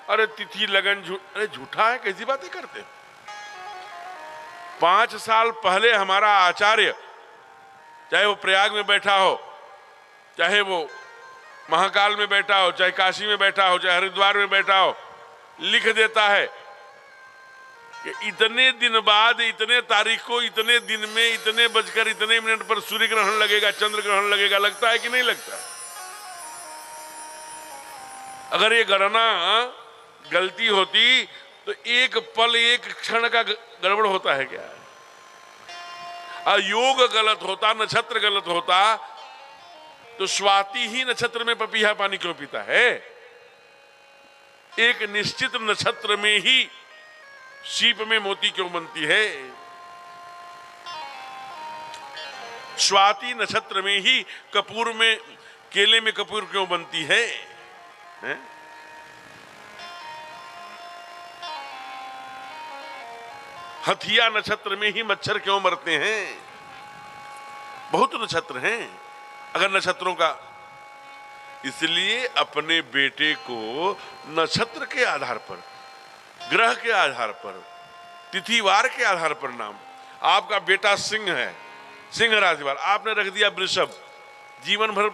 अरे तिथि लगन अरे झूठा है, कैसी बातें करते हो? 5 साल पहले हमारा आचार्य, चाहे वो प्रयाग में बैठा हो, चाहे वो महाकाल में बैठा हो, चाहे काशी में बैठा हो, चाहे हरिद्वार में बैठा हो, लिख देता है कि इतने दिन बाद, इतने तारीख को, इतने दिन में, इतने बजकर इतने मिनट पर सूर्य ग्रहण लगेगा, चंद्र ग्रहण लगेगा। लगता है कि नहीं लगता? अगर ये गणना गलती होती तो एक पल, एक क्षण का गड़बड़ होता है क्या? योग गलत होता, नक्षत्र गलत होता तो स्वाति ही नक्षत्र में पपीहा पानी क्यों पीता है? एक निश्चित नक्षत्र में ही सीप में मोती क्यों बनती है? स्वाति नक्षत्र में ही कपूर में, केले में कपूर क्यों बनती है? हथिया नक्षत्र में ही मच्छर क्यों मरते हैं? बहुत नक्षत्र हैं। अगर नक्षत्रों का, इसलिए अपने बेटे को नक्षत्र के आधार पर, ग्रह के आधार पर, तिथिवार के आधार पर नाम। आपका बेटा सिंह है, सिंह राशि वाला, आपने रख दिया वृषभ, जीवन भर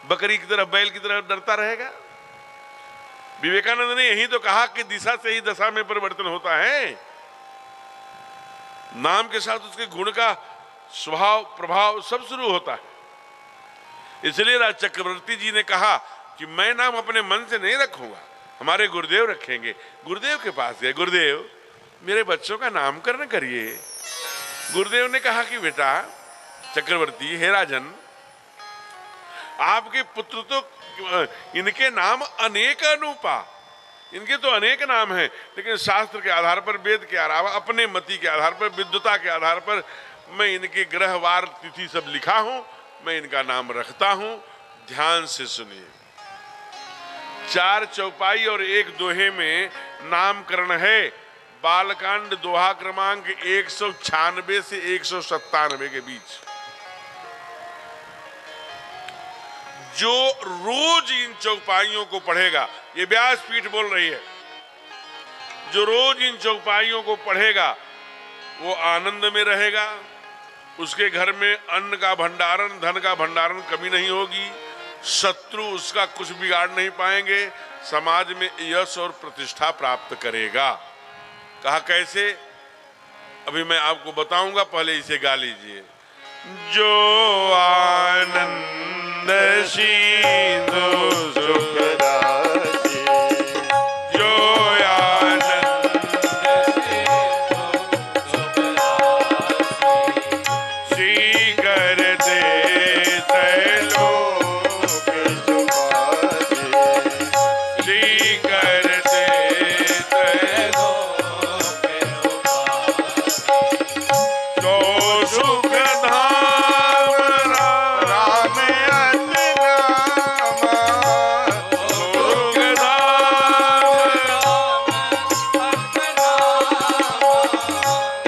बकरी की तरह, बैल की तरह डरता रहेगा? विवेकानंद ने यही तो कहा कि दिशा से ही दशा में परिवर्तन होता है। नाम के साथ उसके गुण का स्वभाव, प्रभाव सब शुरू होता है। इसलिए राज चक्रवर्ती जी ने कहा कि मैं नाम अपने मन से नहीं रखूंगा, हमारे गुरुदेव रखेंगे। गुरुदेव के पास गए, गुरुदेव मेरे बच्चों का नामकरण करिए। गुरुदेव ने कहा कि बेटा चक्रवर्ती, हे राजन, आपके पुत्र तो इनके नाम अनेक अनूपा, इनके तो अनेक नाम हैं, लेकिन शास्त्र के आधार पर, वेद के अलावा अपने मति के आधार पर, विद्वता के आधार पर मैं इनके ग्रहवार तिथि सब लिखा हूं, मैं इनका नाम रखता हूं। ध्यान से सुनिए, 4 चौपाई और 1 दोहे में नामकरण है। बालकांड दोहा क्रमांक 196 से 197 के बीच। जो रोज इन चौपाइयों को पढ़ेगा, ये व्यासपीठ बोल रही है, जो रोज इन चौपाइयों को पढ़ेगा वो आनंद में रहेगा, उसके घर में अन्न का भंडारण, धन का भंडारण कमी नहीं होगी, शत्रु उसका कुछ बिगाड़ नहीं पाएंगे, समाज में यश और प्रतिष्ठा प्राप्त करेगा। कहा कैसे? अभी मैं आपको बताऊंगा, पहले इसे गा लीजिए। जो आनंद सिंधु सुखदासी, जो आनंद सीकर दे तैलोक सुखासी, सीकर दे तो सुख धाम राम अति नामा, सुख धाम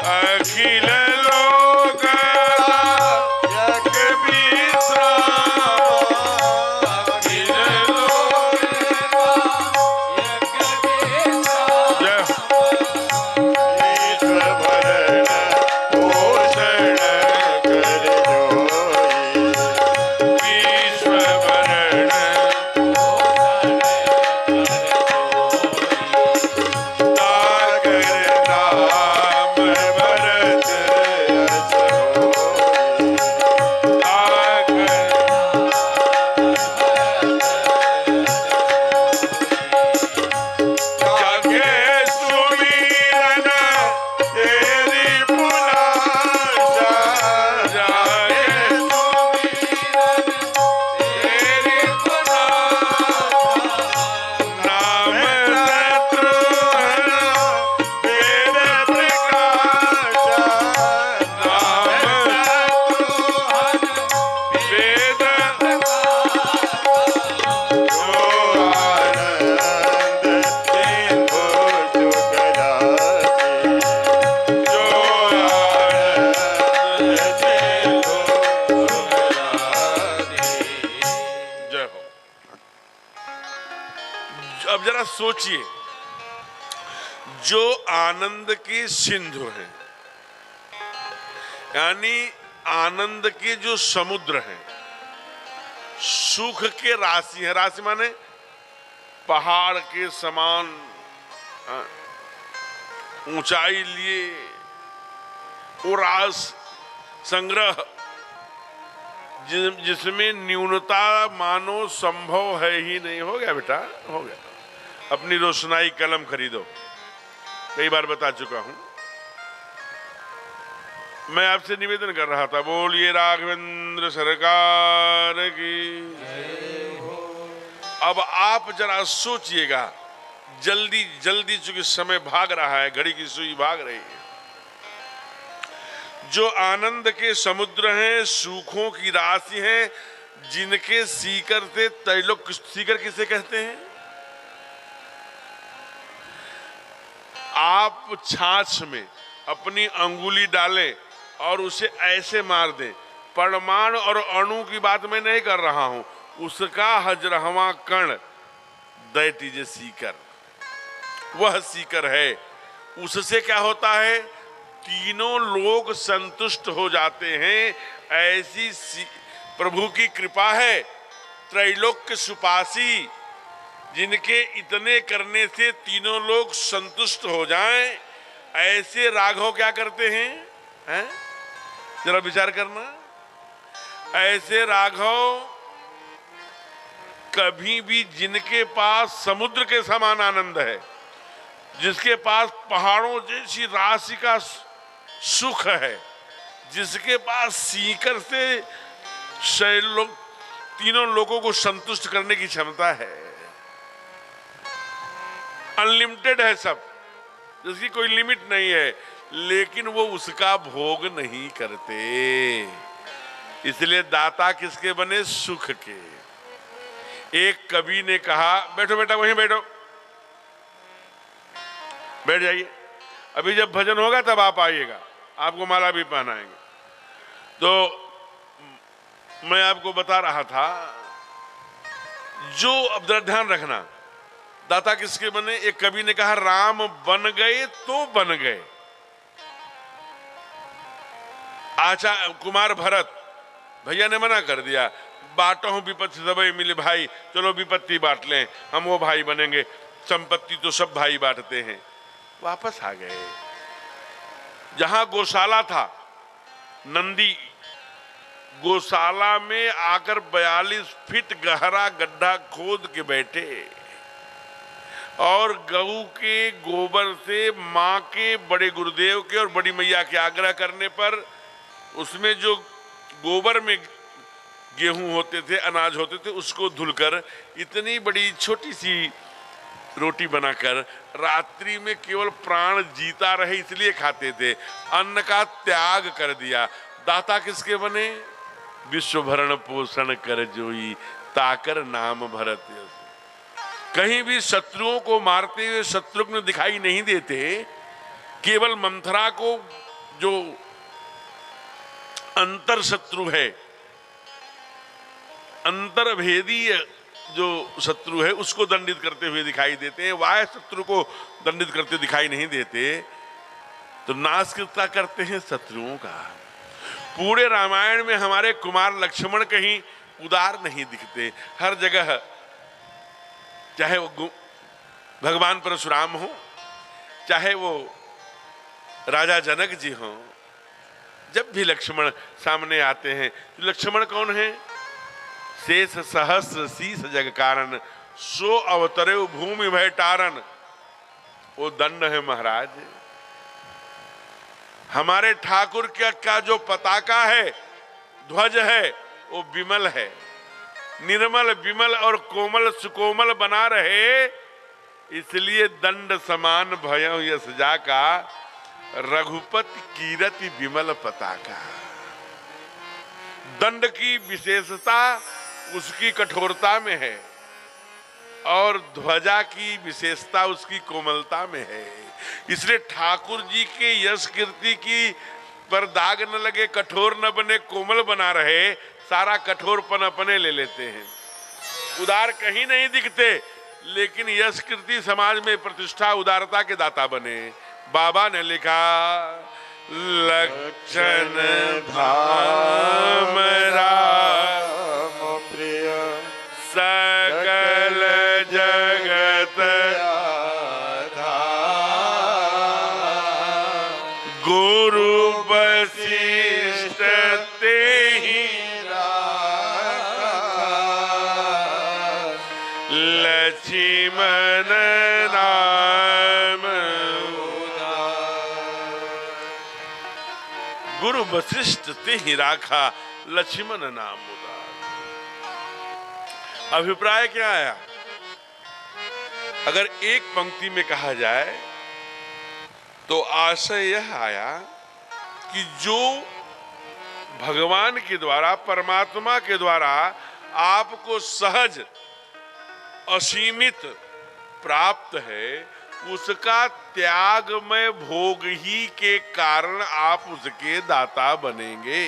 अखिल लोक यक विश्राम, अखिल लोक जय विश्व भरण पोषण कर जोई, विश्व भरण ताकर नाम भरत यश होई, ताकर जाके सुमिरन तेरी पुलासा, जाके सुमिरन तेरी नाम शत्रुघ्न वेद प्रकाशा, नाम वेद जो आनंद सिंधु सुखदासी, जो आनंद सिंधु जय हो। अब जरा सोचिए, जो आनंद के सिंधु हैं, यानी आनंद के जो समुद्र हैं, सुख के राशि है, राशि माने पहाड़ के समान ऊंचाई लिए वो रास संग्रह जिसमें न्यूनता मानो संभव है ही नहीं। हो गया बेटा, हो गया। अपनी रोशनाई कलम खरीदो, कई बार बता चुका हूं। मैं आपसे निवेदन कर रहा था, बोलिए राघवेंद्र सरकार की। अब आप जरा सोचिएगा, जल्दी जल्दी, चूंकि समय भाग रहा है, घड़ी की सुई भाग रही है। जो आनंद के समुद्र हैं, सुखों की राशि हैं, जिनके सीकर से तैलोक, सीकर किसे कहते हैं? आप छाछ में अपनी अंगुली डालें और उसे ऐसे मार दें, परमाणु और अणु की बात मैं नहीं कर रहा हूं, उसका हजरहवां कण, दैट इज ए सीकर, वह सीकर है। उससे क्या होता है? तीनों लोग संतुष्ट हो जाते हैं। ऐसी प्रभु की कृपा है। त्रैलोक्य सुपासी, जिनके इतने करने से तीनों लोग संतुष्ट हो जाएं, ऐसे राघव क्या करते हैं? जरा विचार करना। ऐसे राघव कभी भी, जिनके पास समुद्र के समान आनंद है, जिसके पास पहाड़ों जैसी राशि का सुख है, जिसके पास सीकर से तीनों लोगों को संतुष्ट करने की क्षमता है, अनलिमिटेड है सब, जिसकी कोई लिमिट नहीं है, लेकिन वो उसका भोग नहीं करते। इसलिए दाता किसके बने? सुख के। एक कवि ने कहा, बैठो बेटा, वहीं बैठो, बैठ जाइए, अभी जब भजन होगा तब आप आइएगा, आपको माला भी पहनाएंगे। तो मैं आपको बता रहा था, जो, अब जरा ध्यान रखना, दाता किसके बने? एक कवि ने कहा राम बन गए तो बन गए। कुमार भरत भैया ने मना कर दिया, बांटो विपत्ति सबई मिले भाई, चलो विपत्ति बांट लें, हम वो भाई बनेंगे, संपत्ति तो सब भाई बांटते हैं। वापस आ गए। जहां गौशाला था, नंदी गौशाला में आकर 42 फीट गहरा गड्ढा खोद के बैठे और गऊ के गोबर से मां के, बड़े गुरुदेव के और बड़ी मैया के आग्रह करने पर उसमें जो गोबर में गेहूं होते थे, अनाज होते थे, उसको धुलकर इतनी बड़ी छोटी सी रोटी बनाकर रात्रि में केवल प्राण जीता रहे इसलिए खाते थे। अन्न का त्याग कर दिया। दाता किसके बने? विश्व भरण पोषण कर जोई, ताकर नाम भरत। कहीं भी शत्रुओं को मारते हुए शत्रुघ्न दिखाई नहीं देते, केवल मंथरा को जो अंतर शत्रु है, अंतरभेदी जो शत्रु है, उसको दंडित करते हुए दिखाई देते हैं। वाह्य शत्रु को दंडित करते दिखाई नहीं देते, तो नाश कितना करते हैं शत्रुओं का। पूरे रामायण में हमारे कुमार लक्ष्मण कहीं उदार नहीं दिखते। हर जगह, चाहे वो भगवान परशुराम हो, चाहे वो राजा जनक जी हो, जब भी लक्ष्मण सामने आते हैं, तो लक्ष्मण कौन है? शेष सहस्र शीस जग कारण, सो अवतरे भूमि भय टारन। वो दंड है महाराज। हमारे ठाकुर का जो पताका है, ध्वज है, वो विमल है, निर्मल विमल और कोमल सुकोमल बना रहे, इसलिए दंड समान भयं यश जाका, रघुपति कीरति विमल पताका। दंड की विशेषता उसकी कठोरता में है और ध्वजा की विशेषता उसकी कोमलता में है। इसलिए ठाकुर जी के यश कीर्ति की पर दाग न लगे, कठोर न बने, कोमल बना रहे, सारा कठोरपन अपने ले लेते हैं। उदार कहीं नहीं दिखते, लेकिन यश कीर्ति समाज में प्रतिष्ठा उदारता के दाता बने। बाबा ने लिखा लक्षण धाम राम प्रिय, सकल जगत गुरु वशिष्ठ तेहि लक्ष्मण नाम। गुरु वशिष्ठ तेहि राखा, लक्ष्मण नाम उदार। अभिप्राय क्या आया? अगर एक पंक्ति में कहा जाए तो आशय यह आया कि जो भगवान के द्वारा, परमात्मा के द्वारा आपको सहज असीमित प्राप्त है, उसका त्यागमय भोग ही के कारण आप उसके दाता बनेंगे।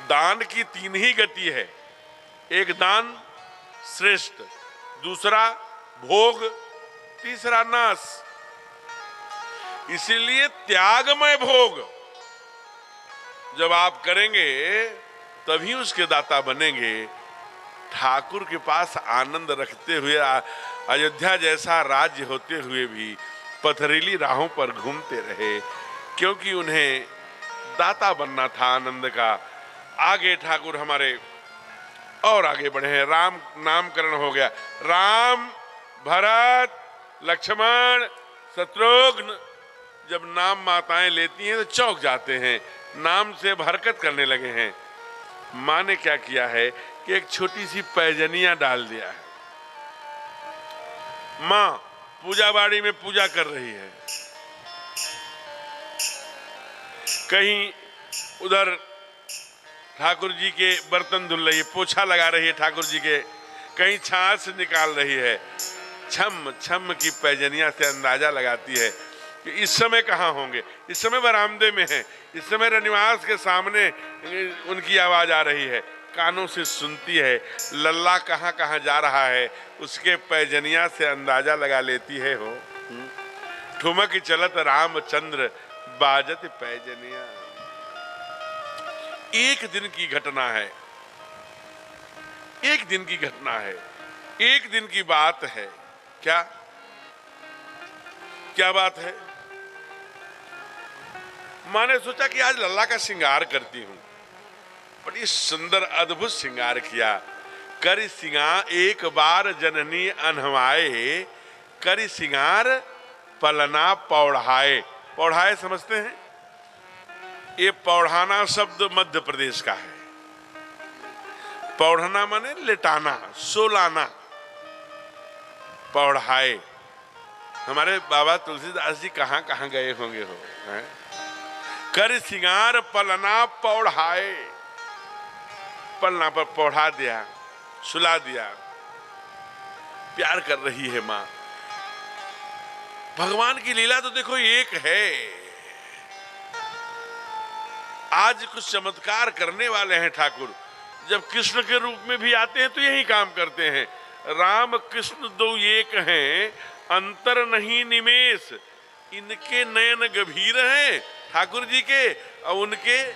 दान की 3 ही गति है। एक दान श्रेष्ठ, दूसरा भोग, तीसरा नाश। इसीलिए त्यागमय भोग जब आप करेंगे तभी उसके दाता बनेंगे। ठाकुर के पास आनंद रखते हुए, अयोध्या जैसा राज्य होते हुए भी पथरीली राहों पर घूमते रहे, क्योंकि उन्हें दाता बनना था आनंद का। आगे ठाकुर हमारे और आगे बढ़े हैं। राम नामकरण हो गया। राम, भरत, लक्ष्मण, शत्रुघ्न जब नाम माताएं लेती हैं तो चौंक जाते हैं, नाम से हरकत करने लगे हैं। माँ ने क्या किया है कि एक छोटी सी पैजनिया डाल दिया है। माँ पूजावाड़ी में पूजा कर रही है, कहीं उधर ठाकुर जी के बर्तन धुल रही है, पोछा लगा रही है ठाकुर जी के, कहीं छाछ निकाल रही है। छम छम की पैजनिया से अंदाजा लगाती है कि इस समय कहाँ होंगे। इस समय बरामदे में है, इस समय रनिवास के सामने उनकी आवाज आ रही है। कानों से सुनती है, लल्ला कहाँ कहाँ जा रहा है उसके पैजनिया से अंदाजा लगा लेती है हो। ठुमक चलत रामचंद्र बाजत पैजनिया। एक दिन की घटना है, एक दिन की घटना है, एक दिन की बात है। क्या क्या बात है? माँ ने सोचा कि आज लल्ला का श्रृंगार करती हूं। बड़ी सुंदर अद्भुत श्रृंगार किया। कर श्रृंगार एक बार जननी अनहवाए, कर श्रृंगार पलना पौढ़ाए। पौढ़ाए समझते हैं? ये पौढ़ाना शब्द मध्य प्रदेश का है। पौढ़ना माने लेटाना, सोलाना। पौढ़ाए। हमारे बाबा तुलसीदास जी कहां कहां गए होंगे हो, हैं? कर श्रृंगार पलना पौढ़ाए। पलना पर पौढ़ा दिया, सुला दिया। प्यार कर रही है मां। भगवान की लीला तो देखो एक है। आज कुछ चमत्कार करने वाले हैं ठाकुर। जब कृष्ण के रूप में भी आते हैं तो यही काम करते हैं। राम कृष्ण दो एक हैं, अंतर नहीं निमेष। इनके नयन गंभीर हैं ठाकुर जी के, और उनके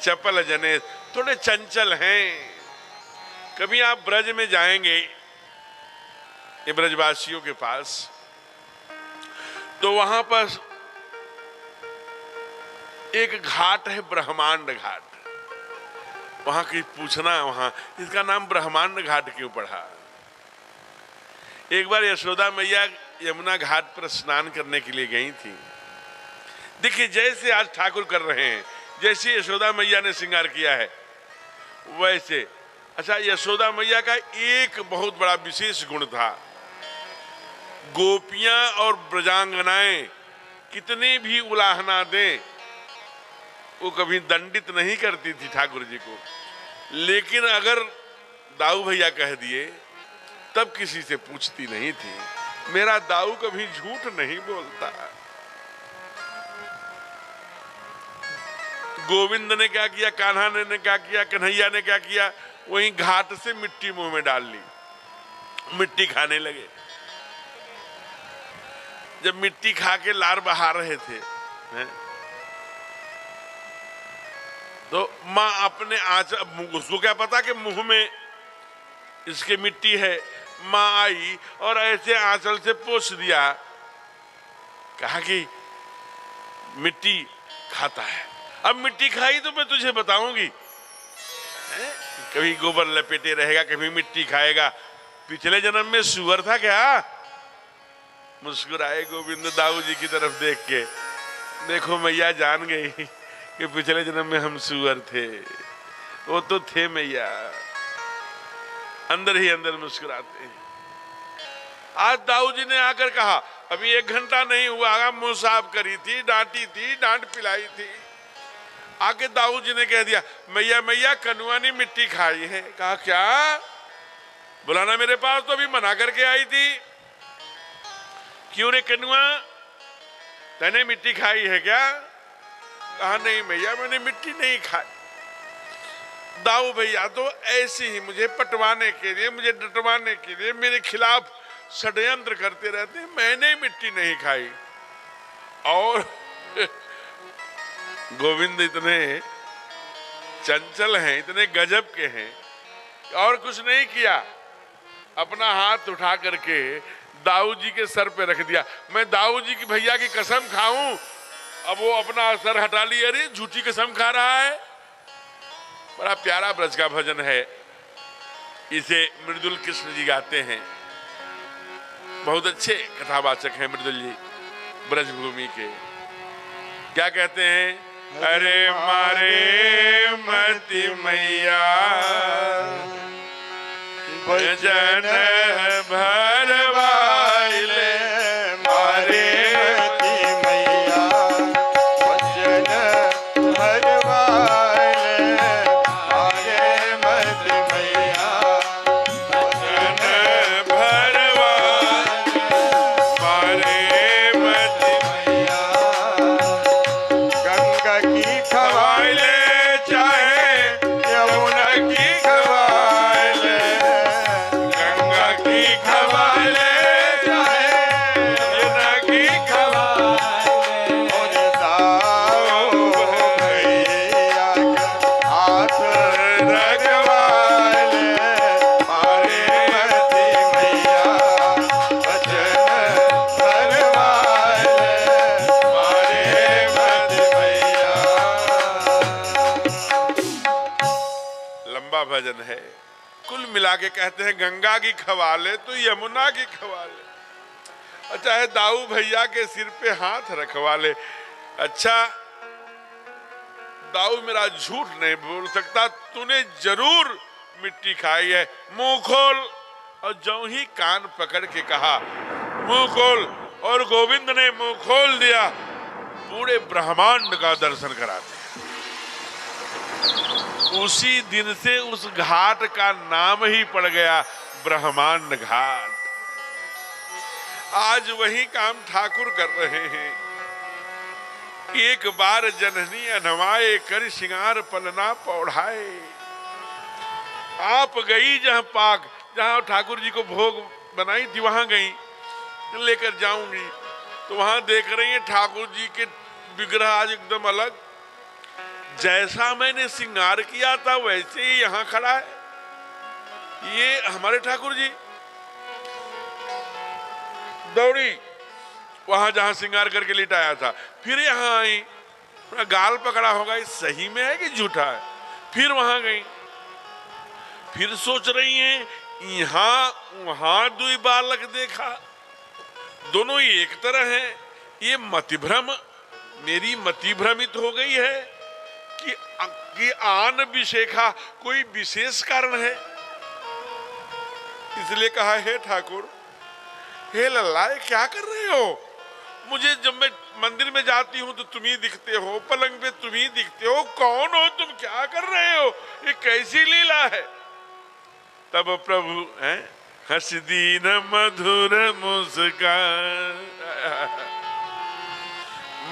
चपल जनेश थोड़े चंचल हैं। कभी आप ब्रज में जाएंगे, ये ब्रजवासियों के पास, तो वहां पर एक घाट है, ब्रह्मांड घाट। वहां की पूछना, वहां इसका नाम ब्रह्मांड घाट क्यों पड़ा? एक बार यशोदा मैया यमुना घाट पर स्नान करने के लिए गई थी। देखिए जैसे आज ठाकुर कर रहे हैं, जैसे यशोदा मैया ने श्रृंगार किया है वैसे। अच्छा, यशोदा मैया का एक बहुत बड़ा विशेष गुण था। गोपियां और ब्रजांगनाएं कितने भी उलाहना दें, वो कभी दंडित नहीं करती थी ठाकुर जी को। लेकिन अगर दाऊ भैया कह दिए तब किसी से पूछती नहीं थी। मेरा दाऊ कभी झूठ नहीं बोलता। गोविंद ने क्या किया, कान्हा ने क्या किया, कन्हैया ने क्या किया, वहीं घाट से मिट्टी मुंह में डाल ली, मिट्टी खाने लगे। जब मिट्टी खा के लार बहा रहे थे तो माँ अपने आंचल, उसको क्या पता कि मुंह में इसके मिट्टी है। माँ आई और ऐसे आंचल से पोंछ दिया, कहा कि मिट्टी खाता है। अब मिट्टी खाई तो मैं तुझे बताऊंगी। कभी गोबर लपेटे रहेगा, कभी मिट्टी खाएगा। पिछले जन्म में सुअर था क्या? मुस्कुराए गोविंद दाऊ जी की तरफ देख के। देखो मैया जान गई कि पिछले जन्म में हम सुअर थे। वो तो थे मैया, अंदर ही अंदर मुस्कुराते हैं। आज दाऊ जी ने आकर कहा, अभी 1 घंटा नहीं हुआ, मुंह साफ करी थी, डांटी थी, डांट पिलाई थी। आके दाऊ जी ने कह दिया, मैया मैया कनुआ ने मिट्टी खाई है। कहा क्या? बुलाना मेरे पास, तो अभी मना करके आई थी। क्यों रे कनुआ, तने मिट्टी खाई है क्या? कहा नहीं मैया, मैंने मिट्टी नहीं खाई। दाऊ भैया तो ऐसे ही मुझे पटवाने के लिए, मुझे डटवाने के लिए मेरे खिलाफ षड्यंत्र करते रहते हैं। मैंने मिट्टी नहीं खाई। और गोविंद इतने चंचल हैं, इतने गजब के हैं, और कुछ नहीं किया। अपना हाथ उठा करके दाऊ जी के सर पे रख दिया। मैं दाऊ जी की भैया की कसम खाऊं। अब वो अपना सर हटा लिया, अरे झूठी कसम खा रहा है। बड़ा प्यारा ब्रज का भजन है। इसे मृदुल कृष्ण जी गाते हैं। बहुत अच्छे कथावाचक हैं मृदुल जी ब्रजभूमि के। क्या कहते हैं? अरे मारे मति मैया भजन भरवाइले, मारे मति मैया भजन भरवाइले, मारे मति मैया भजन भरवाइले, मारे मति मैया गंगा की खवाइले, चाहे यमुना भजन है। कुल मिला के कहते हैं गंगा की खवाले तो यमुना की खवाले, चाहे दाऊ भैया के सिर पे हाथ रखवा ले। अच्छा दाऊ मेरा झूठ नहीं बोल सकता, तूने जरूर मिट्टी खाई है, मुंह खोल। और जो ही कान पकड़ के कहा मुंह खोल, और गोविंद ने मुंह खोल दिया, पूरे ब्रह्मांड का दर्शन करा दिया। उसी दिन से उस घाट का नाम ही पड़ गया ब्रह्मांड घाट। आज वही काम ठाकुर कर रहे हैं। एक बार जननी अनवाए कर श्रृंगार पलना पौढ़ाए। आप गई जहां पाक, जहां ठाकुर जी को भोग बनाई थी वहां गई, लेकर जाऊंगी तो वहां देख रही है ठाकुर जी के विग्रह आज एकदम अलग। जैसा मैंने श्रृंगार किया था वैसे ही यहां खड़ा है ये हमारे ठाकुर जी। दौड़ी वहां जहां श्रृंगार करके लिटाया था, फिर यहां आई, गाल पकड़ा होगा ये सही में है कि झूठा है। फिर वहां गई, फिर सोच रही हैं यहां वहां दुई बालक देखा, दोनों ही एक तरह हैं। ये मतिभ्रम, मेरी मति भ्रमित हो गई है कि आन विशेखा कोई विशेष कारण है। इसलिए कहा हे ठाकुर, हे लल्ला क्या कर रहे हो? मुझे जब मैं मंदिर में जाती हूँ तो तुम ही दिखते हो, पलंग पे तुम ही दिखते हो, कौन हो तुम, क्या कर रहे हो, ये कैसी लीला है? तब प्रभु हैं हंस दीन मधुर मुस्कान।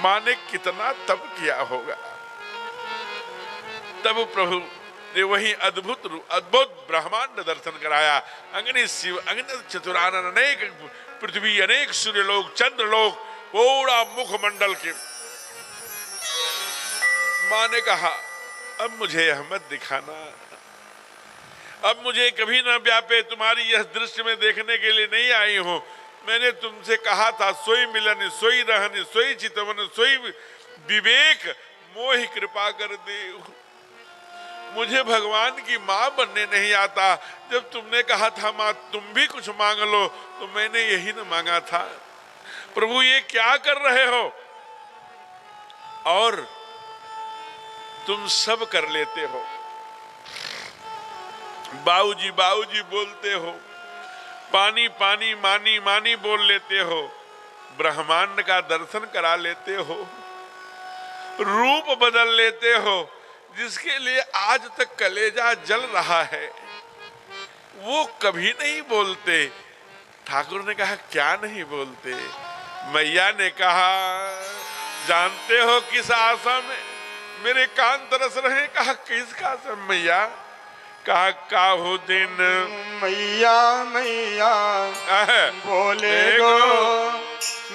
माँ ने कितना तप किया होगा। तब प्रभु ने वही अद्भुत ब्रह्मांड दर्शन कराया। अग्नि शिव अग्नि चतुरानन अनेक पृथ्वी, अनेक सूर्यलोक, चंद्रलोक, पूरा मुखमंडल के। माँ ने कहा अब मुझे यह मत दिखाना, अब मुझे कभी ना व्यापे, तुम्हारी यह दृश्य में देखने के लिए नहीं आई हूं। मैंने तुमसे कहा था सोई मिलन सोई रहन सोई चितवन सोई विवेक, मोहि कृपा कर दे। मुझे भगवान की माँ बनने नहीं आता। जब तुमने कहा था माँ तुम भी कुछ मांग लो, तो मैंने यही ना मांगा था। प्रभु ये क्या कर रहे हो? और तुम सब कर लेते हो, बाऊजी बाऊजी बोलते हो, पानी पानी मानी मानी बोल लेते हो, ब्रह्मांड का दर्शन करा लेते हो, रूप बदल लेते हो। जिसके लिए आज तक कलेजा जल रहा है वो कभी नहीं बोलते। ठाकुर ने कहा क्या नहीं बोलते? मैया ने कहा जानते हो किस आशा में मेरे कान तरस रहे? कहा किसका आशा मैया? कहा काहू दिन मैया मैया बोले गो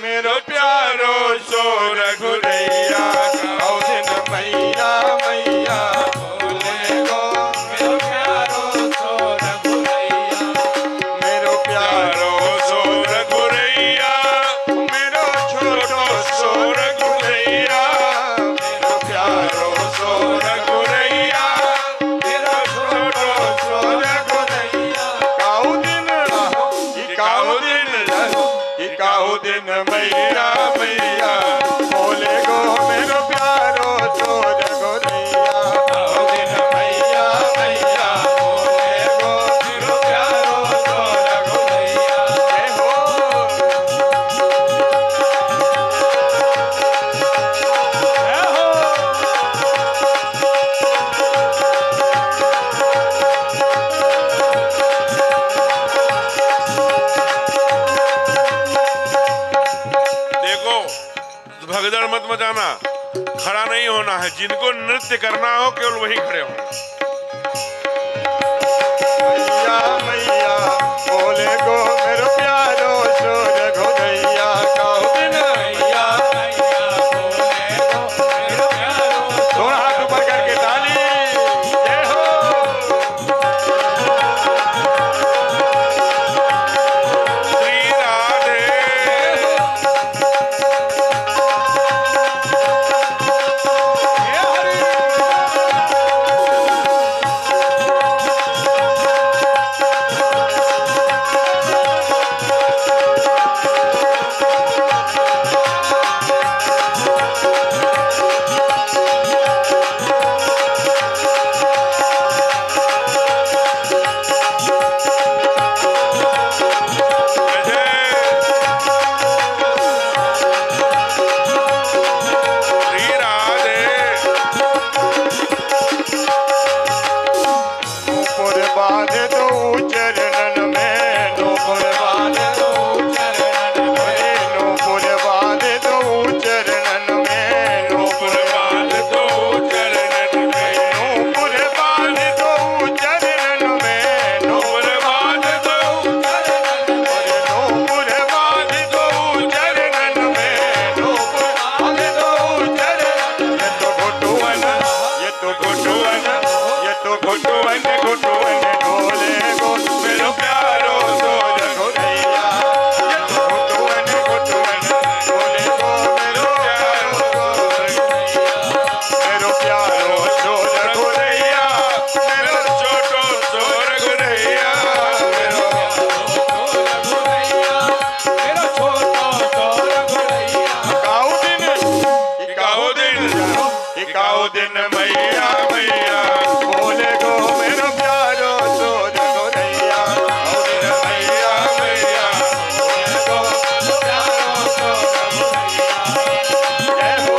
मेरो प्यारो सो रघुरैया। काहू दिन मैया मैया बोले गो मेरो प्यारो सो रघुरैया। मेरो प्यारो सो रघुरैया, मेरो छोटो सो रघुरैया। मेरो प्यारो सो रघुरैया, मेरो छोटो सो रघुरैया। काहू दिन मैया मैया बोले गो मेरो प्यारो सो रघुरैया। काहू दिन मैया मैया बोले गो मेरो प्यारो सो रघुरैया। जय हो भगदड़ मत मचाना, खड़ा नहीं होना है। जिनको नृत्य करना हो केवल वही खड़े हो। मैया मैया बोले गो मेरो प्यारो सो रघुरैया। काहू दिन मैया मैया बोले गो मेरो प्यारो। दोनों हाथ ऊपर करके ताली। जय हो श्री राधे। तो घुटुअन घुटुअन डोले गो मेरो प्यारो सो रघुरैया ये तो घुटुअन घुटुअन डोले गो मेरो प्यारो सो रघुरैया मेरो छोटो सो रघुरैया मेरो काऊ दिन मैया मैया बोले गो मेरो प्यारो सो रघुरैया काऊ दिन मैया मैया बोले गो प्यारो सो रघुरैया जय हो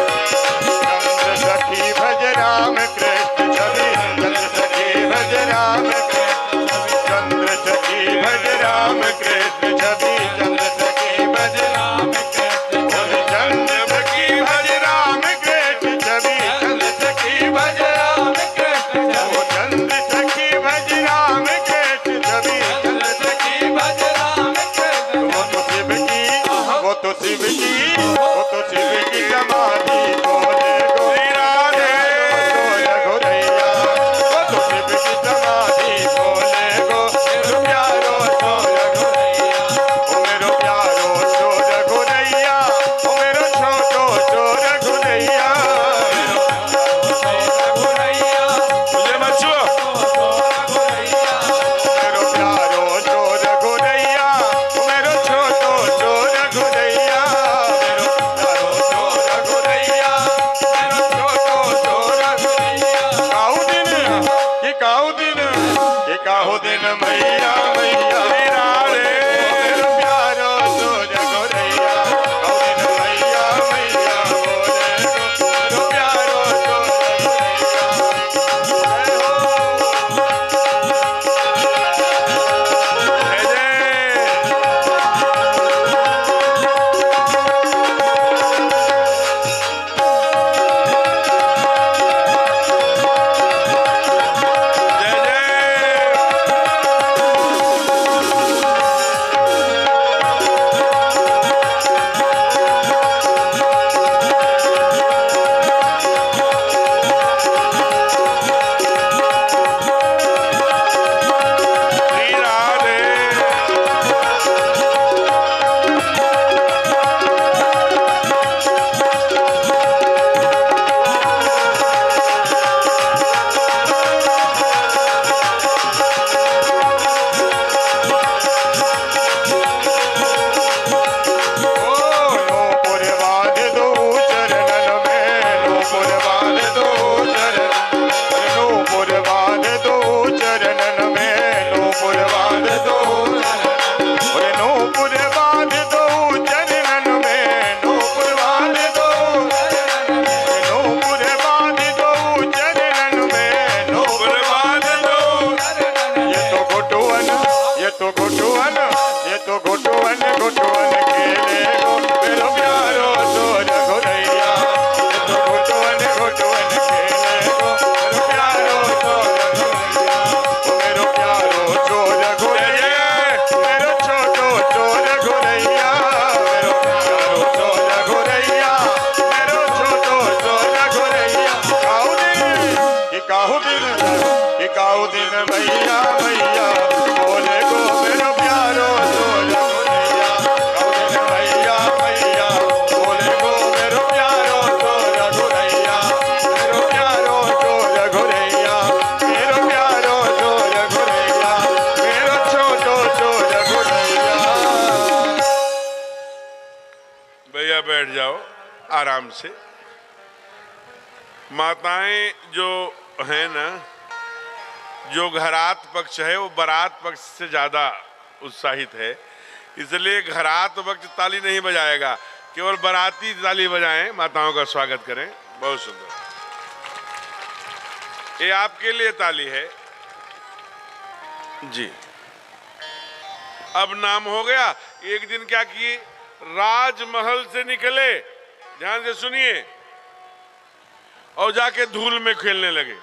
चंद्र सखी भज राम कृष्ण छवि चंद्र सखी भज राम कृष्ण चंद्र सखी भज राम कृष्ण छवि चंद्र सखी भज राम कृष्ण चंद्र सखी भज राम कृष्ण छवि चंद्र सखी भज राम कृष्ण वो तो शिव की वो तो शिव की वो तो शिव की समाधि बोले गोरी राधे रघुरैया वो तो शिव की समाधि बोले गो मेरो प्यारो सो रघुरैया ओ मेरो प्यारो सो रघुरैया ओ मेरो छोटो सो रघुरैया मेरो तुझे मचुआ मेरो प्यारो सो रघुरैया ओ मेरो छोटो सो रघुरैया मेरो प्यारो सो रघुरैया मेरो छोटो सो रघुरैया काऊ दिन मैया मैया रे मेरो प्यारो सो रघुरैया काऊ दिन मैया मैया बोले गो मेरो प्यारो सो रघुरैया जय हो जय जय काऊ दिन मैया मैया बोले गो मेरो प्यारो सो रघुरैया काऊ दिन मैया मैया बोले गो मेरो प्यारो सो रघुरैया मेरो प्यारो सो रघुरैया मेरो प्यारो सो रघुरैया मेरो छोटो सो रघुरैया। भैया बैठ जाओ आराम से। माताएं जो है ना, जो घरात पक्ष है वो बारात पक्ष से ज़्यादा उत्साहित है, इसलिए घरात पक्ष ताली नहीं बजाएगा, केवल बाराती ताली बजाएं, माताओं का स्वागत करें। बहुत सुंदर। ये आपके लिए ताली है जी। अब नाम हो गया। एक दिन क्या किए, राजमहल से निकले, ध्यान से सुनिए, और जाके धूल में खेलने लगे।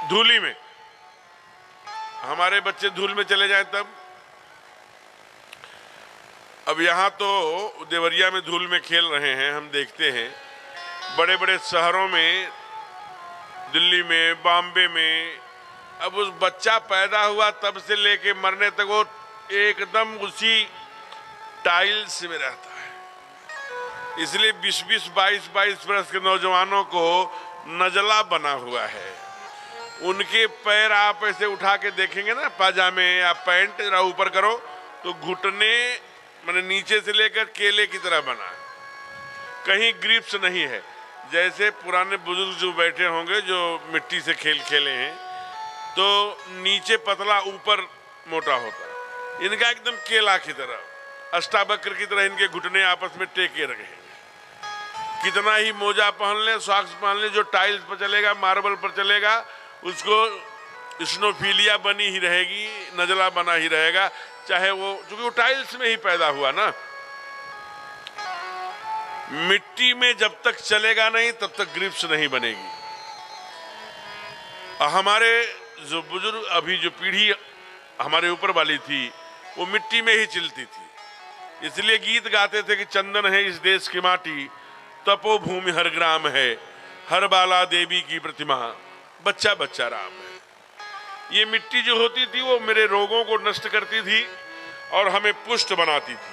धूली में, हमारे बच्चे धूल में चले जाएं तब। अब यहां तो देवरिया में धूल में खेल रहे हैं, हम देखते हैं। बड़े बड़े शहरों में, दिल्ली में, बॉम्बे में, अब उस बच्चा पैदा हुआ तब से लेके मरने तक वो एकदम उसी टाइल्स में रहता है। इसलिए 20-20, 22-22 वर्ष के नौजवानों को नजला बना हुआ है। उनके पैर आप ऐसे उठा के देखेंगे ना, पाजामे या पैंट जरा ऊपर करो तो घुटने माने नीचे से लेकर केले की तरह बना है, कहीं ग्रिप्स नहीं है। जैसे पुराने बुजुर्ग जो बैठे होंगे जो मिट्टी से खेल खेले हैं, तो नीचे पतला ऊपर मोटा होता है। इनका एकदम केला की तरह, अष्टावक्र की तरह इनके घुटने आपस में टेके रखे हैं। कितना ही मोजा पहन ले, सॉक्स पहन ले, जो टाइल्स पर चलेगा, मार्बल पर चलेगा, उसको स्नोफीलिया बनी ही रहेगी, नजला बना ही रहेगा, चाहे वो, क्योंकि वो टाइल्स में ही पैदा हुआ ना। मिट्टी में जब तक चलेगा नहीं तब तक ग्रिप्स नहीं बनेगी। हमारे जो बुजुर्ग, अभी जो पीढ़ी हमारे ऊपर वाली थी, वो मिट्टी में ही चलती थी। इसलिए गीत गाते थे कि चंदन है इस देश की माटी, तपोभूमि हर ग्राम है, हर बाला देवी की प्रतिमा, बच्चा बच्चा राम है। ये मिट्टी जो होती थी वो मेरे रोगों को नष्ट करती थी और हमें पुष्ट बनाती थी।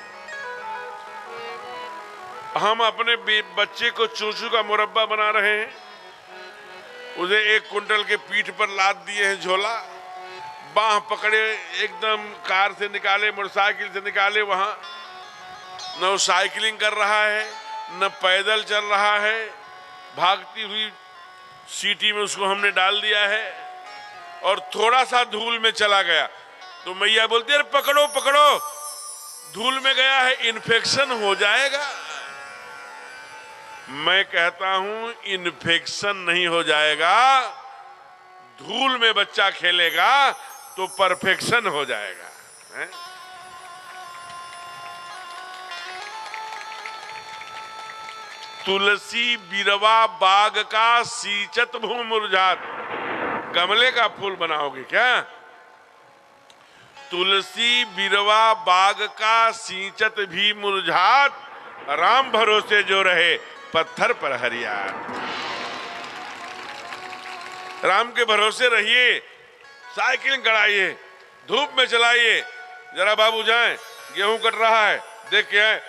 हम अपने बच्चे को चूचू का मुरब्बा बना रहे हैं, उसे 1 कुंटल के पीठ पर लाद दिए हैं झोला, बाह पकड़े एकदम कार से निकाले, मोटरसाइकिल से निकाले, वहां न वो साइकिलिंग कर रहा है न पैदल चल रहा है, भागती हुई सीटी में उसको हमने डाल दिया है और थोड़ा सा धूल में चला गया तो मैया बोलती है पकड़ो पकड़ो, धूल में गया है, इन्फेक्शन हो जाएगा। मैं कहता हूं इन्फेक्शन नहीं हो जाएगा, धूल में बच्चा खेलेगा तो परफेक्शन हो जाएगा है? तुलसी बिरवा बाग का सींचत भूमि मुरझात, गमले का फूल बनाओगे क्या? तुलसी बिरवा बाग का सींचत भी मुरझात, राम भरोसे जो रहे पत्थर पर हरियात। राम के भरोसे रहिए, साइकिलिंग कराइए, धूप में चलाइए। जरा बाबू जाएं, गेहूं कट रहा है, देख के आए,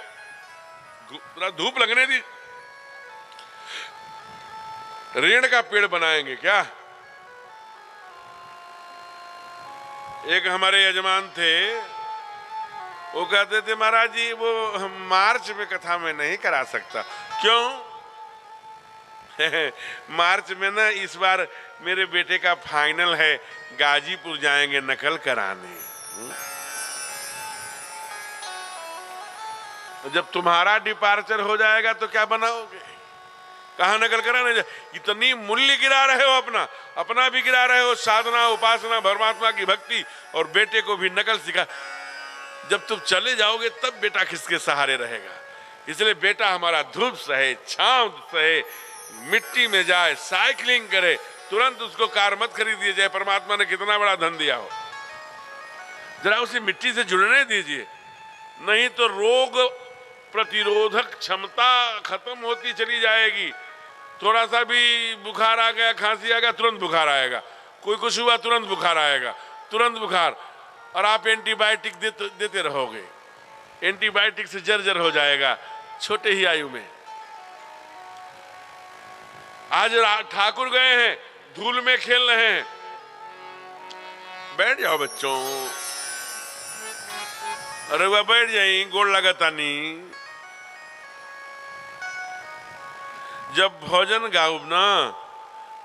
धूप लगने दी। रेण का पेड़ बनाएंगे क्या? एक हमारे यजमान थे, वो कहते थे महाराज जी वो हम मार्च में कथा में नहीं करा सकता। क्यों? मार्च में ना इस बार मेरे बेटे का फाइनल है, गाजीपुर जाएंगे नकल कराने। जब तुम्हारा डिपार्चर हो जाएगा तो क्या बनाओगे? कहाँ नकल कराने जाए? इतनी मूल्य गिरा रहे हो, अपना भी गिरा रहे हो, साधना उपासना परमात्मा की भक्ति, और बेटे को भी नकल सिखा। जब तुम चले जाओगे तब बेटा किसके सहारे रहेगा? इसलिए बेटा हमारा धूप सहे, छांव सहे, मिट्टी में जाए, साइकिलिंग करे, तुरंत उसको कार मत खरीदिए, चाहे परमात्मा ने कितना बड़ा धन दिया हो। जरा उसे मिट्टी से जुड़ने दीजिए, नहीं तो रोग प्रतिरोधक क्षमता खत्म होती चली जाएगी। थोड़ा सा भी बुखार आ गया, खांसी आ गया, तुरंत बुखार आएगा, कोई कुछ हुआ तुरंत बुखार आएगा, तुरंत बुखार, और आप एंटीबायोटिक देते रहोगे, एंटीबायोटिक से जर्जर हो जाएगा छोटे ही आयु में। आज ठाकुर गए हैं, धूल में खेल रहे हैं, बैठ जाओ बच्चों, अरे वह बैठ जाई, गोड़ लगाता नहीं। जब भोजन गाऊब ना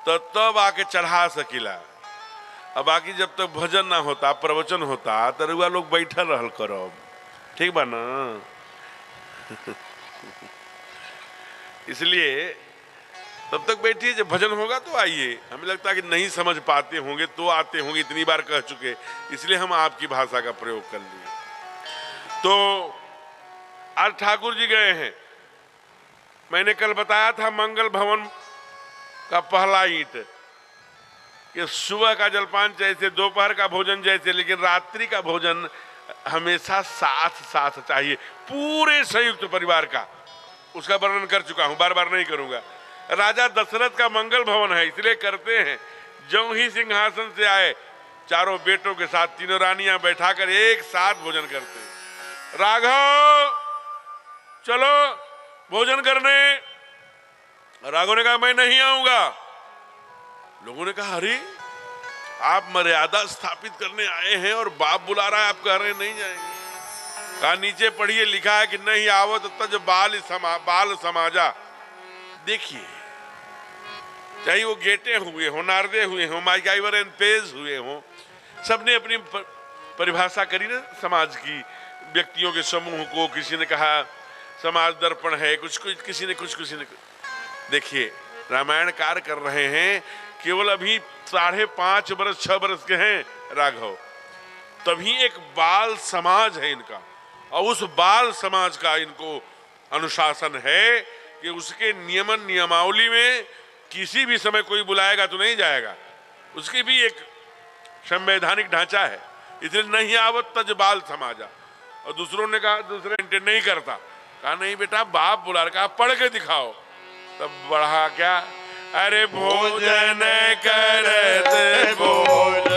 तो तब आके चढ़ा सकीला, अब बाकी जब तक भजन ना होता, प्रवचन होता, तो रुआ लोग बैठल रहल करो, ठीक बा ना? इसलिए तब तक बैठिए, जब भजन होगा तो आइए। हमें लगता है कि नहीं समझ पाते होंगे तो आते होंगे, इतनी बार कह चुके, इसलिए हम आपकी भाषा का प्रयोग कर लिए। तो आज ठाकुर जी गए हैं। मैंने कल बताया था मंगल भवन का पहला ईंट, कि सुबह का जलपान जैसे, दोपहर का भोजन जैसे, लेकिन रात्रि का भोजन हमेशा साथ साथ चाहिए, पूरे संयुक्त परिवार का। उसका वर्णन कर चुका हूं, बार बार नहीं करूंगा। राजा दशरथ का मंगल भवन है, इसलिए करते हैं, जो ही सिंहासन से आए चारों बेटों के साथ तीनों रानियां बैठाकर एक साथ भोजन करते हैं। राघव चलो भोजन करने। राघव ने कहा मैं नहीं आऊंगा। लोगों ने कहा अरे आप मर्यादा स्थापित करने आए हैं और बाप बुला रहा है, आप कह रहे हैं नहीं जाएंगे। कहा नीचे पढ़िए, लिखा है कि नहीं आवत तज बाल समाजा। देखिए, चाहे वो गेटे हुए हो, नारदे हुए हो, माइकाइवर एंड पेज हुए हो, सबने अपनी परिभाषा करी ना समाज की, व्यक्तियों के समूह को। किसी ने कहा समाज दर्पण है, कुछ किसी ने कुछ। देखिए, रामायणकार कर रहे हैं, केवल अभी 5.5 बरस 6 बरस के हैं राघव, तभी एक बाल समाज है इनका, और उस बाल समाज का इनको अनुशासन है कि उसके नियमन नियमावली में किसी भी समय कोई बुलाएगा तो नहीं जाएगा, उसकी भी एक संवैधानिक ढांचा है। इसलिए नहीं आवत तज बाल समाजा। और दूसरों ने कहा, दूसरे इंटेंड नहीं करता, कहा नहीं बेटा बाप बुला रहा, कहा पढ़ के दिखाओ। तब बढ़ा क्या, अरे भोजन करते बोल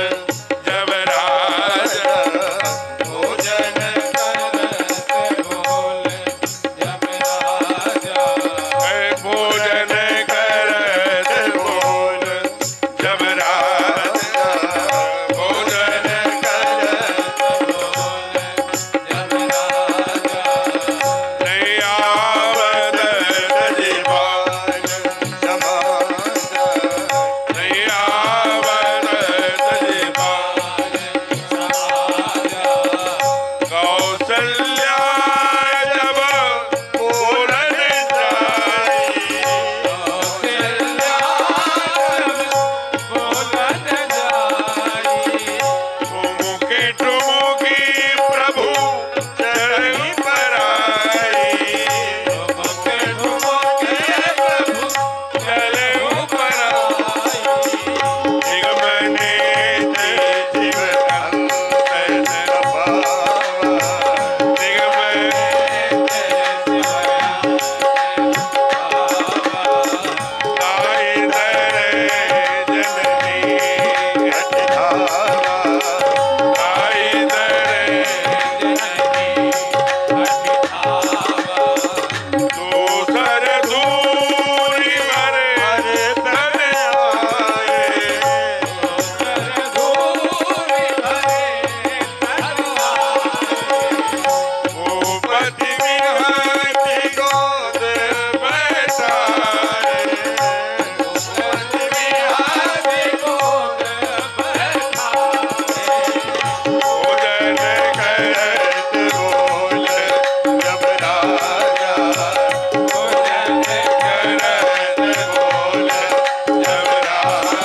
जब राजा, भोजन करते बोल जब राजा, भोजन करते बोल जब राजा, भोजन करते बोल जब राजा, नहीं आवत तजीबान समाजा नहीं आवत तजीबान समाजा, कौशल्या जब बोलन जाई, कौशल्या बोलन जाई, ठुमुके ठुमुकी प्रभु चरणी पर आई, ठुमके ठुमके प्रभु चले ऊपर निगमने जीव आई दरे जननी, आई दरे दूसर दूरी मरे तन आए, भूपति विहारी गोद बैठाए, भोजन करत बोल जब राजा, भोजन करत बोल जब राजा,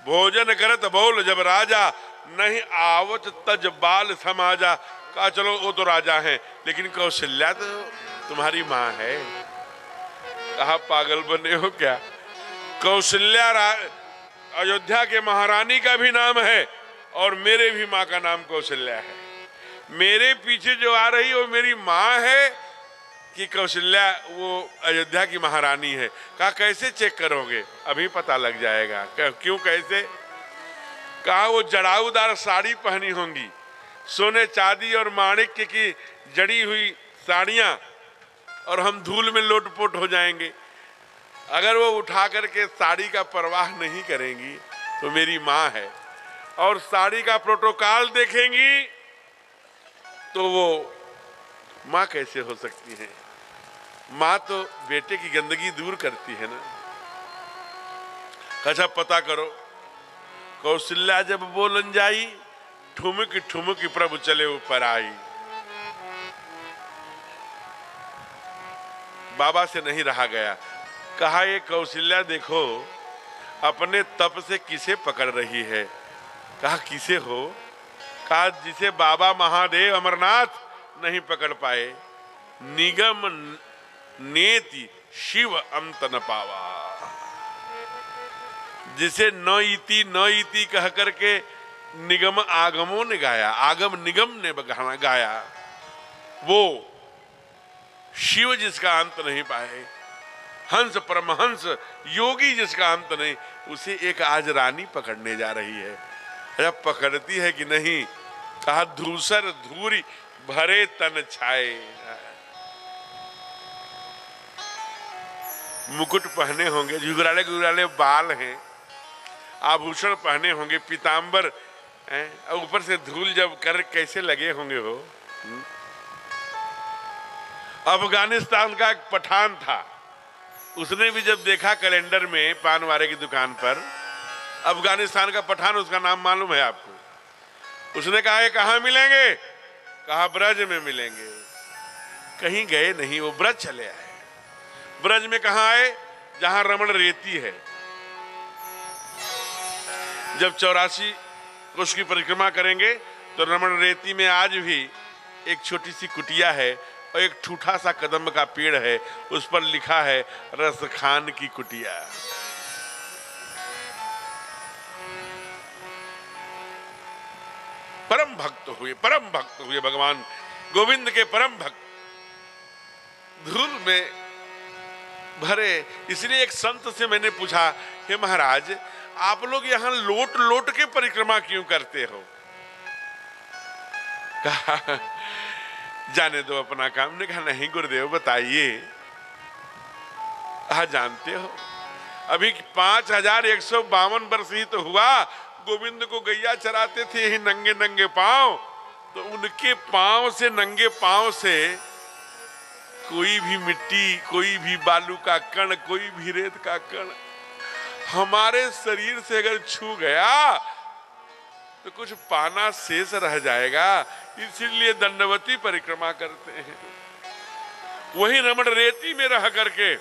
भोजन करत बोल जब राजा, नहीं आवत तज बाल समाजा। कहा चलो वो तो राजा हैं, लेकिन कौशल्या तो तुम्हारी माँ है। कहा पागल बने हो क्या, कौशल्या अयोध्या के महारानी का भी नाम है और मेरे भी माँ का नाम कौशल्या है। मेरे पीछे जो आ रही वो मेरी माँ है कि कौशल्या वो अयोध्या की महारानी है। कहा कैसे चेक करोगे, अभी पता लग जाएगा। क्यों कैसे, कहा वो जड़ाऊदार साड़ी पहनी होंगी, सोने चांदी और माणिक्य की जड़ी हुई साड़ियां, और हम धूल में लोटपोट हो जाएंगे। अगर वो उठा करके साड़ी का परवाह नहीं करेंगी तो मेरी माँ है, और साड़ी का प्रोटोकॉल देखेंगी तो वो माँ कैसे हो सकती है। माँ तो बेटे की गंदगी दूर करती है ना। अच्छा पता करो, कौशल्या जब बोलन जाई, ठुमक ठुमक प्रभु चले ऊपर आई। बाबा से नहीं रहा गया। कहा ये कौशल्या देखो अपने तप से किसे पकड़ रही है। कहा किसे हो। कहा जिसे बाबा महादेव अमरनाथ नहीं पकड़ पाए। निगम नेति शिव अंत न पावा। जिसे न इति कह करके निगम आगमों ने गाया, आगम निगम ने गाया, वो शिव जिसका अंत नहीं पाए, हंस परमहंस योगी जिसका अंत नहीं, उसे एक आज रानी पकड़ने जा रही है। जब पकड़ती है कि नहीं। कहा धूसर धूरी भरे तन छाए। मुकुट पहने होंगे, घुघराले घुघराले बाल हैं, आभूषण पहने होंगे, पीतांबर हैं, और ऊपर से धूल जब कर कैसे लगे होंगे हो। अफगानिस्तान का एक पठान था, उसने भी जब देखा कैलेंडर में पान वाले की दुकान पर, अफगानिस्तान का पठान, उसका नाम मालूम है आपको। उसने कहा ये कहाँ मिलेंगे। कहा ब्रज में मिलेंगे। कहीं गए नहीं, वो ब्रज चले आए। ब्रज में कहाँ आए। जहां रमण रेती है। जब 84 कोष की परिक्रमा करेंगे तो रमण रेती में आज भी एक छोटी सी कुटिया है और एक ठूठा सा कदम का पेड़ है, उस पर लिखा है रसखान की कुटिया। परम भक्त हुए भगवान गोविंद के परम भक्त, धूल में भरे। इसलिए एक संत से मैंने पूछा, हे महाराज आप लोग यहां लोट लोट के परिक्रमा क्यों करते हो। कहा जाने दो अपना काम। ने कहा नहीं गुरुदेव बताइए। कहा जानते हो अभी 5152 वर्ष ही तो हुआ गोविंद को गैया चराते थे ही नंगे नंगे पांव, तो उनके पांव से, नंगे पांव से कोई भी मिट्टी, कोई भी बालू का कण, कोई भी रेत का कण हमारे शरीर से अगर छू गया तो कुछ पाना शेष रह जाएगा। इसीलिए दंडवती परिक्रमा करते हैं। वही रमण रेती में रह करके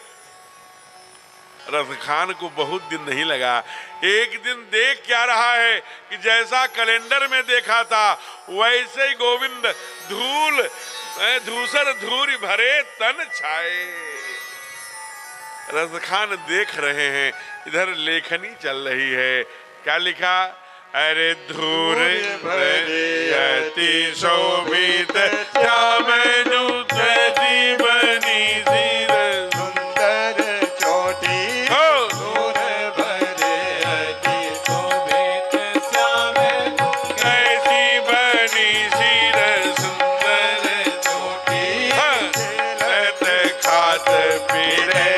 रसखान को बहुत दिन नहीं लगा। एक दिन देख क्या रहा है कि जैसा कैलेंडर में देखा था वैसे ही गोविंद धूसर धूरी भरे तन छाए। रसखान देख रहे हैं, इधर लेखनी चल रही है। क्या लिखा। अरे धूर भरे अति शोभित श्याम दूत जीवनी सिर सुंदर चोटी धूर भरे अति शोभित श्याम कैसी बनी सिर सुंदर चोटी। लत खात पीरे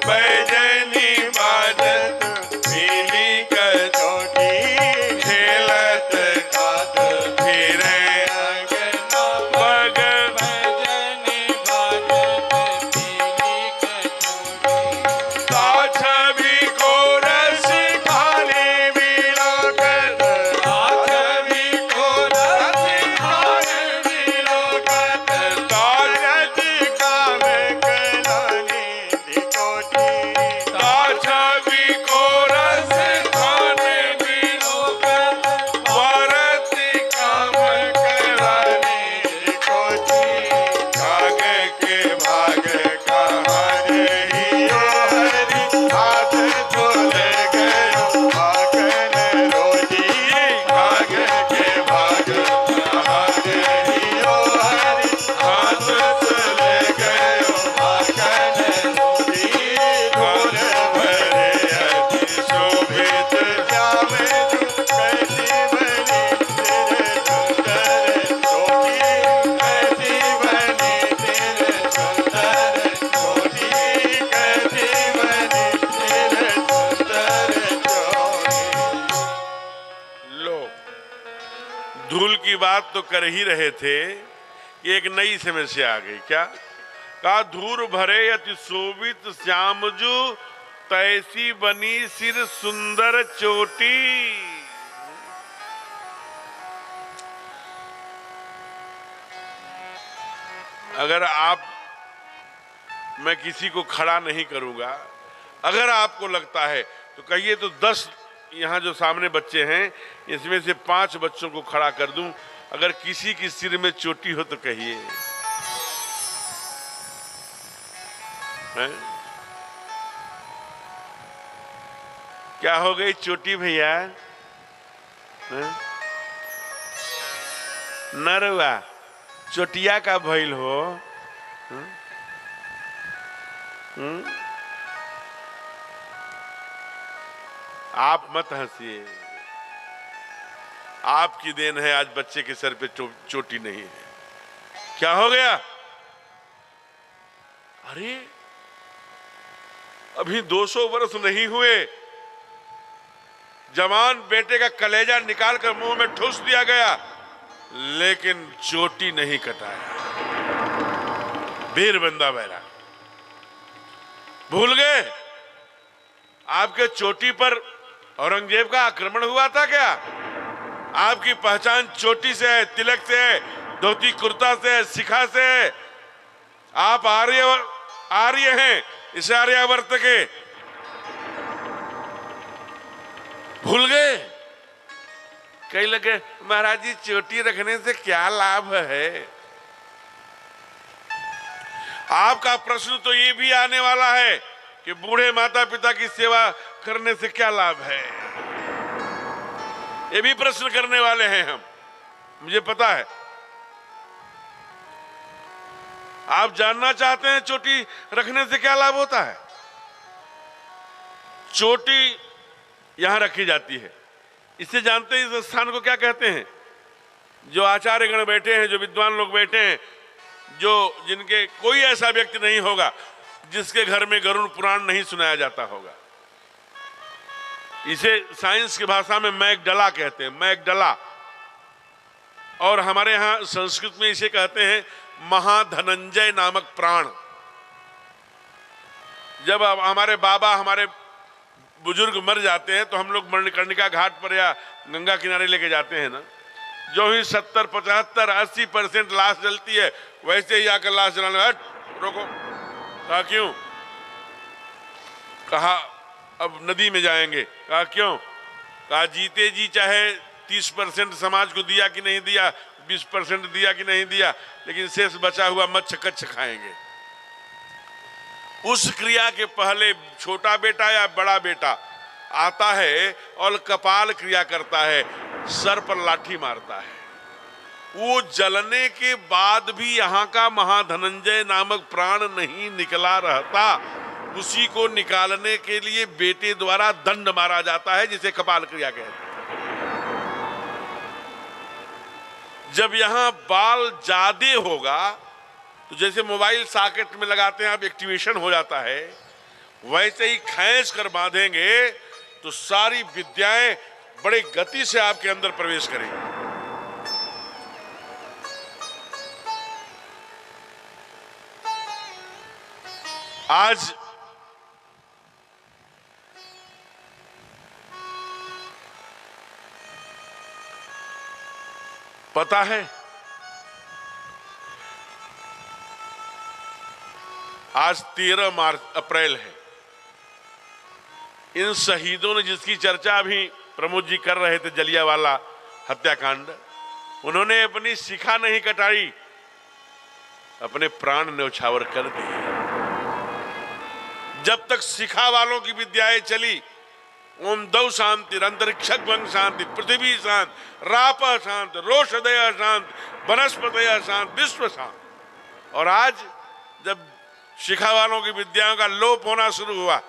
बैजनी बाजत पीली कचोटी खेलत खात फिरे बग भजनी बाजत पीली कचोटी। छवि को रस खाने विलोकत छवि को रस खाने विलोकत तारत काम कलाने दिकोटी छवि को रस खाने विलोकत वरत काम कराने दिकोटी भाग के भाग हरे हियो हरि हाथ धोले गयो भागन रोजी भाग के भाग हरे हियो हरि हाथ धोले गयो भागन रोजी धूल भरे अति शोभित श्याम कैसी बनी तेरे सुंदर चोटी कैसी बनी तेरे सुंदर चोटी कैसी बनी तेरे सुंदर चोटी। लो धूल की बात तो कर ही रहे थे कि एक नई समस्या आ गई। क्या। कहा धूल भरे अति शोभित श्यामजू तैसी बनी सिर सुंदर चोटी। अगर आप मैं किसी को खड़ा नहीं करूंगा। अगर आपको लगता है तो कहिए, तो 10 यहाँ जो सामने बच्चे हैं इसमें से 5 बच्चों को खड़ा कर दूं। अगर किसी की सिर में चोटी हो तो कहिए। क्या हो गई चोटी भैया? नरवा चोटिया का भइल हो। आप मत हंसिए, आपकी देन है आज बच्चे के सर पे चोटी नहीं है। क्या हो गया? अरे अभी 200 वर्ष नहीं हुए, जवान बेटे का कलेजा निकाल कर मुंह में ठूस दिया गया, लेकिन चोटी नहीं कटाया। वीर बंदा बैरा भूल गए आपके चोटी पर औरंगजेब का आक्रमण हुआ था क्या? आपकी पहचान चोटी से है, तिलक से है, धोती कुर्ता से है, शिखा से है। आप आर्य हैं, इस आर्यावर्त के भूल गए? कई लगे महाराज जी चोटी रखने से क्या लाभ है? आपका प्रश्न तो ये भी आने वाला है कि बूढ़े माता पिता की सेवा करने से क्या लाभ है। ये भी प्रश्न करने वाले हैं हम, मुझे पता है। आप जानना चाहते हैं चोटी रखने से क्या लाभ होता है? चोटी यहां रखी जाती है, इससे जानते हैं इस स्थान को क्या कहते हैं? जो आचार्यगण बैठे हैं, जो विद्वान लोग बैठे हैं, जिनके कोई ऐसा व्यक्ति नहीं होगा जिसके घर में गरुड़ पुराण नहीं सुनाया जाता होगा। इसे साइंस की भाषा में मैगडला कहते हैं, मैगडला। और हमारे यहां संस्कृत में इसे कहते हैं महाधनंजय नामक प्राण। जब हमारे बाबा, हमारे बुजुर्ग मर जाते हैं तो हम लोग मणिकर्णिका घाट पर या गंगा किनारे लेके जाते हैं ना, जो ही 70, 75, 80% लाश जलती है, वैसे ही आकर लाश जलाने, हट रोको। कहा क्यों? कहा अब नदी में जाएंगे। कहा क्यों? कहा जीते जी चाहे 30% समाज को दिया कि नहीं दिया, 20% दिया कि नहीं दिया, लेकिन शेष बचा हुआ मच्छ कच्छ खाएंगे। उस क्रिया के पहले छोटा बेटा या बड़ा बेटा आता है और कपाल क्रिया करता है, सर पर लाठी मारता है। वो जलने के बाद भी यहाँ का महाधनंजय नामक प्राण नहीं निकला रहता। उसी को निकालने के लिए बेटे द्वारा दंड मारा जाता है, जिसे कपाल क्रिया कहते हैं। जब यहाँ बाल ज्यादा होगा तो जैसे मोबाइल सॉकेट में लगाते हैं, अब एक्टिवेशन हो जाता है, वैसे ही खींच कर बांधेंगे तो सारी विद्याएं बड़े गति से आपके अंदर प्रवेश करेंगी। आज पता है, आज 13 अप्रैल है। इन शहीदों ने जिसकी चर्चा अभी प्रमोद जी कर रहे थे, जलियांवाला हत्याकांड, उन्होंने अपनी शिखा नहीं कटाई, अपने प्राण न्यौछावर कर दिए। जब तक शिखा वालों की विद्याएं चली, ओम दौ शांति, अंतरिक्ष शांति, पृथ्वी शांत, राप शांत, रोषदय शांत, वनस्पतय शांत, विश्व शांत। और आज जब शिखा वालों की विद्याओं का लोप होना शुरू हुआ,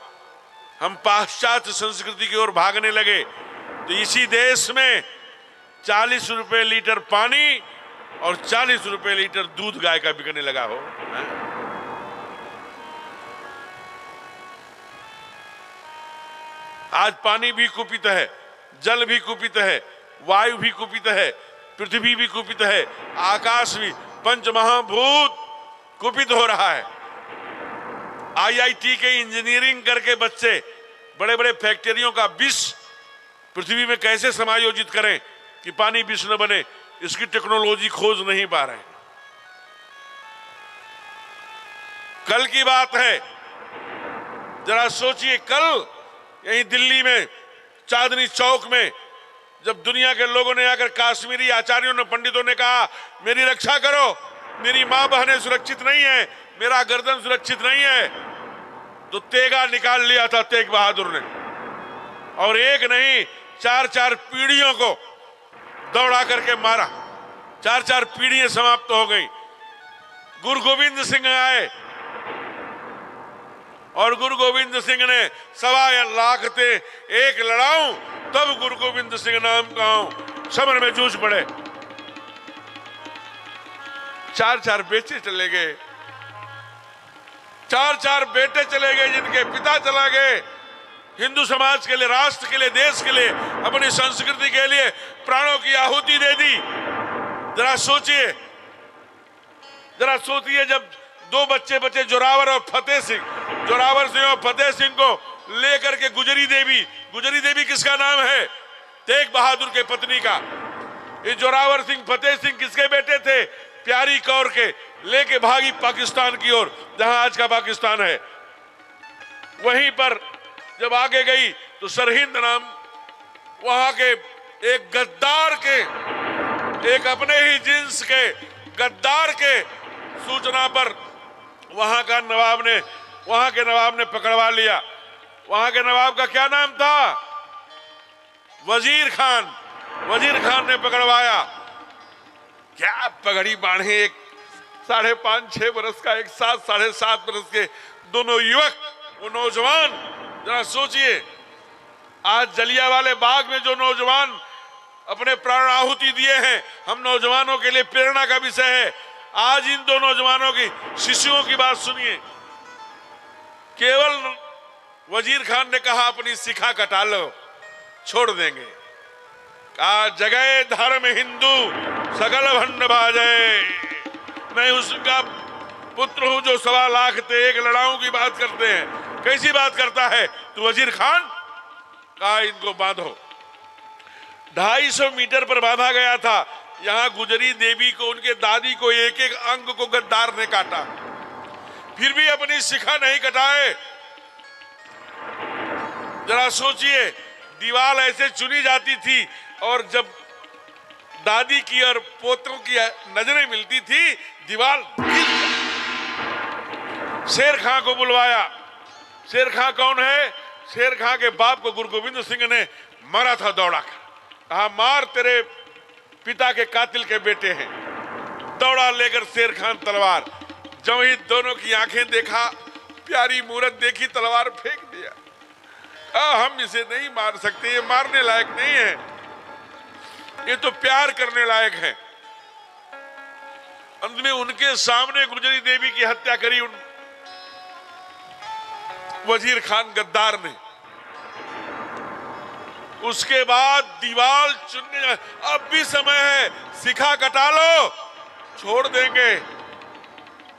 हम पाश्चात्य संस्कृति की ओर भागने लगे, तो इसी देश में 40 रुपए लीटर पानी और 40 रुपए लीटर दूध गाय का बिकने लगा हो। आज पानी भी कुपित है, जल भी कुपित है, वायु भी कुपित है, पृथ्वी भी कुपित है, आकाश भी, पंचमहाभूत कुपित हो रहा है। IIT के इंजीनियरिंग करके बच्चे बड़े बड़े फैक्ट्रियों का विष पृथ्वी में कैसे समायोजित करें कि पानी विष न बने, इसकी टेक्नोलॉजी खोज नहीं पा रहे। कल की बात है, जरा सोचिए, कल यहीं दिल्ली में चांदनी चौक में जब दुनिया के लोगों ने आकर काश्मीरी आचार्यों ने, पंडितों ने कहा मेरी रक्षा करो, मेरी मां बहनें सुरक्षित नहीं है, मेरा गर्दन सुरक्षित नहीं है, तो तेगा निकाल लिया था तेग बहादुर ने, और एक नहीं 4-4 पीढ़ियों को दौड़ा करके मारा। 4-4 पीढ़ियां समाप्त हो गई। गुरु गोविंद सिंह आए और गुरु गोविंद सिंह ने 1.25 लाख थे, एक लड़ाऊं तब गुरु गोविंद सिंह नाम कहूं, समर में जूझ पड़े। 4-4 बेटे चले गए, 4-4 बेटे चले गए, जिनके पिता चला गए। हिंदू समाज के लिए, राष्ट्र के लिए, देश के लिए, अपनी संस्कृति के लिए प्राणों की आहुति दे दी। जरा सोचिए, जरा सोचिए, जब 2 बच्चे बचे, जोरावर और फतेह सिंह, जोरावर सिंह और फतेह सिंह को लेकर के गुजरी देवी किसका नाम है? तेग बहादुर के पत्नी का। ये जोरावर सिंह, फतेह सिंह किसके बेटे थे? प्यारी कौर के। लेके भागी पाकिस्तान की ओर, जहां आज का पाकिस्तान है। वहीं पर जब आगे गई तो सरहिंद नाम वहां के एक गद्दार के, एक अपने ही जिन्स के गद्दार के सूचना पर वहां के नवाब ने पकड़वा लिया। वहां के नवाब का क्या नाम था? वजीर खान। वजीर खान ने पकड़वाया। क्या पगड़ी बांधे, एक 5.5-6 बरस का, एक 7-7.5 बरस के दोनों युवक, वो नौजवान। जरा सोचिए, आज जलियांवाले बाग में जो नौजवान अपने प्राण आहुति दिए हैं, हम नौजवानों के लिए प्रेरणा का विषय है। आज इन 2 नौजवानों की, शिशुओं की बात सुनिए। केवल वजीर खान ने कहा अपनी शिखा कटा लो, छोड़ देंगे। कहा जगह धर्म हिंदू सकल भंड बाजे। मैं उसका पुत्र हूं जो 1.25 लाख थे, एक लड़ाऊं की बात करते हैं। कैसी बात करता है तू वजीर खान? कहा इनको बांधो। 250 मीटर पर बांधा गया था। यहां गुजरी देवी को, उनके दादी को, एक-एक अंग को गद्दार ने काटा, फिर भी अपनी शिखा नहीं कटाए। जरा सोचिए, दीवार ऐसे चुनी जाती थी और जब दादी की और पोतों की नजरें मिलती थी, दीवार शेर खां को बुलवाया। शेर खां कौन है? शेर खां के बाप को गुरु गोविंद सिंह ने मारा था दौड़ा कर। कहा मार, तेरे पिता के कातिल के बेटे हैं। दौड़ा लेकर शेर खान तलवार। जब ही दोनों की आंखें देखा, प्यारी मूरत देखी, तलवार फेंक दिया। हम इसे नहीं मार सकते, ये मारने लायक नहीं है, ये तो प्यार करने लायक है। अंत में उनके सामने गुजरी देवी की हत्या करी उन वजीर खान गद्दार ने। उसके बाद दीवार चुनने, अब भी समय है, शिखा कटा लो, छोड़ देंगे।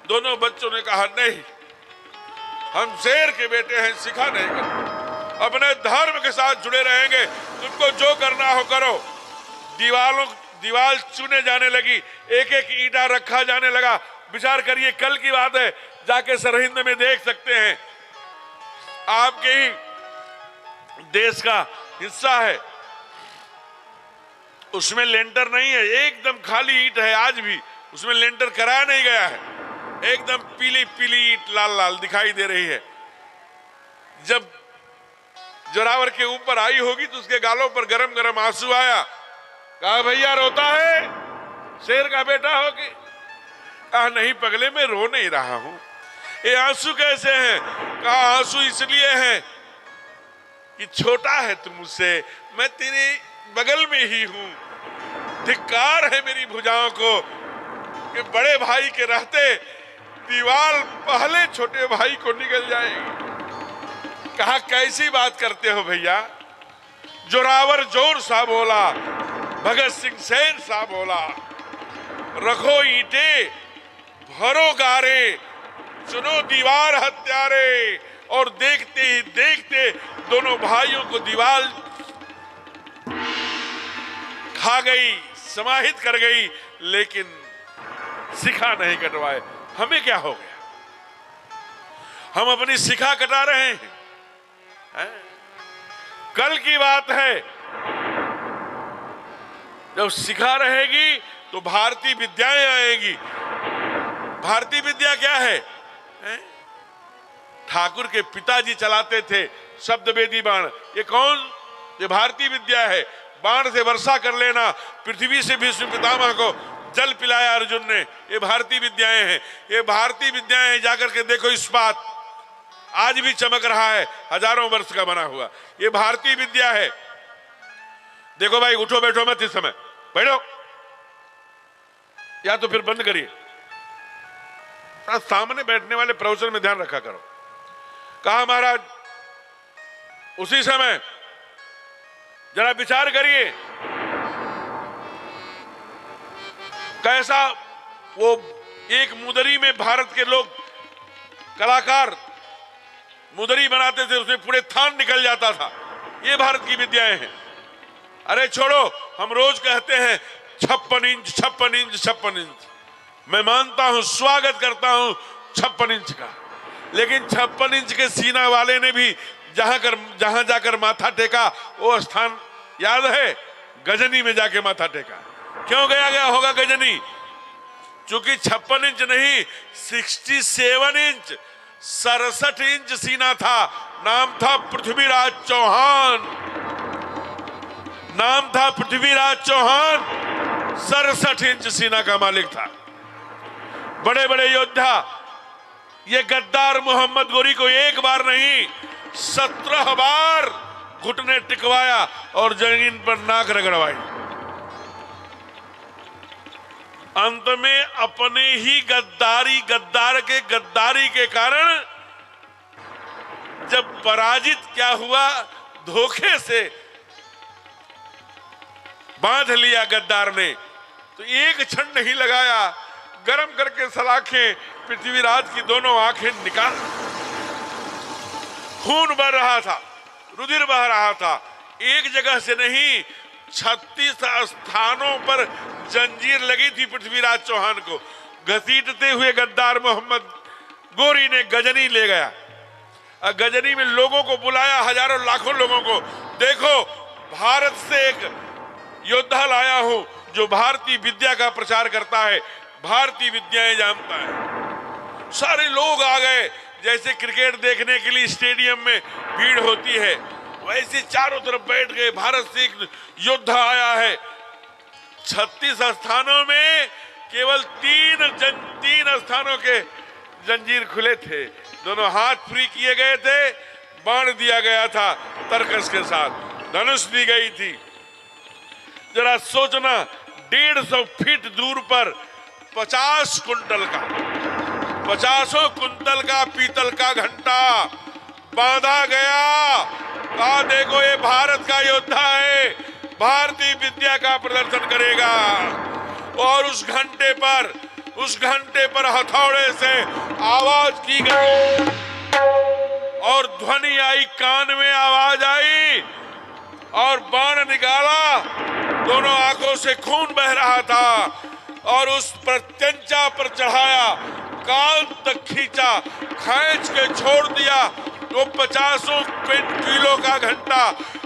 दोनों बच्चों ने कहा नहीं, हम शेर के बेटे हैं, शिखा नहीं करेंगे, अपने धर्म के साथ जुड़े रहेंगे, तुमको जो करना हो करो। दीवार चुने जाने लगी, एक-एक ईंटा रखा जाने लगा। विचार करिए, कल की बात है, जाके सरहिंद में देख सकते हैं, आपके ही देश का हिस्सा है, उसमें लेंटर नहीं है, एकदम खाली ईंट है। आज भी उसमें लेंटर कराया नहीं गया है, एकदम पीली पीली ईंट लाल लाल दिखाई दे रही है। जब जोरावर के ऊपर आई होगी तो उसके गालों पर गरम गरम आंसू आया। कहा भैया रोता है, शेर का बेटा हो कि? कहा नहीं पगले, मैं रो नहीं रहा हूं। ये आंसू कैसे हैं? कहा आंसू इसलिए हैं कि छोटा है तू मुझसे, मैं तेरे बगल में ही हूं। धिक्कार है मेरी भुजाओं को कि बड़े भाई के रहते दीवार पहले छोटे भाई को निकल जाएगी। कहा कैसी बात करते हो भैया? जोरावर जोर सा बोला, भगत सिंह शेर सा बोला, रखो ईंटे भरो गारे, चुनो दीवार हत्यारे। और देखते ही देखते दोनों भाइयों को दीवार खा गई, समाहित कर गई, लेकिन शिखा नहीं कटवाए। हमें क्या हो गया? हम अपनी शिखा कटा रहे हैं। कल की बात है, जब शिखा रहेगी तो भारतीय विद्याएं आएगी। भारतीय विद्या क्या है? ठाकुर के पिताजी चलाते थे शब्दवेदी बाण। ये कौन? ये भारतीय विद्या है। बाण से वर्षा कर लेना, पृथ्वी से भीष्म पितामह को जल पिलाया अर्जुन ने। ये भारतीय विद्याएं हैं। ये भारतीय विद्याएं हैं। जाकर के देखो, इस्पात आज भी चमक रहा है, हजारों वर्ष का बना हुआ। ये भारतीय विद्या है। देखो भाई, उठो बैठो मत इस समय, बैठो या तो फिर बंद करिए। सामने बैठने वाले प्रोफेसर में ध्यान रखा करो। कहा महाराज, उसी समय जरा विचार करिए, कैसा वो एक मुदरी में भारत के लोग कलाकार मुदरी बनाते थे, उसमें पूरे थान निकल जाता था। ये भारत की विद्याएं हैं। अरे छोड़ो, हम रोज कहते हैं 56 इंच 56 इंच 56 इंच। मैं मानता हूं, स्वागत करता हूं 56 इंच का, लेकिन 56 इंच के सीना वाले ने भी जहां जाकर माथा टेका, वो स्थान याद है? गजनी में जाके माथा टेका। क्यों गया होगा गजनी? चूंकि 56 इंच नहीं, 67 इंच 67 इंच सीना था। नाम था पृथ्वीराज चौहान। नाम था पृथ्वीराज चौहान। 67 इंच सीना का मालिक था। बड़े बड़े योद्धा। ये गद्दार मोहम्मद गोरी को एक बार नहीं, 17 बार घुटने टिकवाया और जमीन पर नाक रगड़वाई। अंत में अपने ही गद्दारी के कारण जब पराजित क्या हुआ, धोखे से बांध लिया गद्दार ने, तो एक क्षण नहीं लगाया, गरम करके सलाखें पृथ्वीराज की दोनों आंखें निकाल, खून बह रहा था, रुधिर बह रहा था। एक जगह से नहीं, 36 स्थानों पर जंजीर लगी थी पृथ्वीराज चौहान को। घसीटते हुए गद्दार मोहम्मद गोरी ने गजनी ले गया। गजनी में लोगों को बुलाया, हजारों लाखों लोगों को। देखो, भारत से एक योद्धा लाया हूं जो भारतीय विद्या का प्रचार करता है, भारतीय विद्याएं जानता है। सारे लोग आ गए। जैसे क्रिकेट देखने के लिए स्टेडियम में भीड़ होती है, वैसे चारों तरफ बैठ गए। भारत से एक योद्धा आया है। 36 स्थानों में केवल 3 स्थानों के जंजीर खुले थे। दोनों हाथ फ्री किए गए थे। बाण दिया गया था तरकस के साथ, धनुष दी गई थी। जरा सोचना, 150 फीट दूर पर 50 कुंटल का, 50 कुंटल का पीतल का घंटा बांधा गया। कहा, देखो ये भारत का योद्धा है, भारतीय विद्या का प्रदर्शन करेगा। और उस घंटे पर हथौड़े से आवाज की गई और ध्वनि आई, कान में आवाज आई और बाण निकाला। दोनों आंखों से खून बह रहा था और उस प्रत्यंचा पर चढ़ाया, कान तक खींचा, खींच के छोड़ दिया। वो 50 किलो का घंटा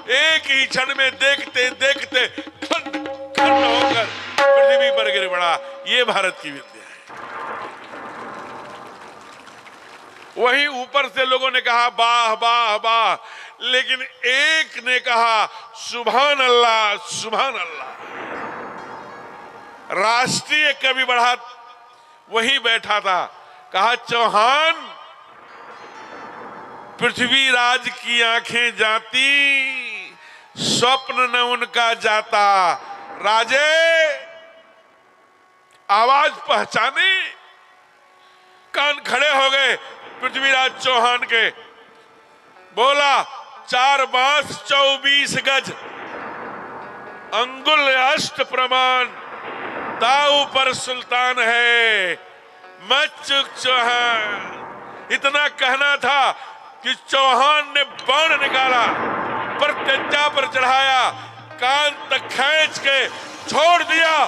एक ही क्षण में देखते देखते खंड खंड होकर पृथ्वी पर गिर पड़ा। ये भारत की विद्या है। वहीं ऊपर से लोगों ने कहा वाह वाह वाह, लेकिन एक ने कहा सुभान अल्लाह सुभान अल्लाह। राष्ट्रीय कवि बढ़ात वहीं बैठा था। कहा, चौहान, पृथ्वीराज की आंखें जाती, स्वप्न न उनका जाता। राजे, आवाज पहचाने? कान खड़े हो गए पृथ्वीराज चौहान के। बोला, 4 बांस 24 गज, अंगुल अष्ट प्रमाण, दाऊ पर सुल्तान है, मत चूक चौहान। इतना कहना था कि चौहान ने बाण निकाला, प्रत्यंचा पर चढ़ाया, कान तक खींच के छोड़ दिया।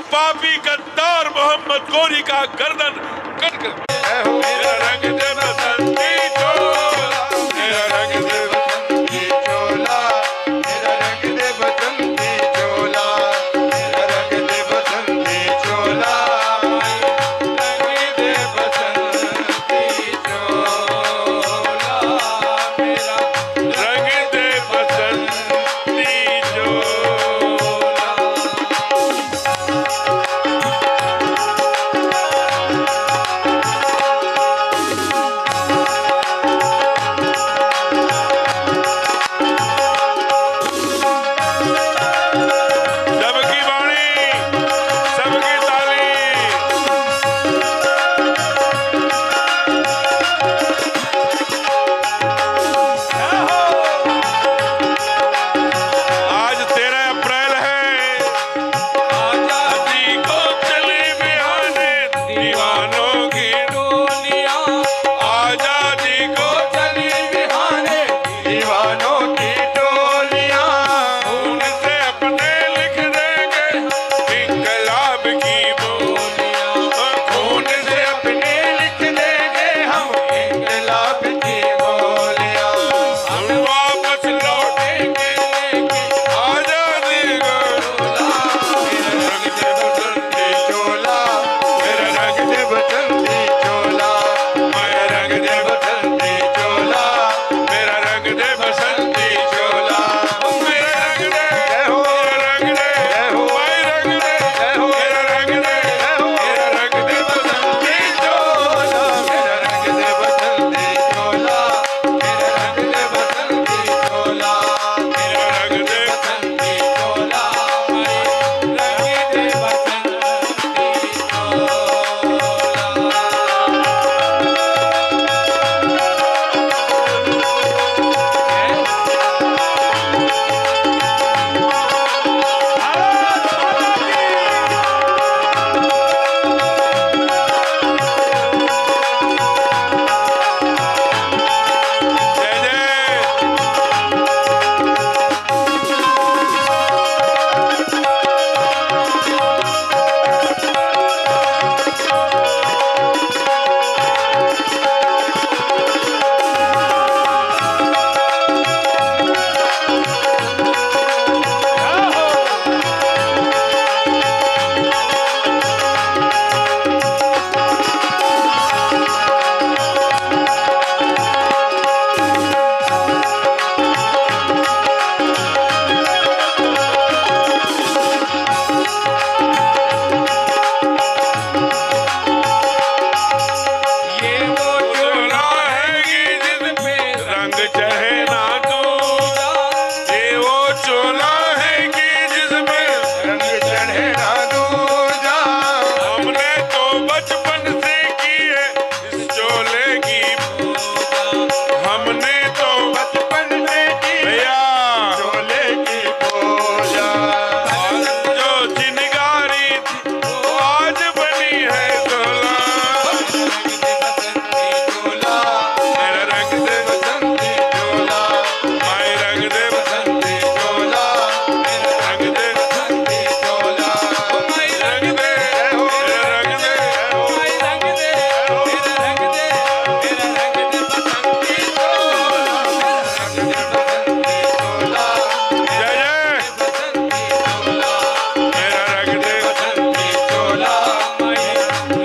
पापी गद्दार मोहम्मद गोरी का गर्दन कट कर जय हो मेरा रंग दे बसंती चोला, मेरा रंग दे बसंती चोला, मेरा रंग दे बसंती चोला, मेरा रंग दे बसंती चोला, रंग दे बसंती चोला मेरा रंग दे बसंती चोला। सबकी वाणी, सबकी ताली। आज 13 अप्रैल है, आजादी को चली बिहाने दीवानों की डोलियां आजादी को चली बिहाने दीवानों की टोलियां, खून से अपने लिख देंगे इंकलाब की बोलियां, खून से अपने लिख देंगे हम इंकलाब की बोलियां, हम वापस लौटेंगे लेके आजादी को। मेरा रंग दे बसंती चोला, मेरा रंग दे बसंती चोला, मेरा रंग दे बसंती चोला, मेरा रंग दे बसंती चोला, मेरा रंग दे, जय हो मेरा रंग दे, जय हो भाई रंग दे, जय हो मेरा रंग दे, जय हो मेरा रंग दे बसंती चोला, मेरा रंग दे बसंती चोला, मेरा रंग दे बसंती चोला, मेरा रंग दे बसंती चोला, रंग दे बसंती जय जय। ये वो चोला है कि जिस पे रंग चढ़े ना दूजा, ये वो चोला है कि जिसमें रंग चढ़े ना दूजा, हमने तो बचपन से की है इस चोले की पूजा, हमने तो बचपन से की भैया चोले की पूजा, और जो चिनगारी थी वो आज बनी है चोला, मेरा रंग दे बसंती चोला, माय रंग दे बसंती चोला, मेरा रंग दे बसंती चोला, रंग दे मेरा रंग दे रंग दे मेरा रंग दे मेरा रंग दे बसंती रंग दे बसंती चोला, जय जय बसंती चोला, मेरा रंग दे बसंती चोला,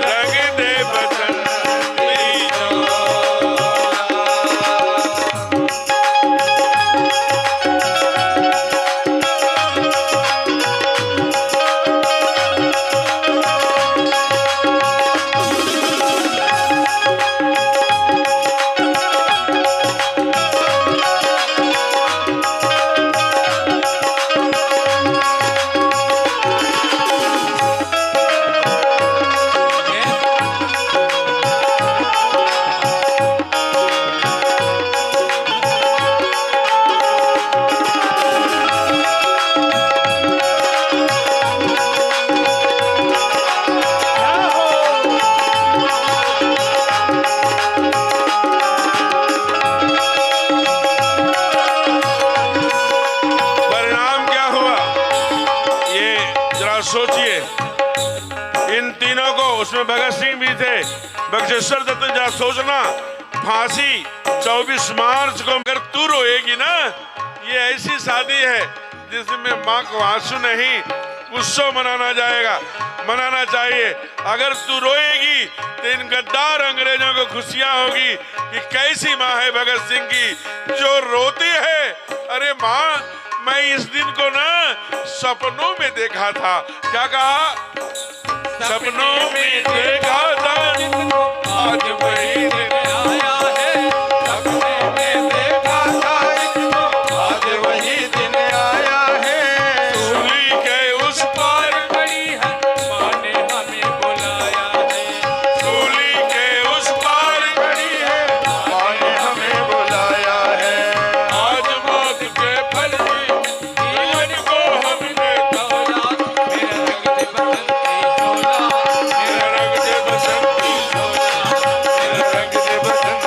रंग दे बसंती चोला। सोचिए इन तीनों को, उसमें भगत सिंह भी थे, बक्सेश्वर दत्त जा सोचना, फांसी 24 मार्च को अगर तू रोएगी ना, ये ऐसी शादी है जिसमें माँ को आंसू नहीं उत्सव मनाना चाहिए। अगर तू रोएगी तो इन गद्दार अंग्रेजों को खुशियां होगी कि कैसी माँ है भगत सिंह की जो रोती है। अरे माँ, मैं इस दिन को ना सपनों में देखा था। क्या कहा? सपनों में देखा था, आज वही दिन आया है। सपने में देखा था इसको, आज वही दिन आया है। सूली के उस पार खड़ी है, माँ ने हमें बुलाया है। सूली के उस पार खड़ी है, माँ ने हमें बुलाया है। आज मौत के फल में जीवन को हमने तोला, मेरा रंग दे बसंती चोला, मेरा रंग दे बसंती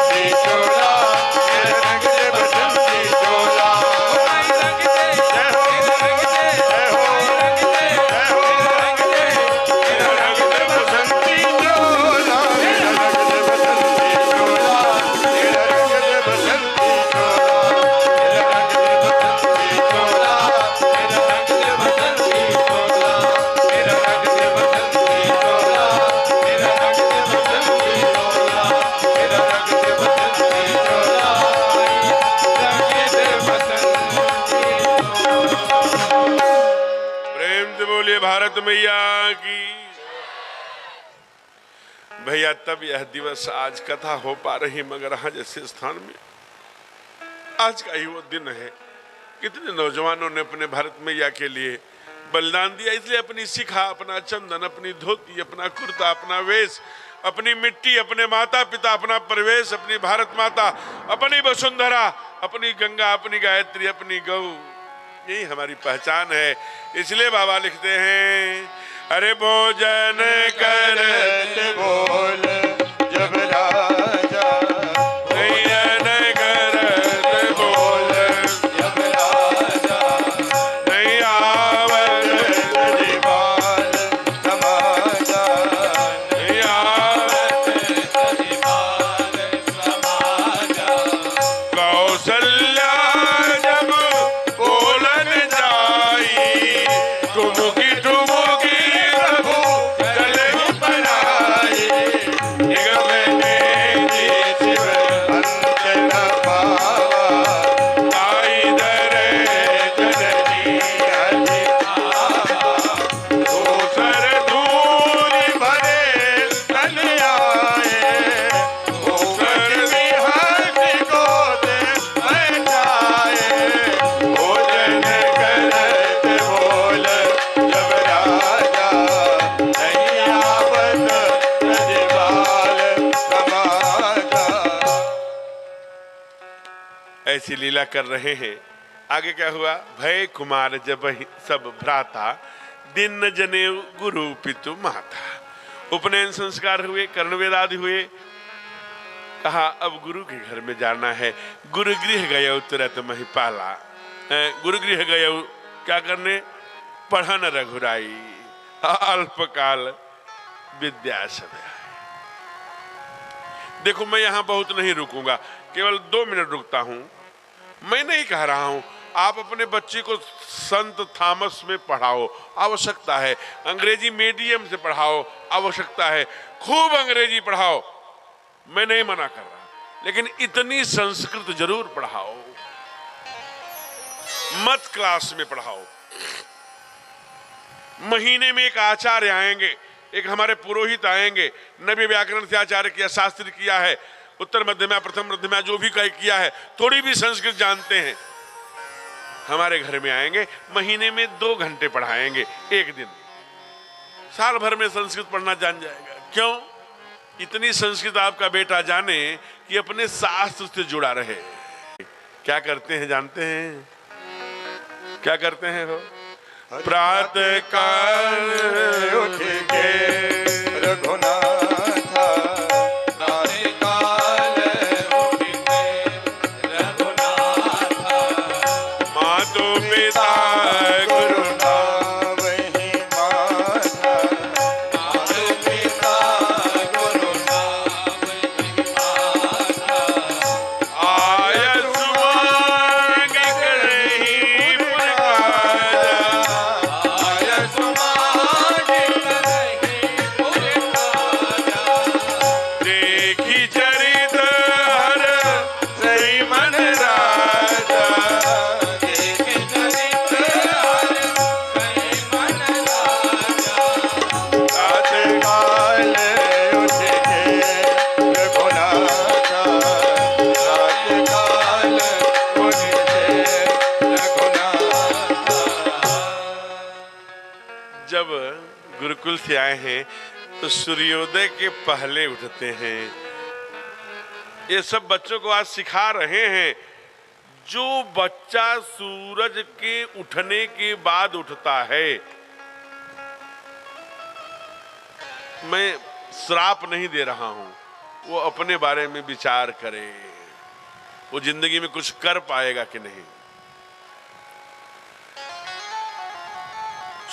चोला। मेरा रंग दे बसंती चोला, मेरा रंग दे बसंती चोला। जय हो, जय हो, जय हो। मेरा रंग दे बसंती चोला, मेरा रंग दे बसंती चोला, मेरा रंग दे बसंती चोला, मेरा रंग दे बसंती चोला, मेरा रंग दे बसंती चोला, मेरा रंग दे बसंती चोला, मेरा रंग दे बसंती चोला, मेरा रंग दे बसंती चोला, मेरा रंग दे बसंती। प्रेम से बोलिए भारत मैया की। भैया, तब यह दिवस आज कथा हो पा रही, मगर यहाँ जैसे स्थान में आज का ही वो दिन है। कितने नौजवानों ने अपने भारत मैया के लिए बलिदान दिया। इसलिए अपनी शिखा, अपना चंदन, अपनी धोती, अपना कुर्ता, अपना वेश, अपनी मिट्टी, अपने माता पिता, अपना परिवेश, अपनी भारत माता, अपनी वसुंधरा, अपनी गंगा, अपनी गायत्री, अपनी गौ, यही हमारी पहचान है। इसलिए बाबा लिखते हैं, अरे भोजन करते बोल जब राजा, नयन करते बोल जब राजा, नहीं आवत सजीवाल समाजा, नहीं आवत कौशल्या जब बोलन जाई, ठुमुकी ठुमुकी प्रभु चले पर आई। एक मैंने शिव अंत न पावा, आई दरे जननी अधिकावा, दूसर दूरी भरे तन आए, होकर विहंग को दे बैठाए। भोजन करत बोल जब राजा, नहीं आवत सजीवाल समाजा। ऐसी लीला कर रहे हैं। आगे क्या हुआ? भय कुमार जब सब भ्राता, दिन जनेऊ गुरु पितु माता। उपनयन संस्कार हुए, कर्णवेद आदि हुए। कहा अब गुरु के घर में जाना है। गुरु गृह गयो तुरंत महिपाला। गुरुगृह गयो क्या करने? पढ़न रघुराई, अल्पकाल विद्या समय। देखो, मैं यहां बहुत नहीं रुकूंगा, केवल 2 मिनट रुकता हूं। मैं नहीं कह रहा हूं आप अपने बच्चे को संत थॉमस में पढ़ाओ, आवश्यकता है। अंग्रेजी मीडियम से पढ़ाओ, आवश्यकता है। खूब अंग्रेजी पढ़ाओ, मैं नहीं मना कर रहा, लेकिन इतनी संस्कृत जरूर पढ़ाओ। मत क्लास में पढ़ाओ। महीने में एक आचार्य आएंगे, एक हमारे पुरोहित आएंगे। नव्य व्याकरण से आचार्य किया, शास्त्र किया है, उत्तर मध्यमा, प्रथम मध्यमा, जो भी किया है, थोड़ी भी संस्कृत जानते हैं, हमारे घर में आएंगे। महीने में 2 घंटे पढ़ाएंगे, एक दिन। साल भर में संस्कृत पढ़ना जान जाएगा। क्यों? इतनी संस्कृत आपका बेटा जाने कि अपने शास्त्र से जुड़ा रहे। क्या करते हैं जानते हैं? क्या करते हैं हो? प्रातः काल उठ के रघुनाथा, काल उठ के रघुनाथा, मातो पिता गुरु वही माता, मातु पिता गुरु नाथ, गुरुकुल से आए हैं तो सूर्योदय के पहले उठते हैं। ये सब बच्चों को आज सिखा रहे हैं। जो बच्चा सूरज के उठने के बाद उठता है, मैं श्राप नहीं दे रहा हूं, वो अपने बारे में विचार करे, वो जिंदगी में कुछ कर पाएगा कि नहीं।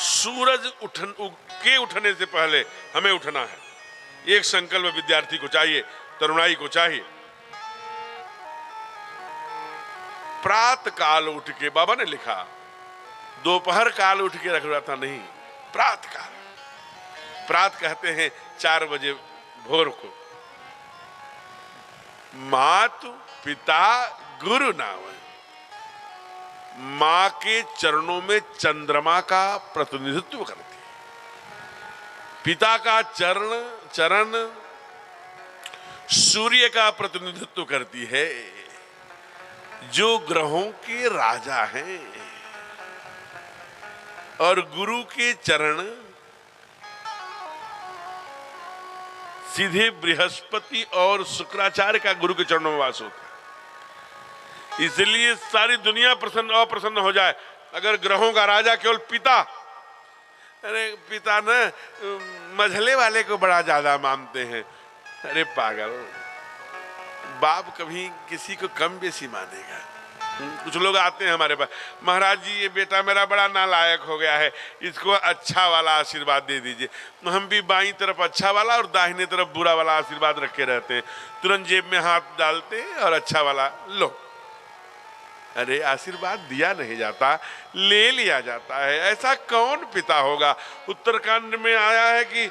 सूरज उठने से पहले हमें उठना है। एक संकल्प विद्यार्थी को चाहिए, तरुणाई को चाहिए। प्रात काल उठ के, बाबा ने लिखा, दोपहर काल उठ के रख रहा था, नहीं, प्रात काल। प्रात कहते हैं 4 बजे भोर को। मातु पिता गुरु नाम, मां के चरणों में चंद्रमा का प्रतिनिधित्व करती है। पिता का चरण सूर्य का प्रतिनिधित्व करती है, जो ग्रहों के राजा हैं। और गुरु के चरण सीधे बृहस्पति और शुक्राचार्य का गुरु के चरणों में वास होता है। इसलिए सारी दुनिया प्रसन्न अप्रसन्न हो जाए अगर ग्रहों का राजा केवल पिता, अरे पिता न मझले वाले को बड़ा ज्यादा मानते हैं। अरे पागल, बाप कभी किसी को कम बेसी मानेगा। कुछ लोग आते हैं हमारे पास, महाराज जी ये बेटा मेरा बड़ा नालायक हो गया है, इसको अच्छा वाला आशीर्वाद दे दीजिए। हम भी बाईं तरफ अच्छा वाला और दाहिने तरफ बुरा वाला आशीर्वाद रखे रहते हैं। तुरंत जेब में हाथ डालते हैं और अच्छा वाला लो। अरे आशीर्वाद दिया नहीं जाता, ले लिया जाता है। ऐसा कौन पिता होगा? उत्तरकांड में आया है कि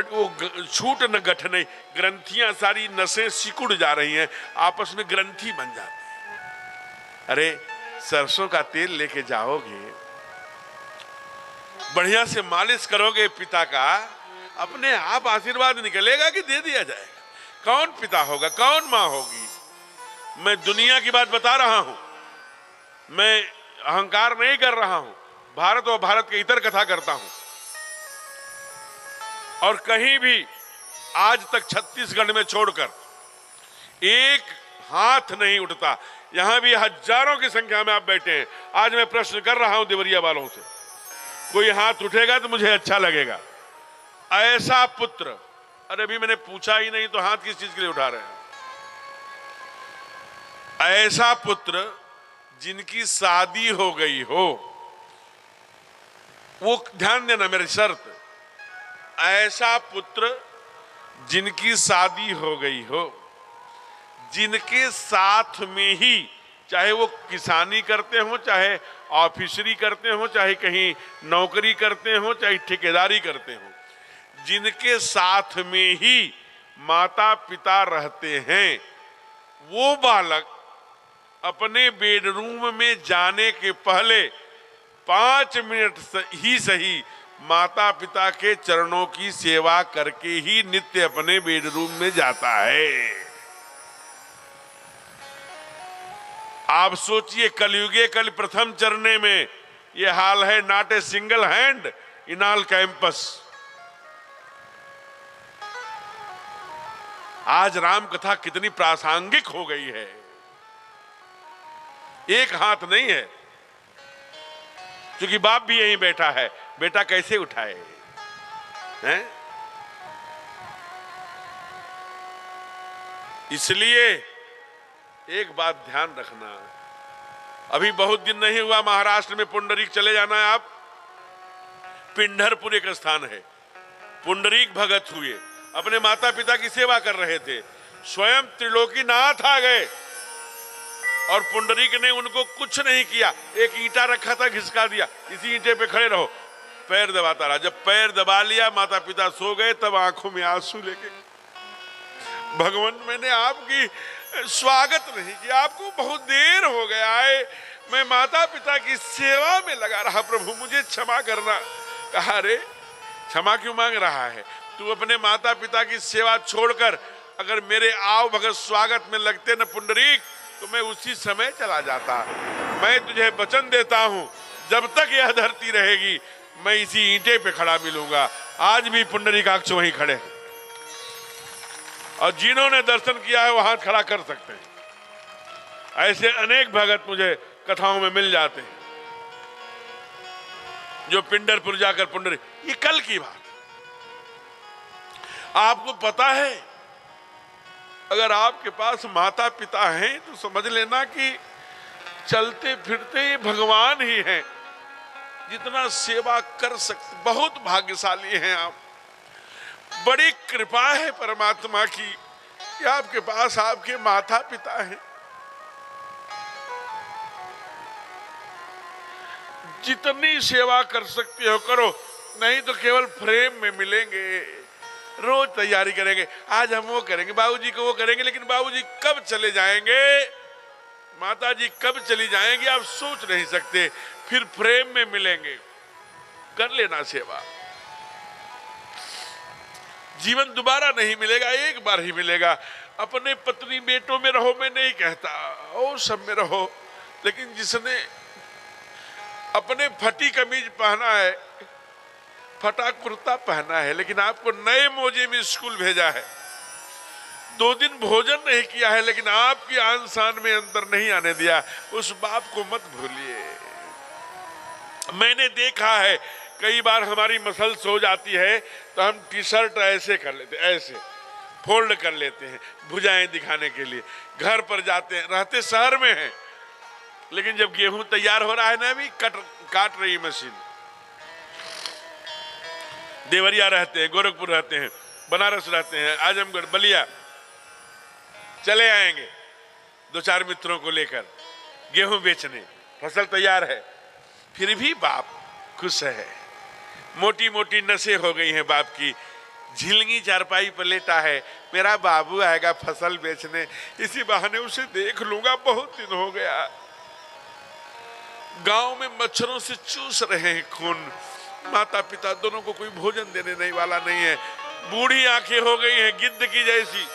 वो छूट न गठ नहीं, ग्रंथियां सारी नसें सिकुड़ जा रही हैं, आपस में ग्रंथि बन जाती है। अरे सरसों का तेल लेके जाओगे, बढ़िया से मालिश करोगे पिता का, अपने आप आशीर्वाद निकलेगा कि दे दिया जाएगा? कौन पिता होगा, कौन मां होगी? मैं दुनिया की बात बता रहा हूं, मैं अहंकार नहीं कर रहा हूं। भारत और भारत के इतर कथा करता हूं। और कहीं भी आज तक छत्तीसगढ़ में छोड़कर एक हाथ नहीं उठता। यहां भी हजारों की संख्या में आप बैठे हैं। आज मैं प्रश्न कर रहा हूं देवरिया वालों से, कोई हाथ उठेगा तो मुझे अच्छा लगेगा। ऐसा पुत्र, अरे अभी मैंने पूछा ही नहीं तो हाथ किस चीज के लिए उठा रहे हैं? ऐसा पुत्र जिनकी शादी हो गई हो, वो ध्यान देना मेरी शर्त, ऐसा पुत्र जिनकी शादी हो गई हो, जिनके साथ में ही, चाहे वो किसानी करते हो, चाहे ऑफिसरी करते हो, चाहे कहीं नौकरी करते हो, चाहे ठेकेदारी करते हो, जिनके साथ में ही माता पिता रहते हैं, वो बालक अपने बेडरूम में जाने के पहले 5 मिनट ही सही माता पिता के चरणों की सेवा करके ही नित्य अपने बेडरूम में जाता है। आप सोचिए, कलयुगे कल प्रथम चरणे में यह हाल है। Not a single hand in all campus. आज राम कथा कितनी प्रासंगिक हो गई है। एक हाथ नहीं है, क्योंकि बाप भी यहीं बैठा है। बेटा कैसे उठाए हैं? इसलिए एक बात ध्यान रखना, अभी बहुत दिन नहीं हुआ महाराष्ट्र में पुंडरीक चले जाना है आप। पिंढरपुर एक स्थान है, पुंडरीक भगत हुए, अपने माता पिता की सेवा कर रहे थे। स्वयं त्रिलोकीनाथ आ गए और पुंडरीक ने उनको कुछ नहीं किया। एक ईंटा रखा था, घिसका दिया, इसी ईंटे पे खड़े रहो, पैर दबाता रहा। जब पैर दबा लिया, माता पिता सो गए, तब आंखों में आंसू लेके, भगवान मैंने आपकी स्वागत नहीं किया, आपको बहुत देर हो गया है, मैं माता पिता की सेवा में लगा रहा, प्रभु मुझे क्षमा करना। कहा रे क्षमा क्यों मांग रहा है? तू अपने माता पिता की सेवा छोड़कर अगर मेरे आओ भगत स्वागत में लगते न पुंडरीक, तो मैं उसी समय चला जाता। मैं तुझे वचन देता हूं, जब तक यह धरती रहेगी मैं इसी ईंटे पे खड़ा मिलूंगा। आज भी पुंडरीकाक्ष वहीं खड़े हैं और जिन्होंने दर्शन किया है वो हाथ खड़ा कर सकते हैं। ऐसे अनेक भगत मुझे कथाओं में मिल जाते हैं जो पिंडरपुर जाकर पुंडरी, ये कल की बात। आपको पता है अगर आपके पास माता पिता हैं तो समझ लेना कि चलते फिरते ये भगवान ही हैं, जितना सेवा कर सकते। बहुत भाग्यशाली हैं आप, बड़ी कृपा है परमात्मा की कि आपके पास आपके माता पिता हैं। जितनी सेवा कर सकते हो करो, नहीं तो केवल फ्रेम में मिलेंगे। रोज तैयारी करेंगे, आज हम वो करेंगे, बाबूजी को वो करेंगे, लेकिन बाबूजी कब चले जाएंगे, माता जी कब चली जाएंगी, आप सोच नहीं सकते। फिर फ्रेम में मिलेंगे, कर लेना सेवा। जीवन दोबारा नहीं मिलेगा, एक बार ही मिलेगा। अपने पत्नी बेटों में रहो, मैं नहीं कहता, और सब में रहो, लेकिन जिसने अपने फटी कमीज पहना है, फटा कुर्ता पहना है, लेकिन आपको नए मोजे में स्कूल भेजा है, 2 दिन भोजन नहीं किया है, लेकिन आपकी आन शान में अंतर नहीं आने दिया, उस बाप को मत भूलिए। मैंने देखा है कई बार हमारी मसल्स हो जाती है तो हम टी शर्ट ऐसे कर लेते, ऐसे फोल्ड कर लेते हैं भुजाएं दिखाने के लिए। घर पर जाते हैं, रहते शहर में हैं, लेकिन जब गेहूं तैयार हो रहा है ना, अभी काट रही मशीन। देवरिया रहते हैं, गोरखपुर रहते हैं, बनारस रहते हैं, आजमगढ़, बलिया, चले आएंगे 2-4 मित्रों को लेकर गेहूं बेचने। फसल तैयार है, फिर भी बाप खुश है। मोटी मोटी नसें हो गई हैं बाप की, झिलगी चारपाई पर लेटा है, मेरा बाबू आएगा फसल बेचने, इसी बहाने उसे देख लूंगा, बहुत दिन हो गया। गांव में मच्छरों से चूस रहे हैं खून, माता पिता दोनों को कोई भोजन देने नहीं वाला नहीं है। बूढ़ी आंखें हो गई हैं गिद्ध की जैसी।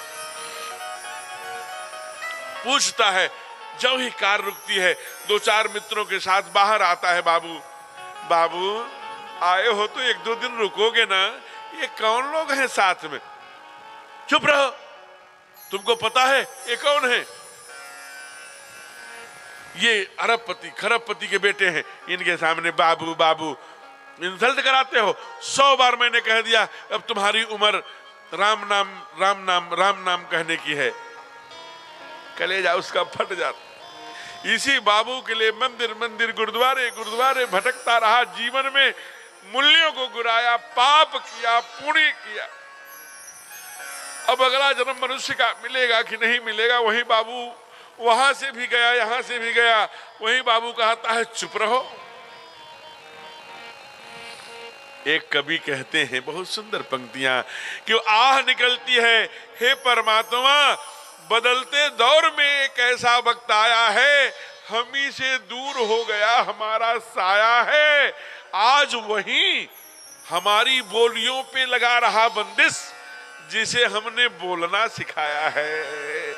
पूछता है, जब ही कार रुकती है 2-4 मित्रों के साथ बाहर आता है, बाबू बाबू आए हो तो 1-2 दिन रुकोगे ना, ये कौन लोग हैं साथ में? चुप रहो, तुमको पता है ये कौन है? ये अरबपति खरबपति के बेटे हैं। इनके सामने बाबू बाबू इंसल्ट कराते हो। 100 बार मैंने कह दिया, अब तुम्हारी उम्र राम नाम राम नाम राम नाम कहने की है। कलेजा उसका फट जाता। इसी बाबू के लिए मंदिर मंदिर गुरुद्वारे गुरुद्वारे भटकता रहा, जीवन में मूल्यों को गिराया, पाप किया, पुण्य किया। अब अगला जन्म मनुष्य का मिलेगा कि नहीं मिलेगा, वही बाबू वहां से भी गया, यहां से भी गया, वही बाबू कहता है चुप रहो। एक कवि कहते हैं, बहुत सुंदर पंक्तियां, कि आह निकलती है, हे परमात्मा बदलते दौर में एक ऐसा वक्त आया है, हम ही से दूर हो गया हमारा साया है। आज वही हमारी बोलियों पे लगा रहा बंदिश, जिसे हमने बोलना सिखाया है,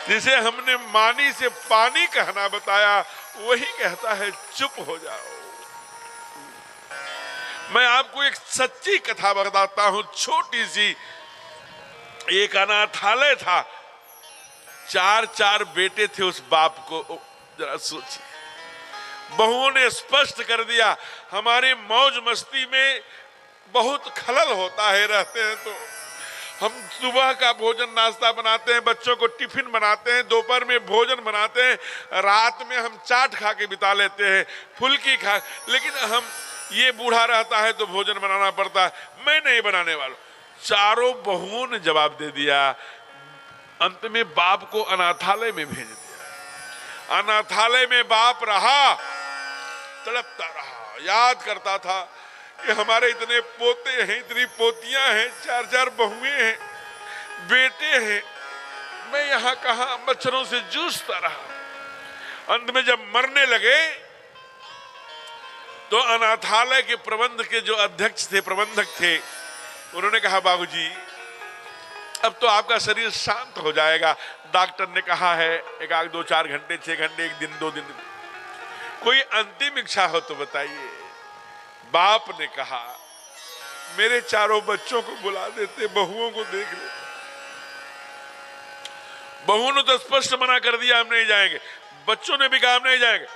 जिसे हमने मानी से पानी कहना बताया, वही कहता है चुप हो जाओ। मैं आपको एक सच्ची कथा बताता हूं, छोटी सी। एक अनाथालय था, 4 बेटे थे उस बाप को। जरा सोचिए, बहुओं ने स्पष्ट कर दिया, हमारे मौज मस्ती में बहुत खलल होता है, रहते हैं तो हम सुबह का भोजन नाश्ता बनाते हैं, बच्चों को टिफिन बनाते हैं, दोपहर में भोजन बनाते हैं, रात में हम चाट खा के बिता लेते हैं, फुल्की खा। लेकिन हम ये बूढ़ा रहता है तो भोजन बनाना पड़ता है, मैं नहीं बनाने वाला। 4 बहुओं ने जवाब दे दिया। अंत में बाप को अनाथालय में भेज दिया। अनाथालय में बाप रहा, तड़पता रहा, याद करता था कि हमारे इतने पोते हैं, इतनी पोतियां हैं, 4 बहुएं हैं, बेटे हैं, मैं यहाँ कहाँ मच्छरों से जूझता रहा। अंत में जब मरने लगे तो अनाथालय के प्रबंध के जो अध्यक्ष थे, प्रबंधक थे, उन्होंने कहा, बाबूजी अब तो आपका शरीर शांत हो जाएगा। डॉक्टर ने कहा है 1-2-4 घंटे, 6 घंटे, 1 दिन, 2 दिन, कोई अंतिम इच्छा हो तो बताइए। बाप ने कहा मेरे चारों बच्चों को बुला देते, बहुओं को देख ले। बहुओं ने तो स्पष्ट मना कर दिया हम नहीं जाएंगे, बच्चों ने भी कहा हम नहीं जाएंगे।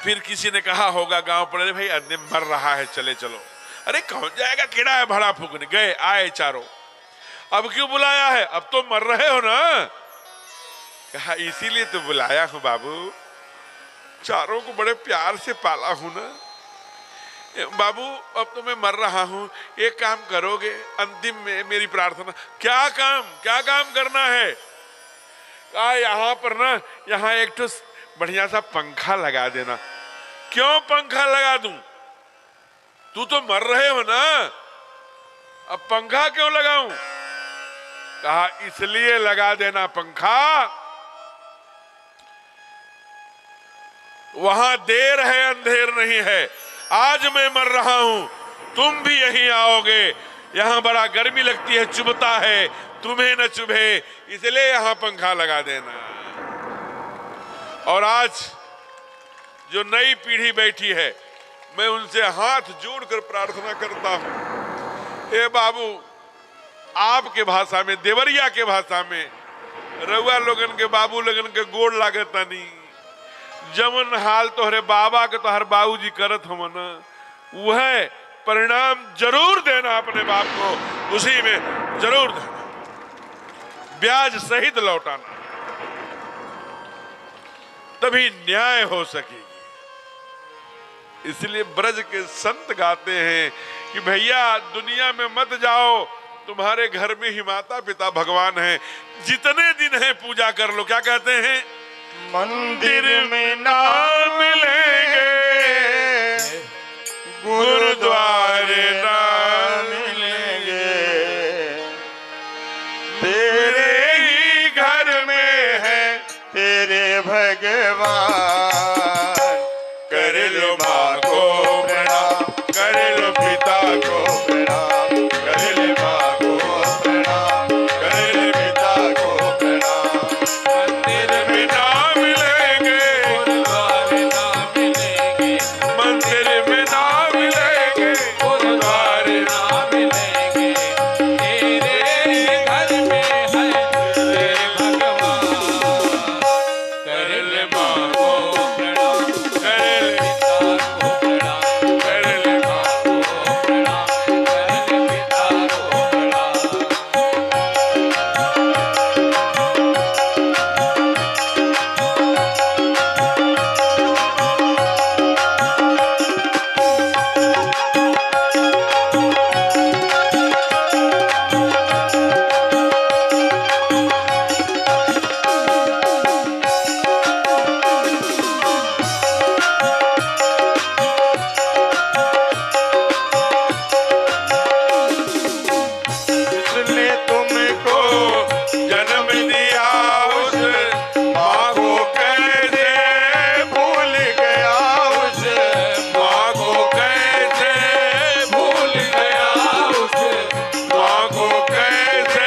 फिर किसी ने कहा होगा गांव पर, अरे भाई अंतिम मर रहा है, चले चलो। अरे कौन जाएगा, कीड़ा है भाड़ा फूकने। गए, आए चारों। अब क्यों बुलाया है, अब तो मर रहे हो ना। कहा इसीलिए तो बुलाया हूं बाबू, चारों को बड़े प्यार से पाला हूं ना बाबू। अब तो मैं मर रहा हूं, एक काम करोगे अंतिम में मेरी प्रार्थना। क्या काम करना है। कहा यहाँ पर ना, यहाँ एक तो बढ़िया सा पंखा लगा देना। क्यों पंखा लगा दूं, तू तो मर रहे हो ना, अब पंखा क्यों लगाऊं। कहा इसलिए लगा देना पंखा, वहां देर है अंधेर नहीं है। आज मैं मर रहा हूं, तुम भी यहीं आओगे, यहां बड़ा गर्मी लगती है, चुभता है, तुम्हें न चुभे, इसलिए यहां पंखा लगा देना। और आज जो नई पीढ़ी बैठी है, मैं उनसे हाथ जोड़कर प्रार्थना करता हूं, हे बाबू, आपके भाषा में, देवरिया के भाषा में, रउआ लोगन के बाबू लोगन के गोड़ लागता नहीं। जमन हाल तोहरे बाबा के तोहर बाबूजी करत हो ना, वह परिणाम जरूर देना अपने बाप को, उसी में जरूर देना, ब्याज सहित लौटाना, तभी न्याय हो सकेगी। इसलिए ब्रज के संत गाते हैं कि भैया दुनिया में मत जाओ, तुम्हारे घर में ही माता पिता भगवान हैं, जितने दिन है पूजा कर लो। क्या कहते हैं, मंदिर में ना मिलेंगे, गुरुद्वारे ना मिलेंगे, तेरे ही घर में है तेरे भगवान। कर लो माँ को प्रणाम, कर लो पिता को प्रणाम, कर ले माँ को प्रणाम, कर ले पिता को प्रणाम। मंदिर में ना मिलेंगे, गुरुद्वारे ना मिलेंगे, मंदिर में ना मिलेंगे, गुरुद्वारे ना मिलेंगे, तेरे घर में है तेरे भगवान। कर ले माँ को प्रणाम, कर ले पिता को प्रणाम, कर ले माँ को प्रणाम, कर ले पिता को प्रणाम। जिसने तुमको जन्म दिया, उस माँ को कैसे भूल गया, उस माँ को कैसे भूल गया, उस माँ को कैसे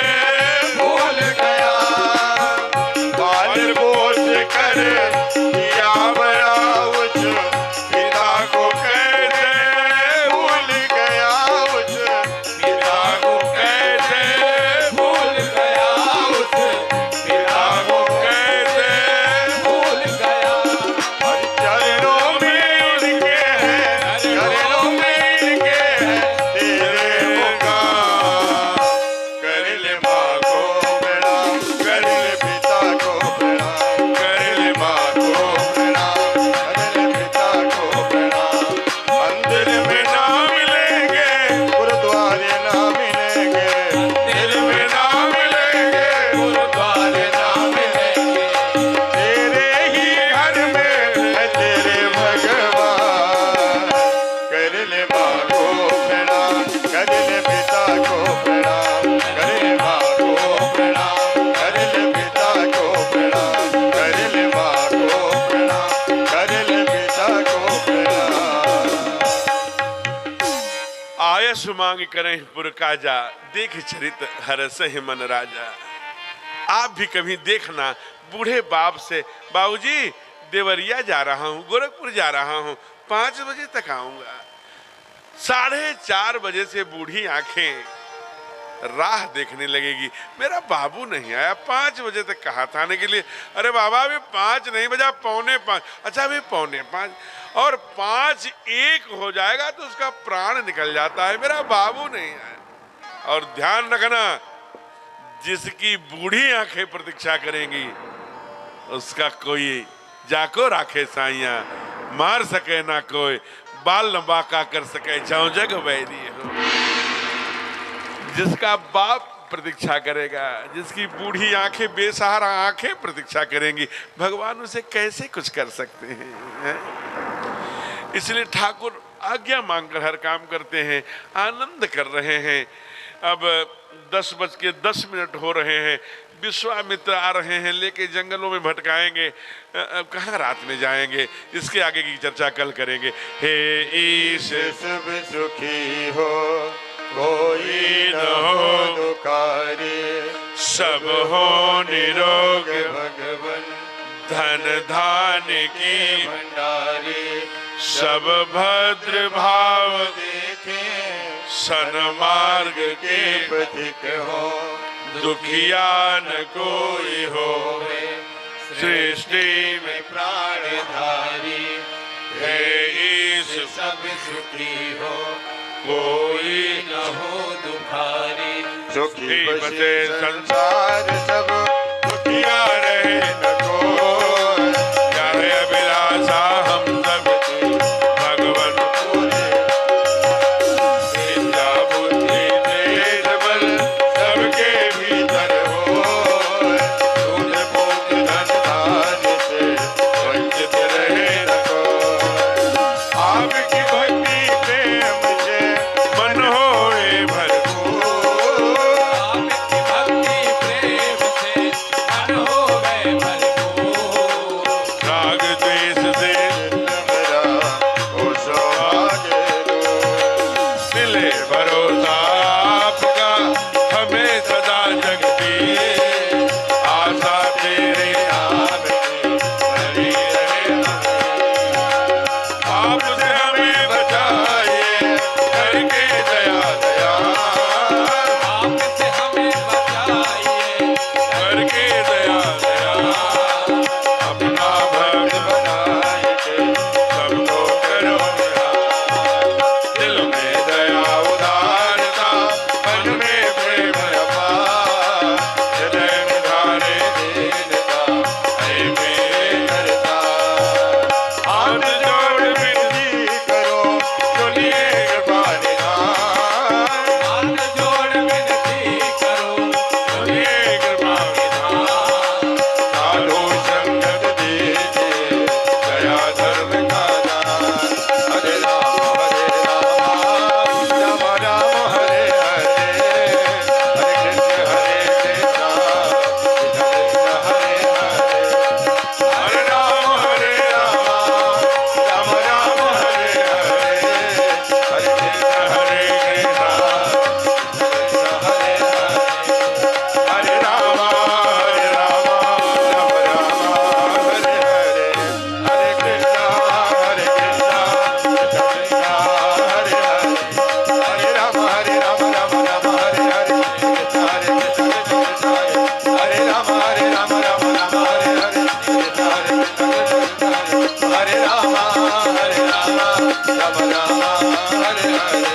भूल गया। बाल बोझ कर दिया बड़ा, उस पिता को कैसे भूल गया, उस पिता को कैसे भूल गया, उस पिता को कैसे भूल गया, और चरणों में उनके हैं, चरणों में इनके हैं तेरे मुकाम। कर ले माँ को प्रणाम, कर ले पिता को प्रणाम, कर ले माँ को प्रणाम, कर ले पिता को प्रणाम। मंदिर में ना मिलेंगे, गुरुद्वारे ना मिलेंगे, दिल में ना मिलेंगे, गुरुद्वारे ना मिलेंगे, तेरे ही घर में है तेरे भगवान। कर ले माँ को प्रणाम, कर ले पिता को प्रणाम, कर ले माँ को प्रणाम, कर ले पिता को प्रणाम, कर ले माँ को प्रणाम, कर ले पिता को प्रणाम। आयस मांग करें पुर काजा, देख चरित हरस ही मन राजा। आप भी कभी देखना बूढ़े बाप से, बाबूजी देवरिया जा रहा हूँ, गोरखपुर जा रहा हूँ, 5 बजे तक आऊंगा। 4:30 बजे से बूढ़ी आंखें राह देखने लगेगी, मेरा बाबू नहीं आया। 5 बजे तक कहा था आने के लिए। अरे बाबा अभी 5 नहीं बजा, 4:45। अच्छा अभी 4:45 और 5:01 हो जाएगा तो उसका प्राण निकल जाता है, मेरा बाबू नहीं आया। और ध्यान रखना, जिसकी बूढ़ी आंखें प्रतीक्षा करेंगी उसका कोई जाको राखे साइया, मार सके ना कोई, बाल लंबा का कर सके जाऊं जग वैरी हो। जिसका बाप प्रतीक्षा करेगा, जिसकी बूढ़ी आंखें बेसहारा आंखें प्रतीक्षा करेंगी, भगवान उसे कैसे कुछ कर सकते हैं? इसलिए ठाकुर आज्ञा मांगकर हर काम करते हैं, आनंद कर रहे हैं। अब 10:10 हो रहे हैं। विश्वामित्र आ रहे हैं, लेके जंगलों में भटकाएंगे। अब कहाँ रात में जाएंगे, इसके आगे की चर्चा कल करेंगे। हे ईश सब सुखी हो, कोई न हो दुखारी, सब हो निरोग, भगवन धन धान की भंडारी, सब भद्र भाव, देखे सन्मार्ग के पथिक हो, दुखिया न कोई हो, सृष्टि में प्राणधारी। हे ईश सब सुखी हो, कोई न हो दुखारी, सुखी सुखी बसे बसे संसार सब, दुखिया रहे न कोई। चाहे अभिलाषा हम सब भगवन विद्या बुद्धि तेज बल, सबके भीतर हो, दूध भोग धन धान्य से वंचित रहे न कोई। आपकी भक्ति प्रेम से मन होए भरपूर, आपकी भक्ति प्रेम से मन होवे भरपूर। राग द्वेष से मेरा हो सौभाग्य दूर। मिले भरोसा आपका हमें सदा जगती, आशा तेरे आपकी हरी रहे आपसे हमें बचाइए, करके दया दया, आपसे हमें बचाइए, करके दया दया, अपना भक्त बनाए के सबको करो निहाल। दिल में दया उदारता, मन में प्रेम अपार, हृदय में धारे दीनता है मेरे करता। हाथ जोड़ विनती करो, सुनिए कृपा निधान। हाथ जोड़ विनती करो, सुनिए कृपा साधु संगत दीजिए, दया धर्म का दान। हरे राम राम राम हरे हरे, हरे कृष्ण कृष्ण हरे हरे, हरे राम राम राम हरे हरे, हरे कृष्ण हरे कृष्णा कृष्ण हरे हरे, हरे राम राम हरे हरे, हरे कृष्ण कृष्ण हरे हरे, हरे राम राम राम हरे हरे, कृष्ण हरे कृष्ण हरे राम राम राम हरे हरे, कृष्ण हरे कृष्ण हरे राम राम राम हरे हरे,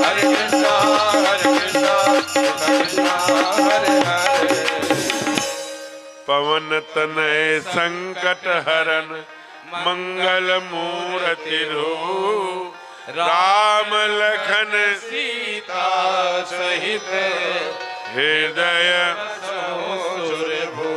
हरे कृष्ण कृष्ण हरे हरे। पवन तनय संकट हरन मंगल मूर्ति रो, राम लखन सीता सहित हृदय सुरभु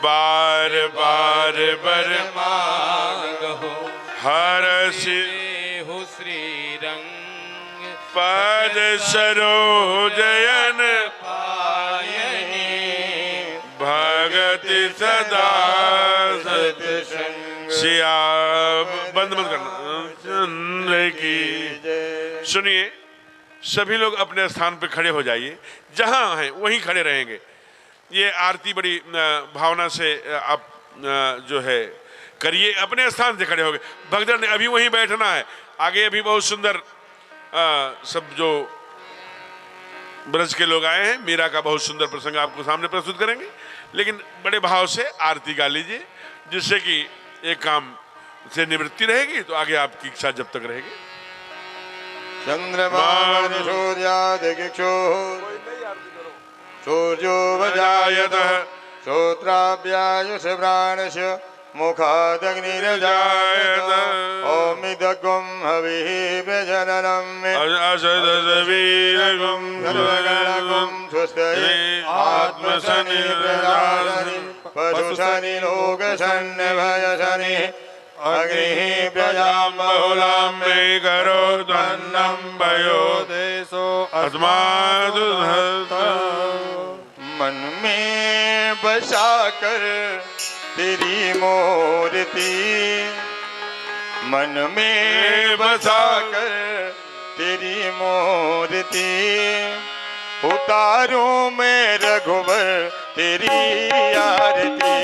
बार बार बर मांगहो, हरषि देहु श्री रंग पद सरोजयन पायहि। भगति सदा सत्संग सिया। बंद मत करना। चंद्र की सुनिए, सभी लोग अपने स्थान पर खड़े हो जाइए, जहां हैं वहीं खड़े रहेंगे। ये आरती बड़ी भावना से आप जो है करिए। अपने स्थान से खड़े हो गए, भगदड़ ने अभी वहीं बैठना है। आगे अभी बहुत सुंदर सब जो ब्रज के लोग आए हैं, मीरा का बहुत सुंदर प्रसंग आपको सामने प्रस्तुत करेंगे, लेकिन बड़े भाव से आरती गा लीजिए, जिससे कि एक काम से निवृत्ति रहेगी, तो आगे आपकी इच्छा जब तक रहेगी। चंद्रमा सूर्यादिक्षो सूर्यो वजायतः श्रोत्राभ्यायुष प्राणश मुखादग्निरजायत ओमिदगुं हविः प्रजननं अशदवीरगुं सर्वगणगुं स्वस्ति आत्मशनि प्रजाशनि पशुशनि लोकशनि भयशनि अग्निः प्रजां बहुलां मे करोतु अन्नं भयो देशो अस्मादु मन में बसा कर तेरी मूर्ति, मन में बसा कर तेरी मूर्ति, उतारूं मैं रघुवर तेरी आरती।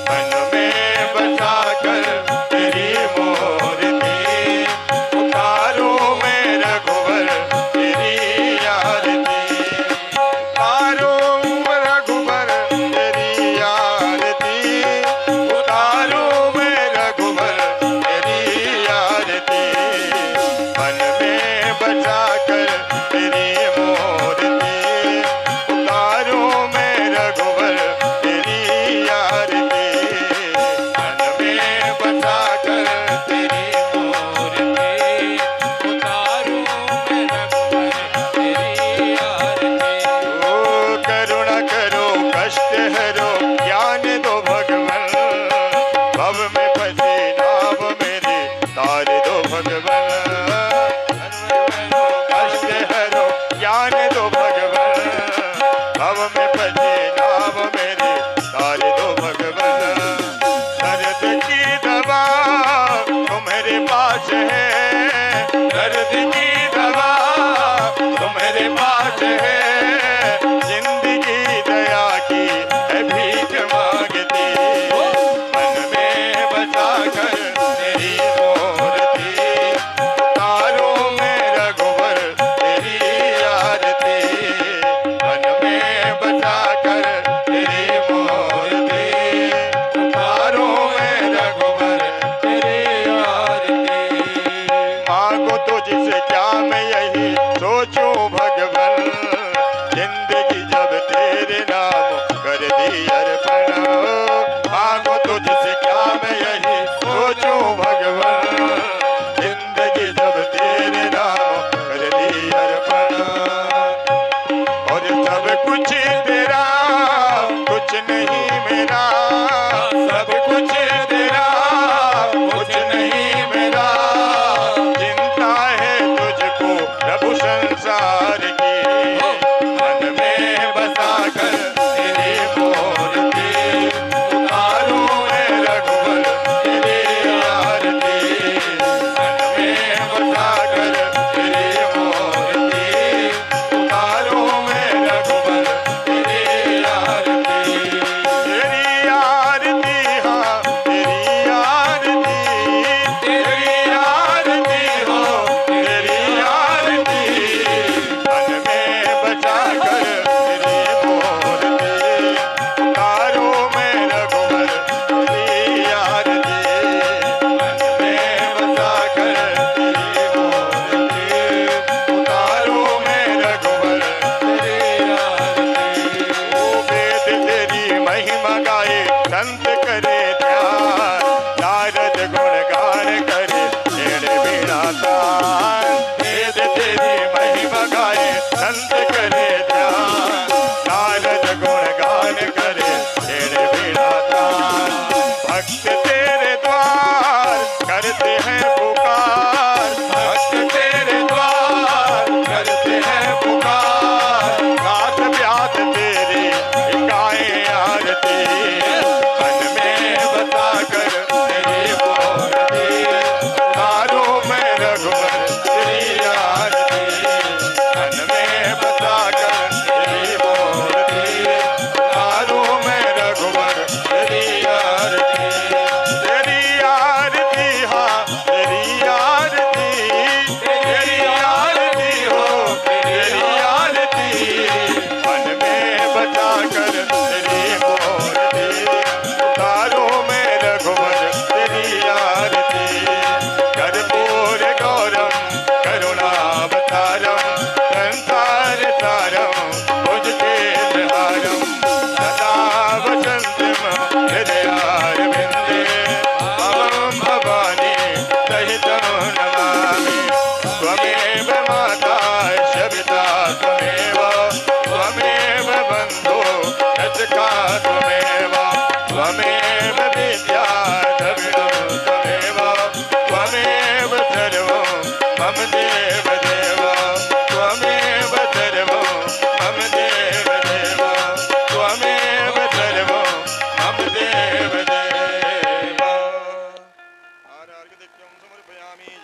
मन में बसा कर तेरी मूर्ति, उतारूं मैं रघुवर तेरी आरती। उतारूं रघुवर तेरी आरती, उतारूं मैं रघुवर तेरी आरती। मन में बसा कर तेरी मूर्ति, उतारूं मैं रघुवर तेरी आरती। मन में बसा कर तेरी मूर्ति उतारूं मैं रघुवर तेरी आरती। ओ करुणा करो कष्ट हरो ज्ञान दो भगवन, भव में फंसी नाव मेरी तार दो भगवन। कष्ट हरो ज्ञान दो भगवन, भव में फंसी नाव मेरी तार दो भगवन। दर्द की दवा तुम्हारे पास है, दर्द की दवा तुम्हारे पास है, जिंदगी दया की है भीख मांगती। मन में बसा कर तेरी मूर्ति, उतारूं मैं रघुवर तेरी आरती। मन में बसा कर तेरी मूर्ति, उतारूं मैं रघुवर तेरी आरती। मांगो तुझसे क्या मैं यही सोचूं